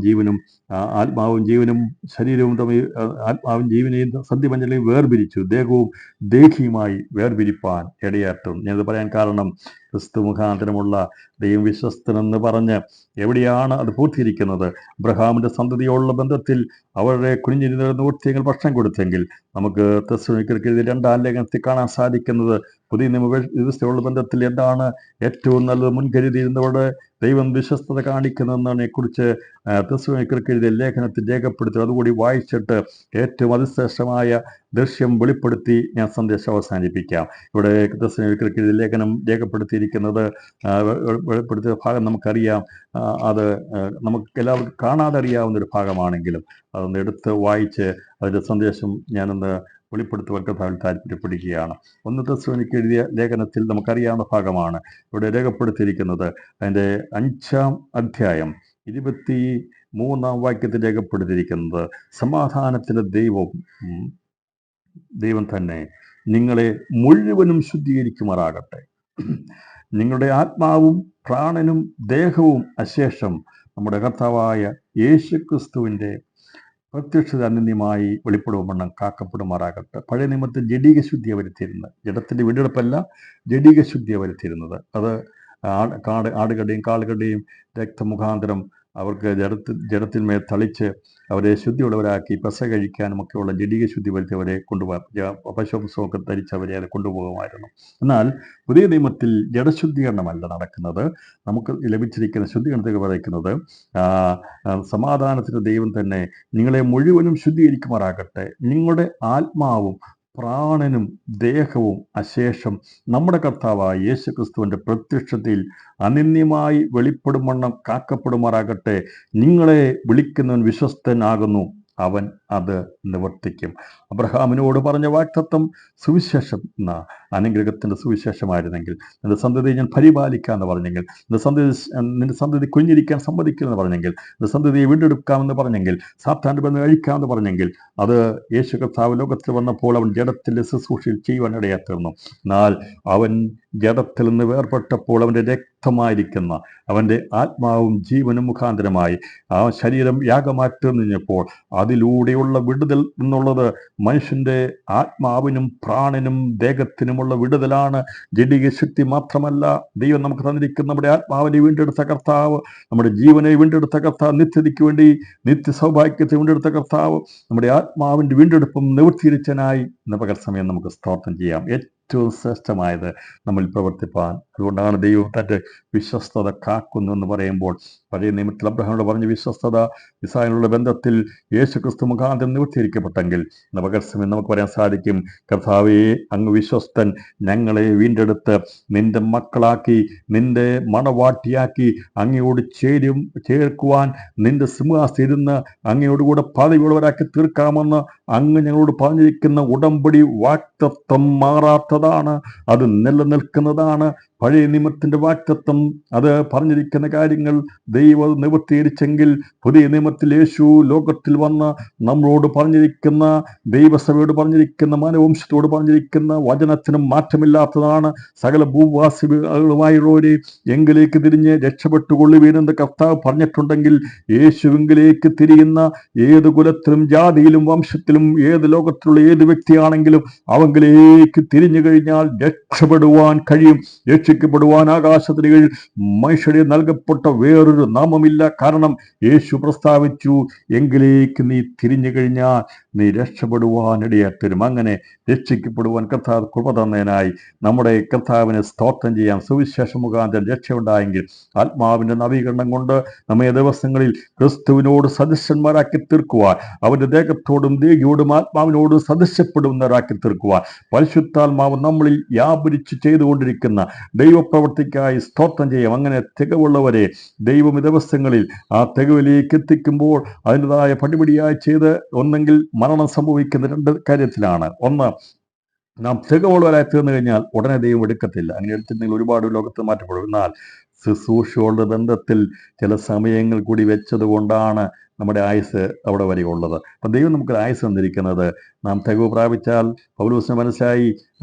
ജീവനും ശരീരവും തമ്മിൽ, ആത്മാവും ജീവനെയും സന്ധിമഞ്ജലയും വേർപിരിച്ചു, ദേഹവും ദേഹിയുമായി വേർപിരിപ്പാൻ ഇടയാറ്റും. ഞാനത് പറയാൻ കാരണം ക്രിസ്തു മുഖാന്തരമുള്ള ദൈവം വിശ്വസ്തനെന്ന് പറഞ്ഞ് എവിടെയാണ് അത് പൂർത്തീകരിക്കുന്നത്? അബ്രഹാമിൻ്റെ സന്തതിയോടുള്ള ബന്ധത്തിൽ അവരുടെ കുഞ്ഞിന് നിവൃത്തിയെങ്കിൽ ഭക്ഷണം കൊടുത്തെങ്കിൽ നമുക്ക് തെസ്സലോനിക്കർക്ക് 2-ാം ലേഖനത്തിൽ കാണാൻ സാധിക്കുന്നത് പുതിയ നിയമവ്യവസ്ഥയുള്ള ബന്ധത്തിൽ എന്താണ് ഏറ്റവും നല്ലത് മുൻകരുതിയിരുന്നവരുടെ ദൈവം വിശ്വസ്തത കാണിക്കുന്നതിനെ കുറിച്ച് തെസ്സലോനിക്കർക്ക് എഴുതിയ ലേഖനത്തിൽ രേഖപ്പെടുത്തി. അതുകൂടി വായിച്ചിട്ട് ഏറ്റവും അതിശ്രേഷ്ഠമായ ദൃശ്യം വെളിപ്പെടുത്തി ഞാൻ സന്ദേശം അവസാനിപ്പിക്കാം. ഇവിടെ തെസ്സലോനിക്കർക്ക് എഴുതിയ ലേഖനം രേഖപ്പെടുത്തിയിരിക്കുന്നത്, വെളിപ്പെടുത്തിയ ഭാഗം നമുക്കറിയാം. അത് നമുക്ക് എല്ലാവർക്കും കാണാതെ അറിയാവുന്നൊരു ഭാഗമാണെങ്കിലും അതൊന്ന് എടുത്ത് വായിച്ച് അതിൻ്റെ സന്ദേശം ഞാനൊന്ന് വെളിപ്പെടുത്തുവാൻ കർത്താവിൽ താല്പര്യപ്പെടുകയാണ്. 1 തെസ്സലോനിക്കർക്ക് എഴുതിയ ലേഖനത്തിൽ നമുക്കറിയാവുന്ന ഭാഗമാണ് ഇവിടെ രേഖപ്പെടുത്തിയിരിക്കുന്നത്. അതിൻ്റെ 5-ാം അധ്യായം 23-ാം വാക്യത്തിൽ രേഖപ്പെടുത്തിയിരിക്കുന്നത്, സമാധാനത്തിൻ്റെ ദൈവം തന്നെ നിങ്ങളെ മുഴുവനും ശുദ്ധീകരിക്കുമാറാകട്ടെ. നിങ്ങളുടെ ആത്മാവും പ്രാണനും ദേഹവും അശേഷം നമ്മുടെ കർത്താവായ യേശുക്രിസ്തുവിൻ്റെ പ്രത്യക്ഷത അനന്യമായി വെളിപ്പെടുവണ്ണം കാക്കപ്പെടുമാറാകട്ടെ. പഴയ നിയമത്തിൽ ജഡീക ശുദ്ധിയെ വരുത്തിയിരുന്നത്, ജഡത്തിൻ്റെ വീണ്ടെടുപ്പല്ല, ജഡീക ശുദ്ധിയെ വരുത്തിയിരുന്നത്. അത് ആടുകളുടെയും കാളുകളുടെയും രക്തമുഖാന്തരം അവർക്ക് ജഡത്തിന്മേൽ തളിച്ച് അവരെ ശുദ്ധിയുള്ളവരാക്കി പെസഹ കഴിക്കാനുമൊക്കെയുള്ള ജഡീക ശുദ്ധി വരുത്തി അവരെ കൊണ്ടുപോകാം. പശുപുസ്തകമൊക്കെ ധരിച്ച് അവരെ അത് കൊണ്ടുപോകുമായിരുന്നു. എന്നാൽ പുതിയ നിയമത്തിൽ ജഡശുദ്ധീകരണമല്ല നടക്കുന്നത്. നമുക്ക് ലഭിച്ചിരിക്കുന്ന ശുദ്ധീകരണത്തിൽ പറയുന്നത്, സമാധാനത്തിൻ്റെ ദൈവം തന്നെ നിങ്ങളെ മുഴുവനും ശുദ്ധീകരിക്കുമാറാകട്ടെ. നിങ്ങളുടെ ആത്മാവും പ്രാണനും ദേഹവും അശേഷം നമ്മുടെ കർത്താവായ യേശുക്രിസ്തുവിൻ്റെ പ്രത്യക്ഷത്തിൽ അനന്യമായി വെളിപ്പെടുവണ്ണം കാക്കപ്പെടുമാറാകട്ടെ. നിങ്ങളെ വിളിക്കുന്നവൻ വിശ്വസ്തനാകുന്നു, അവൻ അത് നിവർത്തിക്കും. അബ്രഹാമിനോട് പറഞ്ഞ വാഗ്ദത്തം സുവിശേഷം എന്ന അനുഗ്രഹത്തിൻ്റെ സുവിശേഷമായിരുന്നെങ്കിൽ, നിന്റെ സന്തതിയെ ഞാൻ പരിപാലിക്കാമെന്ന് പറഞ്ഞെങ്കിൽ, നിന്റെ സന്തതി കുഞ്ഞിരിക്കാൻ സമ്മതിക്കില്ലെന്ന് പറഞ്ഞെങ്കിൽ, നിന്റെ സന്തതിയെ വീണ്ടെടുക്കാമെന്ന് പറഞ്ഞെങ്കിൽ, സാത്താൻ്റെ ബന്ധം കഴിക്കാമെന്ന് പറഞ്ഞെങ്കിൽ, അത് യേശു കർത്താവ് ലോകത്തിൽ വന്നപ്പോൾ അവൻ ജഡത്തിൻ്റെ ശുശ്രൂഷയിൽ ചെയ്യുവാൻ ഇടയാത്തീർന്നു. എന്നാൽ അവൻ ജഡത്തിൽ നിന്ന് വേർപെട്ടപ്പോൾ അവൻ്റെ രക്തമായിരിക്കുന്ന അവൻ്റെ ആത്മാവും ജീവനും മുഖാന്തരമായി ആ ശരീരം യാഗമാറ്റപ്പോൾ അതിലൂടെയുള്ള വിടുതൽ എന്നുള്ളത് മനുഷ്യൻ്റെ ആത്മാവിനും പ്രാണനും ദേഹത്തിനുമുള്ള വിടുതലാണ്. ജഡിക ശക്തി മാത്രമല്ല, ദൈവം നമുക്ക് തന്നിരിക്കുന്ന നമ്മുടെ ആത്മാവിനെ വീണ്ടെടുത്ത കർത്താവ്, നമ്മുടെ ജീവനെ വീണ്ടെടുത്ത കർത്താവ്, നിത്യതയ്ക്ക് വേണ്ടി നിത്യസൗഭാഗ്യത്തെ വീണ്ടെടുത്ത കർത്താവ്, നമ്മുടെ ആത്മാവിൻ്റെ വീണ്ടെടുപ്പും നിവൃത്തീകരിച്ചനായി ഇന്ന് പകൽ സമയം നമുക്ക് സ്തോത്രം ചെയ്യാം. ഏറ്റവും ശ്രേഷ്ഠമായത് നമ്മൾ പ്രവർത്തിപ്പാൻ. അതുകൊണ്ടാണ് ദൈവം തൻ്റെ വിശ്വസ്തത കാക്കുന്നു എന്ന് പറയുമ്പോൾ, പഴയ നിയമത്തിൽ അബ്രഹാമിനോട് പറഞ്ഞ വിശ്വസ്തത ഇസ്രായേലിനുള്ള ബന്ധത്തിൽ യേശുക്രിസ്തു മുഖാന്തരം നിവൃത്തീകരിക്കപ്പെട്ടെങ്കിൽ ഇന്ന് പകൽ സമയം നമുക്ക് പറയാൻ സാധിക്കും, കർത്താവേ അങ്ങ് വിശ്വസ്തൻ, ഞങ്ങളെ വീണ്ടെടുത്ത് നിന്റെ മക്കളാക്കി, നിന്റെ മണവാട്ടിയാക്കി, അങ്ങയോട് ചേർക്കുവാൻ നിന്റെ സിംഹാസനത്തിൽ ഇരുന്ന് അങ്ങയോടുകൂടെ പദവിയുള്ളവരാക്കി തീർക്കാമെന്ന് അങ്ങ് ഞങ്ങളോട് പറഞ്ഞിരിക്കുന്ന ഉടമ്പടി വാഗ്ദത്തം മാറാത്തതാണ്, അത് നിലനിൽക്കുന്നതാണ്. പഴയ നിയമത്തിൻ്റെ വാഗ്ദത്തം, അത് പറഞ്ഞിരിക്കുന്ന കാര്യങ്ങൾ ദൈവം നിവൃത്തീകരിച്ചെങ്കിൽ പുതിയ നിയമത്തിൽ യേശു ലോകത്തിൽ വന്ന് നമ്മളോട് പറഞ്ഞിരിക്കുന്ന, ദൈവസഭയോട് പറഞ്ഞിരിക്കുന്ന, മാനവംശത്തോട് പറഞ്ഞിരിക്കുന്ന വചനത്തിനും മാറ്റമില്ലാത്തതാണ്. സകല ഭൂവാസികളുമായുള്ളവരെ എങ്കിലേക്ക് തിരിഞ്ഞ് രക്ഷപ്പെട്ടുകൊള്ളുവീനെന്ന് കർത്താവ് പറഞ്ഞിട്ടുണ്ടെങ്കിൽ, യേശുവിലേക്ക് തിരിയുന്ന ഏത് കുലത്തിലും ജാതിയിലും വംശത്തിലും ഏത് ലോകത്തിലുള്ള ഏത് വ്യക്തിയാണെങ്കിലും അവങ്കിലേക്ക് തിരിഞ്ഞു കഴിഞ്ഞാൽ രക്ഷപ്പെടുവാൻ കഴിയും. രക്ഷിക്കപ്പെടുവാൻ ആകാശത്തിന് കീഴിൽ മനുഷ്യരെ നൽകപ്പെട്ട വേറൊരു നാമമില്ല. കാരണം യേശു പ്രസ്താവിച്ചു, എങ്കിലേക്ക് നീ തിരിഞ്ഞു കഴിഞ്ഞാൽ നീ രക്ഷപ്പെടുവാനിടയാത്തരും. അങ്ങനെ രക്ഷിക്കപ്പെടുവാൻ കർത്താവ് കൃപ തന്നതിനായി നമ്മുടെ കർത്താവിനെ സ്തോത്രം ചെയ്യാം. സുവിശേഷ മുഖാന്തരം രക്ഷയുണ്ടായെങ്കിൽ ആത്മാവിൻ്റെ നവീകരണം കൊണ്ട് നമ്മെ ദിവസങ്ങളിൽ ക്രിസ്തുവിനോട് സദൃശന്മാരാക്കി തീർക്കുവാൻ, അവൻ്റെ ദേഹത്തോടും ദേഹിയോടും ആത്മാവിനോടും സദൃശ്യപ്പെടുന്നവരാക്കി തീർക്കുവാൻ പരിശുദ്ധാത്മാവ് നമ്മളിൽ വ്യാപരിച്ച് ചെയ്തുകൊണ്ടിരിക്കുന്ന ദൈവപ്രവൃത്തിക്കായി സ്തോത്രം ചെയ്യാം. അങ്ങനെ തികവുള്ളവരെ ദൈവം ഈ ദിവസങ്ങളിൽ ആ തികവിലേക്ക് എത്തിക്കുമ്പോൾ അതിൻ്റെതായ പടിപടിയായി ചെയ്ത് ഒന്നെങ്കിൽ മരണം സംഭവിക്കുന്ന രണ്ട് കാര്യത്തിലാണ്. ഒന്ന്, നാം തികവുള്ളവരായി തീർന്നു കഴിഞ്ഞാൽ ഉടനെ ദൈവം എടുക്കത്തില്ല. അങ്ങനെ എടുത്തിട്ടുണ്ടെങ്കിൽ ഒരുപാട് ലോകത്ത് മാറ്റപ്പെടും. എന്നാൽ ശുശ്രൂഷയുള്ള ബന്ധത്തിൽ ചില സമയങ്ങൾ കൂടി വെച്ചത് കൊണ്ടാണ് നമ്മുടെ ആയുസ് അവിടെ വരെയുള്ളത്. അപ്പം ദൈവം നമുക്ക് ആയുസ് തന്നിരിക്കുന്നത് നാം തികവ് പ്രാപിച്ചാൽ പൗലോസിന് മനസ്സിലായി.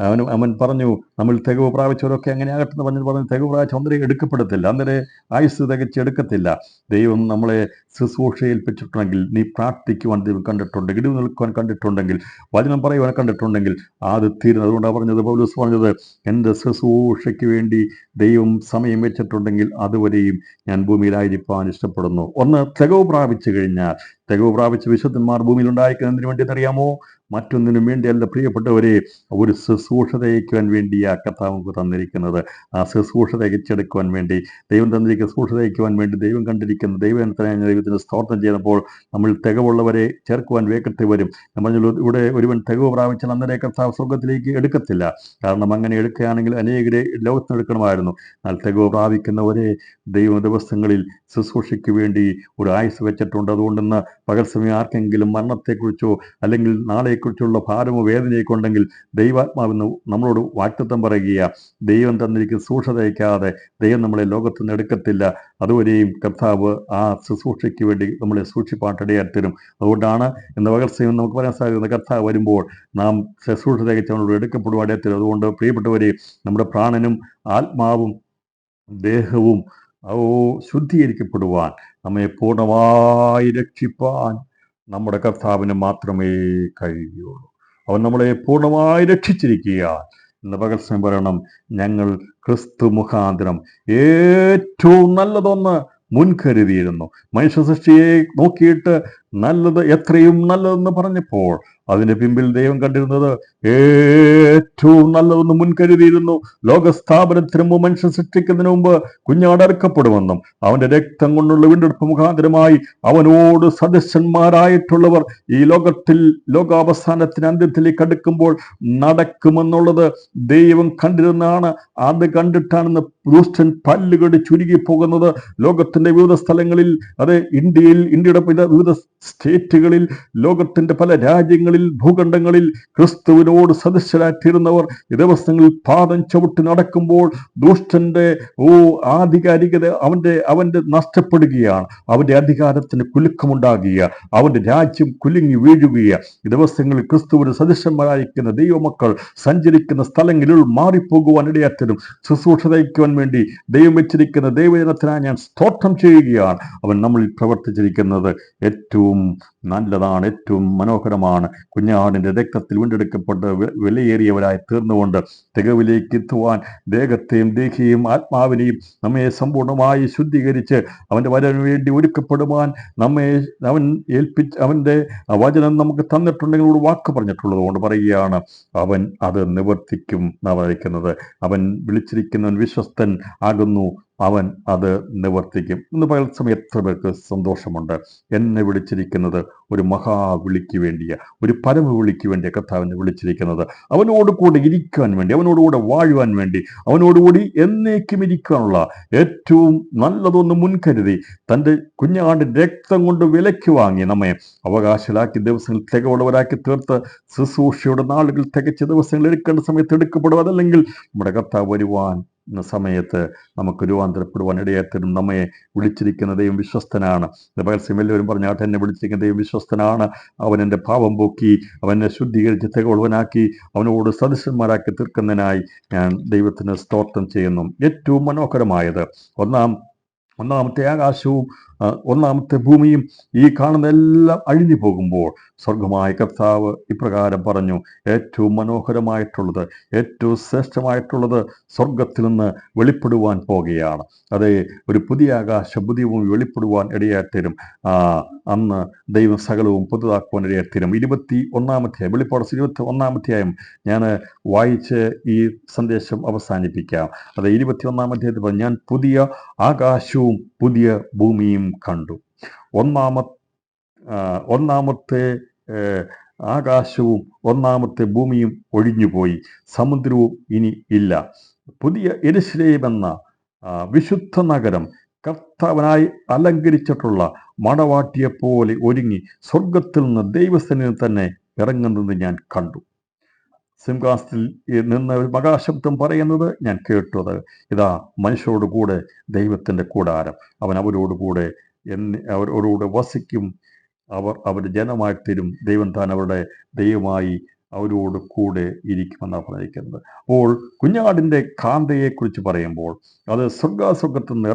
അവൻ പറഞ്ഞു, നമ്മൾ തികവ് പ്രാപിച്ചവരൊക്കെ അങ്ങനെ ആകട്ടെന്ന് പറഞ്ഞു തികവ് പ്രാപിച്ച ഒന്നരെ എടുക്കപ്പെടത്തില്ല, അന്നേരെ ആയുസ് തികച്ചെടുക്കത്തില്ല. ദൈവം നമ്മളെ ശുശ്രൂഷ ഏൽപ്പിച്ചിട്ടുണ്ടെങ്കിൽ, നീ പ്രാർത്ഥിക്കുവാൻ ദൈവം കണ്ടിട്ടുണ്ടെങ്കിൽ, ഇടിവ് നിൽക്കുവാൻ കണ്ടിട്ടുണ്ടെങ്കിൽ, വചനം പറയുവാൻ കണ്ടിട്ടുണ്ടെങ്കിൽ അത് തീരുന്നത്. അതുകൊണ്ടാണ് പറഞ്ഞത്, പൗലോസ് പറഞ്ഞത്, എൻ്റെ ശുശ്രൂഷയ്ക്ക് വേണ്ടി ദൈവം സമയം വെച്ചിട്ടുണ്ടെങ്കിൽ അതുവരെയും ഞാൻ ഭൂമിയിലായിരിക്കാൻ ഇഷ്ടപ്പെടുന്നു. ഒന്ന്, തികവ് പ്രാപിച്ചു കഴിഞ്ഞാൽ, തികവ് പ്രാപിച്ച വിശുദ്ധന്മാർ ഭൂമിയിൽ ഉണ്ടായിരിക്കുന്നതിന് വേണ്ടി അറിയാമോ? മറ്റൊന്നിനും വേണ്ടിയല്ല പ്രിയപ്പെട്ടവരെ, ഒരു ശുശ്രൂഷ തയ്ക്കുവാൻ വേണ്ടിയാ കർത്താവ് നമുക്ക് തന്നിരിക്കുന്നത്. ആ ശുശ്രൂഷ തയ്ച്ചെടുക്കുവാൻ വേണ്ടി ദൈവം തന്നിരിക്കുന്ന ശുശ്രൂഷ തയ്ക്കുവാൻ വേണ്ടി ദൈവം കണ്ടിരിക്കുന്ന ദൈവത്തിന് സ്തോത്രം ചെയ്തപ്പോൾ നമ്മൾ തികവുള്ളവരെ ചേർക്കുവാൻ വേഗത്തിൽ വരും. നമ്മൾ ഇവിടെ ഒരുവൻ തികവ് പ്രാപിച്ചാൽ അന്നേരെ കർത്താവ് സ്വർഗത്തിലേക്ക് എടുക്കത്തില്ല. കാരണം അങ്ങനെ എടുക്കുകയാണെങ്കിൽ അനേകരെ ലോകത്തിന് എടുക്കണമായിരുന്നു. എന്നാൽ തികവ് പ്രാപിക്കുന്നവരെ ദൈവ ദിവസങ്ങളിൽ ശുശ്രൂഷയ്ക്ക് വേണ്ടി ഒരു ആയുസ് വെച്ചിട്ടുണ്ട്. അതുകൊണ്ടിന്ന് പകൽ സമയം ആർക്കെങ്കിലും മരണത്തെക്കുറിച്ചോ അല്ലെങ്കിൽ നാളെക്കുറിച്ചുള്ള ഭാരമോ വേദനയൊക്കെ ഉണ്ടെങ്കിൽ ദൈവാത്മാവെന്ന് നമ്മളോട് വാക്തത്വം പറയുക. ദൈവം തന്നിരിക്കുന്ന ശുശ്രൂഷ തയ്ക്കാതെ ദൈവം നമ്മളെ ലോകത്ത് നിന്ന് എടുക്കത്തില്ല. അതുവരെയും കർത്താവ് ആ ശുശ്രൂഷയ്ക്ക് വേണ്ടി നമ്മളെ സൂക്ഷിപ്പാട്ടിടയാത്തരും. അതുകൊണ്ടാണ് ഇന്ന് പകൽ സമയം നമുക്ക് പറയാൻ സാധിക്കുന്നത്, കർത്താവ് വരുമ്പോൾ നാം ശുശ്രൂഷ തയ്ച്ചവനോട് എടുക്കപ്പെടുവാൻ ഇടയാത്തരും. അതുകൊണ്ട് പ്രിയപ്പെട്ടവരെ, നമ്മുടെ പ്രാണനും ആത്മാവും ദേഹവും ശുദ്ധീകരിക്കപ്പെടുവാൻ, നമ്മെ പൂർണ്ണമായി രക്ഷിപ്പാൻ നമ്മുടെ കർത്താവിന് മാത്രമേ കഴിയുള്ളൂ. അവൻ നമ്മളെ പൂർണ്ണമായി രക്ഷിച്ചിരിക്കുക. ഇന്ന് പകൽ സമയം പറയണം, ഞങ്ങൾ ക്രിസ്തു മുഖാന്തരം ഏറ്റവും നല്ലതൊന്ന് മുൻകരുതിയിരുന്നു. മനുഷ്യ സൃഷ്ടിയെ നോക്കിയിട്ട് നല്ലത് എത്രയും നല്ലതെന്ന് പറഞ്ഞപ്പോൾ അതിന് പിമ്പിൽ ദൈവം കണ്ടിരുന്നത് ഏറ്റവും നല്ലതെന്ന് മുൻകരുതിയിരുന്നു. ലോകസ്ഥാപനത്തിന് മുമ്പ്, മനുഷ്യൻ സൃഷ്ടിക്കുന്നതിന് മുമ്പ് കുഞ്ഞാടർക്കപ്പെടുമെന്നും അവന്റെ രക്തം കൊണ്ടുള്ള വീണ്ടെടുപ്പ് മുഖാന്തരമായി അവനോട് സദസ്യന്മാരായിട്ടുള്ളവർ ഈ ലോകത്തിൽ ലോകാവസാനത്തിന് അന്ത്യത്തിലേക്ക് അടുക്കുമ്പോൾ നടക്കുമെന്നുള്ളത് ദൈവം കണ്ടിരുന്നതാണ്. അത് കണ്ടിട്ടാണ് ദുഷ്ടൻ പല്ലുകടി ചുരുങ്ങി പോകുന്നത്. ലോകത്തിന്റെ വിവിധ സ്ഥലങ്ങളിൽ, അത് ഇന്ത്യയുടെ വിവിധ സ്റ്റേറ്റുകളിൽ, ലോകത്തിന്റെ പല രാജ്യങ്ങളിൽ, ഭൂഖണ്ഡങ്ങളിൽ ക്രിസ്തുവിനോട് സദസ്യരായിത്തീരുന്നവർ ഈ ദിവസങ്ങളിൽ പാദം ചവിട്ടി നടക്കുമ്പോൾ ദുഷ്ടന്റെ ആധികാരികത അവന്റെ നഷ്ടപ്പെടുകയാണ്. അവന്റെ അധികാരത്തിന് കുലുക്കമുണ്ടാകുക, അവന്റെ രാജ്യം കുലുങ്ങി വീഴുകയാണ്. ഈ ദിവസങ്ങളിൽ ക്രിസ്തുവിന് സദസ്യന്മാരായിരിക്കുന്ന ദൈവമക്കൾ സഞ്ചരിക്കുന്ന സ്ഥലങ്ങളിൽ മാറിപ്പോകുവാൻ ഇടയാത്തരും. ശുശ്രൂഷ തയ്ക്കുവാൻ വേണ്ടി ദൈവം വെച്ചിരിക്കുന്ന ദൈവജനത്തിനായി ഞാൻ സ്തോത്രം ചെയ്യുകയാണ്. അവൻ നമ്മളിൽ പ്രവർത്തിച്ചിരിക്കുന്നത് ഏറ്റവും നല്ലതാണ്, ഏറ്റവും മനോഹരമാണ്. കുഞ്ഞാടിന്റെ രക്തത്തിൽ വീണ്ടെടുക്കപ്പെട്ട് വിലയേറിയവരായി തീർന്നുകൊണ്ട് തികവിലേക്ക് എത്തുവാൻ ദേഹത്തെയും ദേഹിയെയും ആത്മാവിനെയും നമ്മെ സമ്പൂർണ്ണമായി ശുദ്ധീകരിച്ച് അവന്റെ വരവിന് വേണ്ടി ഒരുക്കപ്പെടുവാൻ അവന്റെ വചനം നമുക്ക് തന്നിട്ടുണ്ടെങ്കിൽ ഒരു വാക്ക് പറഞ്ഞിട്ടുള്ളത് കൊണ്ട് പറയുകയാണ്, അവൻ അത് നിവർത്തിക്കും എന്നാണ് പറയുന്നത്. അവൻ വിളിച്ചിരിക്കുന്നവൻ വിശ്വസ്തൻ ആകുന്നു, അവൻ അത് നിവർത്തിക്കും. ഇന്ന് പകൽ സമയം എത്ര പേർക്ക് സന്തോഷമുണ്ട്. എന്നെ വിളിച്ചിരിക്കുന്നത് ഒരു മഹാവിളിക്ക് വേണ്ടിയ, ഒരു പരമവിളിക്ക് വേണ്ടിയ കർത്താവിനെ വിളിച്ചിരിക്കുന്നത്. അവനോട് കൂടെ ഇരിക്കുവാൻ വേണ്ടി, അവനോടുകൂടെ വാഴുവാൻ വേണ്ടി, അവനോടുകൂടി എന്നേക്കും ഇരിക്കാനുള്ള ഏറ്റവും നല്ലതൊന്ന് മുൻകരുതി തൻ്റെ കുഞ്ഞാടിന്റെ രക്തം കൊണ്ട് വിലയ്ക്ക് വാങ്ങി നമ്മെ അവകാശികളാക്കി ദിവസങ്ങൾ തികവുള്ളവരാക്കി തീർത്ത് ശുശ്രൂഷയുടെ നാളുകൾ തികച്ച ദിവസങ്ങൾ എടുക്കേണ്ട സമയത്ത് എടുക്കപ്പെടും. അതല്ലെങ്കിൽ നമ്മുടെ കർത്താവ് വരുവാൻ സമയത്ത് നമുക്ക് രൂപാന്തരപ്പെടുവാൻ ഇടയാത്തരും. നമ്മെ വിളിച്ചിരിക്കുന്ന ദൈവം വിശ്വസ്തനാണ്. പരസ്യം എല്ലാവരും പറഞ്ഞാട്ടെ, എന്നെ വിളിച്ചിരിക്കുന്ന ദൈവം വിശ്വസ്തനാണ്. അവൻ എൻ്റെ പാപം പോക്കി അവനെ ശുദ്ധീകരിച്ച് തികവുള്ളവനാക്കി അവനോട് സദസ്യന്മാരാക്കി തീർക്കുന്നതിനായി ഞാൻ ദൈവത്തിന് സ്തോത്രം ചെയ്യുന്നു. ഏറ്റവും മനോഹരമായത് ഒന്നാമത്തെ ആകാശവും ഒന്നാമത്തെ ഭൂമിയും ഈ കാണുന്നതെല്ലാം അഴിഞ്ഞു പോകുമ്പോൾ സ്വർഗമായ കർത്താവ് ഇപ്രകാരം പറഞ്ഞു, ഏറ്റവും മനോഹരമായിട്ടുള്ളത്, ഏറ്റവും ശ്രേഷ്ഠമായിട്ടുള്ളത് സ്വർഗത്തിൽ നിന്ന് വെളിപ്പെടുവാൻ പോകുകയാണ്. അതേ, ഒരു പുതിയ ആകാശം പുതിയ ഭൂമി വെളിപ്പെടുവാൻ ഇടയായിത്തരും. അന്ന് ദൈവം സകലവും പുതുതാക്കുവാൻ ഇടയായിത്തരും. 21 വെളിപ്പാട് 21 ഞാൻ വായിച്ച് ഈ സന്ദേശം അവസാനിപ്പിക്കാം. അത് 21 ഞാൻ പുതിയ ആകാശവും പുതിയ ഭൂമിയും കണ്ടു. ഒന്നാമത്തെ ആകാശവും ഒന്നാമത്തെ ഭൂമിയും ഒഴിഞ്ഞുപോയി, സമുദ്രവും ഇനി ഇല്ല. പുതിയ യെരൂശലേം എന്ന വിശുദ്ധ നഗരം കർത്താവിനായി അലങ്കരിച്ചിട്ടുള്ള മണവാട്ടിയെപ്പോലെ ഒരുങ്ങി സ്വർഗത്തിൽ നിന്ന് ദൈവസന്നിധിയിൽ തന്നെ ഇറങ്ങുന്നത് ഞാൻ കണ്ടു. സിംഹാസനത്തിൽ നിന്ന് ഒരു മഹാശബ്ദം പറയുന്നത് ഞാൻ കേട്ടത്, ഇതാ മനുഷ്യരോട് കൂടെ ദൈവത്തിൻ്റെ കൂടാരം, അവൻ അവരോടുകൂടെ അവരോട് വസിക്കും, അവരുടെ ജനമായി തരും, ദൈവം താൻ അവരുടെ ദൈവമായി അവരോട് കൂടെ ഇരിക്കുമെന്നാണ് പറഞ്ഞിരിക്കുന്നത്. അപ്പോൾ കുഞ്ഞാടിൻ്റെ കാന്തയെക്കുറിച്ച് പറയുമ്പോൾ അത് സ്വർഗാസ്വർഗത്തിൽ നിന്ന്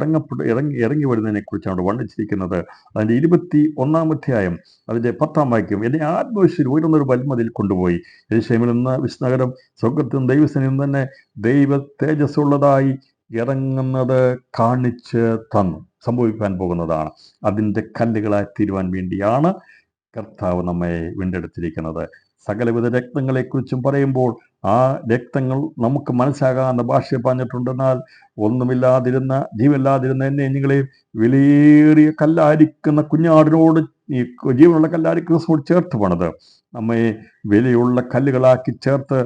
ഇറങ്ങി വരുന്നതിനെ കുറിച്ചാണ് അവിടെ വർണ്ണിച്ചിരിക്കുന്നത്. അതിൻ്റെ 21 അധ്യായം അതിൻ്റെ 10 വാക്യം, എന്നെ ആത്മവിശ്വസിൽ ഉയർന്നൊരു വൽമതിൽ കൊണ്ടുപോയി യെരൂശലേമിൽ നിന്ന് വിശ്വനഗരം സ്വർഗത്തിൽ നിന്ന് ദൈവസന്നിധിയിൽ നിന്ന് തന്നെ ദൈവ തേജസ്സുള്ളതായി ഇറങ്ങുന്നത് കാണിച്ച് തന്നു. സംഭവിക്കാൻ പോകുന്നതാണ്. അതിൻ്റെ കല്ലുകളായി തീരുവാൻ വേണ്ടിയാണ് കർത്താവ് നമ്മെ വീണ്ടെടുത്തിരിക്കുന്നത്. സകലവിധ രക്തങ്ങളെക്കുറിച്ചും പറയുമ്പോൾ ആ രക്തങ്ങൾ നമുക്ക് മനസ്സിലാകാവുന്ന ഭാഷയിൽ പറഞ്ഞിട്ടുണ്ട്. എന്നാൽ ഒന്നുമില്ലാതിരുന്ന ജീവനില്ലാതിരുന്ന എന്നെ നിങ്ങളെ വിലയേറിയ കല്ലായിരിക്കുന്ന കുഞ്ഞാടിനോട്, ഈ ജീവനുള്ള കല്ലായിരിക്കുന്നതോട് ചേർത്ത് പണിത് നമ്മെ വിലയുള്ള കല്ലുകളാക്കി ചേർത്ത്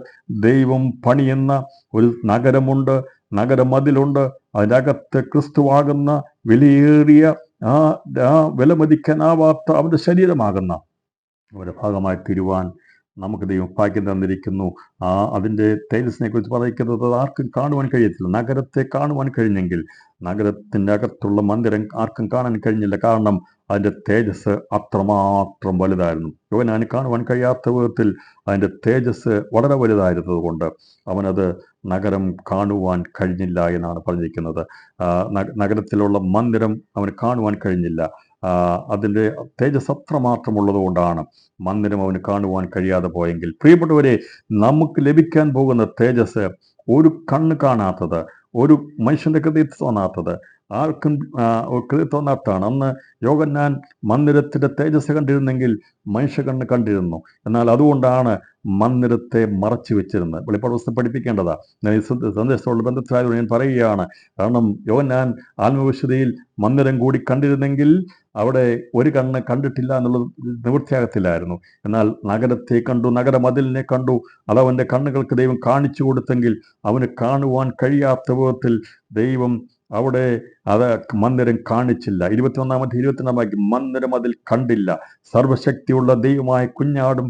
ദൈവം പണിയുന്ന ഒരു നഗരമുണ്ട്, നഗരമതിലുണ്ട്. അതിനകത്ത് ക്രിസ്തുവാകുന്ന വിലയേറിയ ആ വിലമതിക്കാനാവാത്ത അവൻ്റെ ശരീരമാകുന്ന അവരുടെ ഭാഗമായി തീരുവാൻ നമുക്ക് ദൈവം ഭാഗ്യം തന്നിരിക്കുന്നു. അതിൻ്റെ തേജസ്സിനെ കുറിച്ച് പറയുന്നത് ആർക്കും കാണുവാൻ കഴിയത്തില്ല. നഗരത്തെ കാണുവാൻ കഴിഞ്ഞെങ്കിൽ നഗരത്തിൻ്റെ അകത്തുള്ള മന്ദിരം ആർക്കും കാണാൻ കഴിഞ്ഞില്ല. കാരണം അതിൻ്റെ തേജസ് അത്രമാത്രം വലുതായിരുന്നു. യോഹന്നാന് കാണുവാൻ കഴിയാത്ത വിധത്തിൽ അതിൻ്റെ തേജസ് വളരെ വലുതായിരുന്നത് കൊണ്ട് അവനത് നഗരം കാണുവാൻ കഴിഞ്ഞില്ല എന്നാണ് പറഞ്ഞിരിക്കുന്നത്. നഗരത്തിലുള്ള മന്ദിരം അവന് കാണുവാൻ കഴിഞ്ഞില്ല. അതിൻ്റെ തേജസ് അത്രമാത്രമുള്ളത് കൊണ്ടാണ് മന്ദിരം അവന് കാണുവാൻ കഴിയാതെ പോയെങ്കിൽ, പ്രിയപ്പെട്ടവരെ, നമുക്ക് ലഭിക്കാൻ പോകുന്ന തേജസ് ഒരു കണ്ണ് കാണാത്തത്, ഒരു മനുഷ്യൻ്റെ ഹൃദയത്തിൽ തോന്നാത്തത്, ആർക്കും ഹൃദയത്തിൽ തോന്നാത്തതാണ്. അന്ന് യോഹന്നാൻ മന്ദിരത്തിൻ്റെ തേജസ് കണ്ടിരുന്നെങ്കിൽ മനുഷ്യ കണ്ണ് കണ്ടിരുന്നു. എന്നാൽ അതുകൊണ്ടാണ് മന്ദിരത്തെ മറച്ചു വെച്ചിരുന്നത്. വെളിപ്പാട് പുസ്തകം പഠിപ്പിക്കേണ്ടതാണ്. ഞാൻ ഈ സന്ദേശത്തോട് ബന്ധത്തിലായതുകൊണ്ട് ഞാൻ പറയുകയാണ്. കാരണം യോഹന്നാൻ ആത്മവിശുദ്ധിയിൽ മന്ദിരം കൂടി കണ്ടിരുന്നെങ്കിൽ അവിടെ ഒരു കണ്ണ് കണ്ടിട്ടില്ല എന്നുള്ളത് നിവൃത്തിയാകത്തില്ലായിരുന്നു. എന്നാൽ നഗരത്തെ കണ്ടു, നഗരമതിലിനെ കണ്ടു. അതവൻ്റെ കണ്ണുകൾക്ക് ദൈവം കാണിച്ചു കൊടുത്തെങ്കിൽ അവന് കാണുവാൻ കഴിയാത്ത വിധത്തിൽ ദൈവം അവിടെ മന്ദിരം കാണിച്ചില്ല. 21-22 മന്ദിരം അതിൽ കണ്ടില്ല. സർവശക്തിയുള്ള ദൈവമായ കുഞ്ഞാടും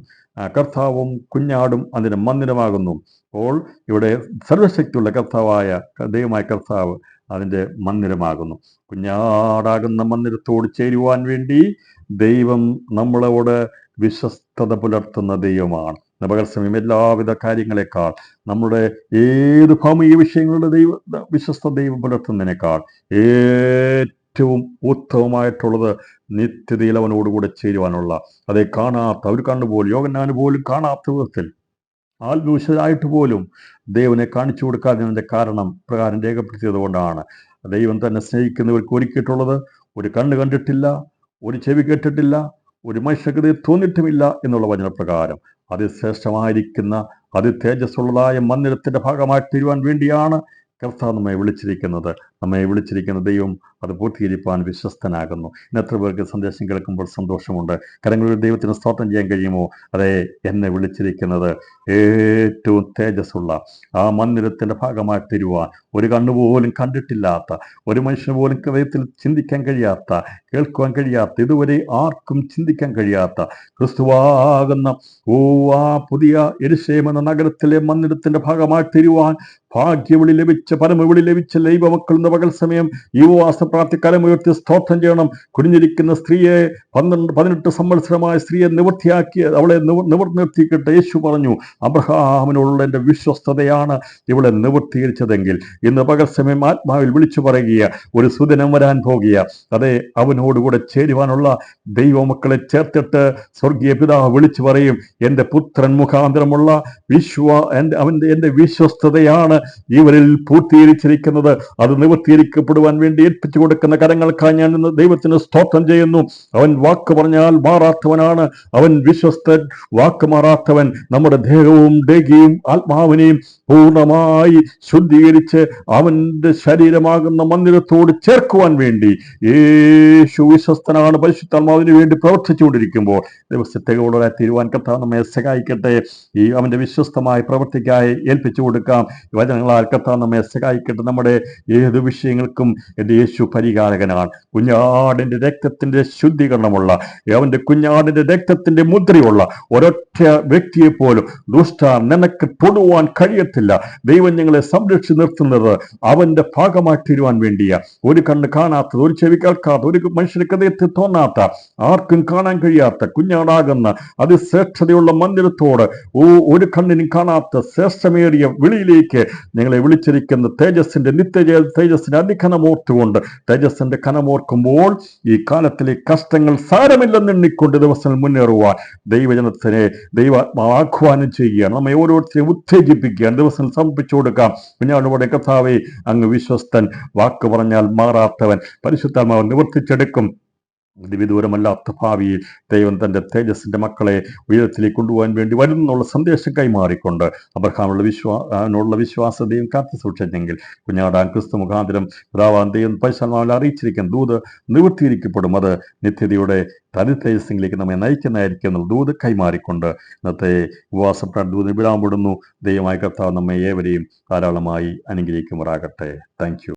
കർത്താവും കുഞ്ഞാടും അതിന് മന്ദിരമാകുന്നു. അപ്പോൾ ഇവിടെ സർവശക്തിയുള്ള കർത്താവായ ദൈവമായ കർത്താവ് അതിൻ്റെ മന്ദിരമാകുന്നു. കുഞ്ഞാടാകുന്ന മന്ദിരത്തോട് ചേരുവാൻ വേണ്ടി ദൈവം നമ്മളോട് വിശ്വസ്തത പുലർത്തുന്ന ദൈവമാണ്. പകൽസമയം എല്ലാവിധ കാര്യങ്ങളെക്കാൾ നമ്മുടെ ഏത് ഭൗമിക വിഷയങ്ങളുടെ വിശ്വസ്ത ദൈവം പുലർത്തുന്നതിനേക്കാൾ ഏറ്റവും ഉത്തമമായിട്ടുള്ളത് നിത്യതയിൽ അവനോടുകൂടെ ചേരുവാനുള്ള, അതേ കാണാത്ത ഒരു കണ്ണുപോലും യോഹന്നാന് പോലും കാണാത്ത വിധത്തിൽ ആത്മവിശ്വരായിട്ട് പോലും ദൈവനെ കാണിച്ചു കൊടുക്കാതിൻ്റെ കാരണം പ്രകാരം രേഖപ്പെടുത്തിയത് കൊണ്ടാണ്. ദൈവം തന്നെ സ്നേഹിക്കുന്നവർക്ക് ഒരുക്കിയിട്ടുള്ളത് ഒരു കണ്ണ് കണ്ടിട്ടില്ല, ഒരു ചെവി കേട്ടിട്ടില്ല, ഒരു മനുഷ്യർക്ക് തോന്നിയിട്ടുമില്ല എന്നുള്ള വചനപ്രകാരം അതിശ്രേഷ്ഠമായിരിക്കുന്ന തേജസ്സുള്ളതായ മന്ദിരത്തിൻ്റെ ഭാഗമായി തീരുവാൻ വേണ്ടിയാണ് കർത്താവ് നമ്മെ വിളിച്ചിരിക്കുന്നത്. നമ്മെ വിളിച്ചിരിക്കുന്ന ദൈവം അത് പൂർത്തീകരിപ്പാൻ വിശ്വസ്തനാകുന്നു. ഇന്ന് എത്ര പേർക്ക് സന്ദേശം കേൾക്കുമ്പോൾ സന്തോഷമുണ്ട്. കരങ്ങളിൽ ദൈവത്തിന് സ്തോത്രം ചെയ്യാൻ കഴിയുമോ? അതെ, എന്നെ വിളിച്ചിരിക്കുന്നത് ഏറ്റവും തേജസ്സുള്ള ആ മന്ദിരത്തിൻ്റെ ഭാഗമായി തീരുവാൻ, ഒരു കണ്ണുപോലും കണ്ടിട്ടില്ലാത്ത, ഒരു മനുഷ്യന് പോലും ഹൃദയത്തിൽ ചിന്തിക്കാൻ കഴിയാത്ത, കേൾക്കുവാൻ കഴിയാത്ത, ഇതുവരെ ആർക്കും ചിന്തിക്കാൻ കഴിയാത്ത ക്രിസ്തുവാകുന്ന ആ പുതിയ യെരൂശലേം എന്ന നഗരത്തിലെ മന്ദിരത്തിൻ്റെ ഭാഗമായി തീരുവാൻ ഭാഗ്യവിളി ലഭിച്ച, പരമവിളി ലഭിച്ച ദൈവമക്കൾ ഇന്ന് പകൽ സമയം ഈ ഉപവാസ പ്രാർത്ഥി കരമുയർത്തി സ്തോത്രം ചെയ്യണം. കുനിഞ്ഞിരിക്കുന്ന സ്ത്രീയെ 18 സംവത്സരമായ സ്ത്രീയെ നിവൃത്തിയാക്കി അവളെ നിവർത്തിക്കിട്ട് യേശു പറഞ്ഞു, അബ്രഹാമിനോടുള്ള എൻ്റെ വിശ്വസ്തതയാണ് ഇവളെ നിവൃത്തീകരിച്ചതെങ്കിൽ ഇന്ന് പകൽ സമയം ആത്മാവിൽ വിളിച്ചു പറയുക, ഒരു സുദിനം വരാൻ പോകുക. അതെ, അവനോടുകൂടെ ചേരുവാനുള്ള ദൈവമക്കളെ ചേർത്തിട്ട് സ്വർഗീയ പിതാവ് വിളിച്ചു പറയും, എൻ്റെ പുത്രൻ മുഖാന്തരമുള്ള എൻ്റെ വിശ്വസ്തതയാണ് ഇവരിൽ പൂർത്തീകരിച്ചിരിക്കുന്നത്. അത് നിവൃത്തീകരിക്കപ്പെടുവാൻ വേണ്ടി ഏൽപ്പിച്ചു കൊടുക്കുന്ന കരങ്ങൾക്കായി ഞാൻ ഇന്ന് ദൈവത്തിന് സ്തോത്രം ചെയ്യുന്നു. അവൻ വാക്ക് പറഞ്ഞാൽ മാറാത്തവനാണ്. അവൻ വിശ്വസ്തൻ, വാക്ക് മാറാത്തവൻ. നമ്മുടെ ദേഹ ദേഹവും ദേഹിയും ആത്മാവിനെയും പൂർണ്ണമായി ശുദ്ധീകരിച്ച് അവന്റെ ശരീരമാകുന്ന മന്ദിരത്തോട് ചേർക്കുവാൻ വേണ്ടി യേശു വിശ്വസ്തനാണ്. പരിശുദ്ധാത്മാവിന് വേണ്ടി പ്രവർത്തിച്ചുകൊണ്ടിരിക്കുമ്പോൾ ദിവസത്തെകളോടെ തീരുവാൻ കർത്താവ് നമ്മെ സഹായിക്കട്ടെ. ഈ അവന്റെ വിശ്വസ്തമായ പ്രവൃത്തിക്കായി ഏൽപ്പിച്ചു കൊടുക്കാം. വചനങ്ങളാൽ കർത്താവ് നമ്മെ സഹായിക്കട്ടെ. നമ്മുടെ ഏത് വിഷയങ്ങൾക്കും എൻ്റെ യേശു പരിഹാരകനാണ്. കുഞ്ഞാടിന്റെ രക്തത്തിന്റെ ശുദ്ധീകരണമുള്ള, അവന്റെ കുഞ്ഞാടിന്റെ രക്തത്തിന്റെ മുദ്രയുള്ള ഒരൊറ്റ വ്യക്തിയെ പോലും ദുഷ്ട നിനക്ക് തൊടുവാൻ കഴിയത്തില്ല. ദൈവം ഞങ്ങളെ സംരക്ഷിച്ച് നിർത്തുന്നത് അവന്റെ ഭാഗമായി തീരുവാൻ വേണ്ടിയ, ഒരു കണ്ണ് കാണാത്തത്, ഒരു ചെവി കേൾക്കാത്ത, ഒരു മനുഷ്യന് ഹൃദയത്തിൽ തോന്നാത്ത, ആർക്കും കാണാൻ കഴിയാത്ത കുഞ്ഞാടാകുന്ന അതിശ്രേഷ്ഠതയുള്ള മന്ദിരത്തോട് ഒരു കണ്ണിനും കാണാത്ത ശ്രേഷ്ഠമേറിയ വിളിയിലേക്ക് ഞങ്ങളെ വിളിച്ചിരിക്കുന്ന തേജസ്സിന്റെ തേജസ്സിന്റെ അതിഘനമോർത്തുകൊണ്ട്, തേജസ്സിന്റെ കനമോർക്കുമ്പോൾ ഈ കാലത്തിലെ കഷ്ടങ്ങൾ സാരമില്ലെന്നെണ്ണിക്കൊണ്ട് ദിവസങ്ങൾ മുന്നേറുവാൻ ദൈവജനത്തിനെ ദൈവാത്മാഹ്വാനം ചെയ്യുകയാണ്. നമ്മെ ഓരോരുത്തരെയും ഉത്തേജിപ്പിക്കുകയാണ്. ദിവസങ്ങൾ സമർപ്പിച്ചു കൊടുക്കാം. കുഞ്ഞാടുകൂടെ കർത്താവേ, അങ്ങ് വിശ്വസ്തൻ, വാക്ക് പറഞ്ഞാൽ മാറാത്തവൻ, പരിശുദ്ധാത്മാവ് നിവർത്തിച്ചെടുക്കും. വിദൂരമല്ലാത്ത ഭാവിയിൽ ദൈവം തന്റെ തേജസ്സിന്റെ മക്കളെ ഉയരത്തിലേക്ക് കൊണ്ടുപോകാൻ വേണ്ടി വരുന്നുള്ള സന്ദേശം കൈമാറിക്കൊണ്ട് അവനുള്ള വിശ്വാസതയും കാത്തു സൂക്ഷിച്ചെങ്കിൽ കുഞ്ഞാടാൻ ക്രിസ്തു മുഖാന്തരം പിതാവാൻ ദൈവം പരിശുദ്ധാത്മാവിൽ അറിയിച്ചിരിക്കുന്ന ദൂത് നിവൃത്തിയിരിക്കപ്പെടും. അത് നിത്യതയുടെ തേജസ്സിലേക്ക് നമ്മെ നയിക്കുന്നതായിരിക്കും എന്നുള്ള ദൂത് കൈമാറിക്കൊണ്ട് ഇന്നത്തെ ഉപവാസ ദൂതിന് വിടാൻ പെടുന്നു. ദൈവമായ കർത്താവ് നമ്മെ ഏവരെയും ധാരാളമായി അനുഗ്രഹിക്കുമാറാകട്ടെ. Thank you.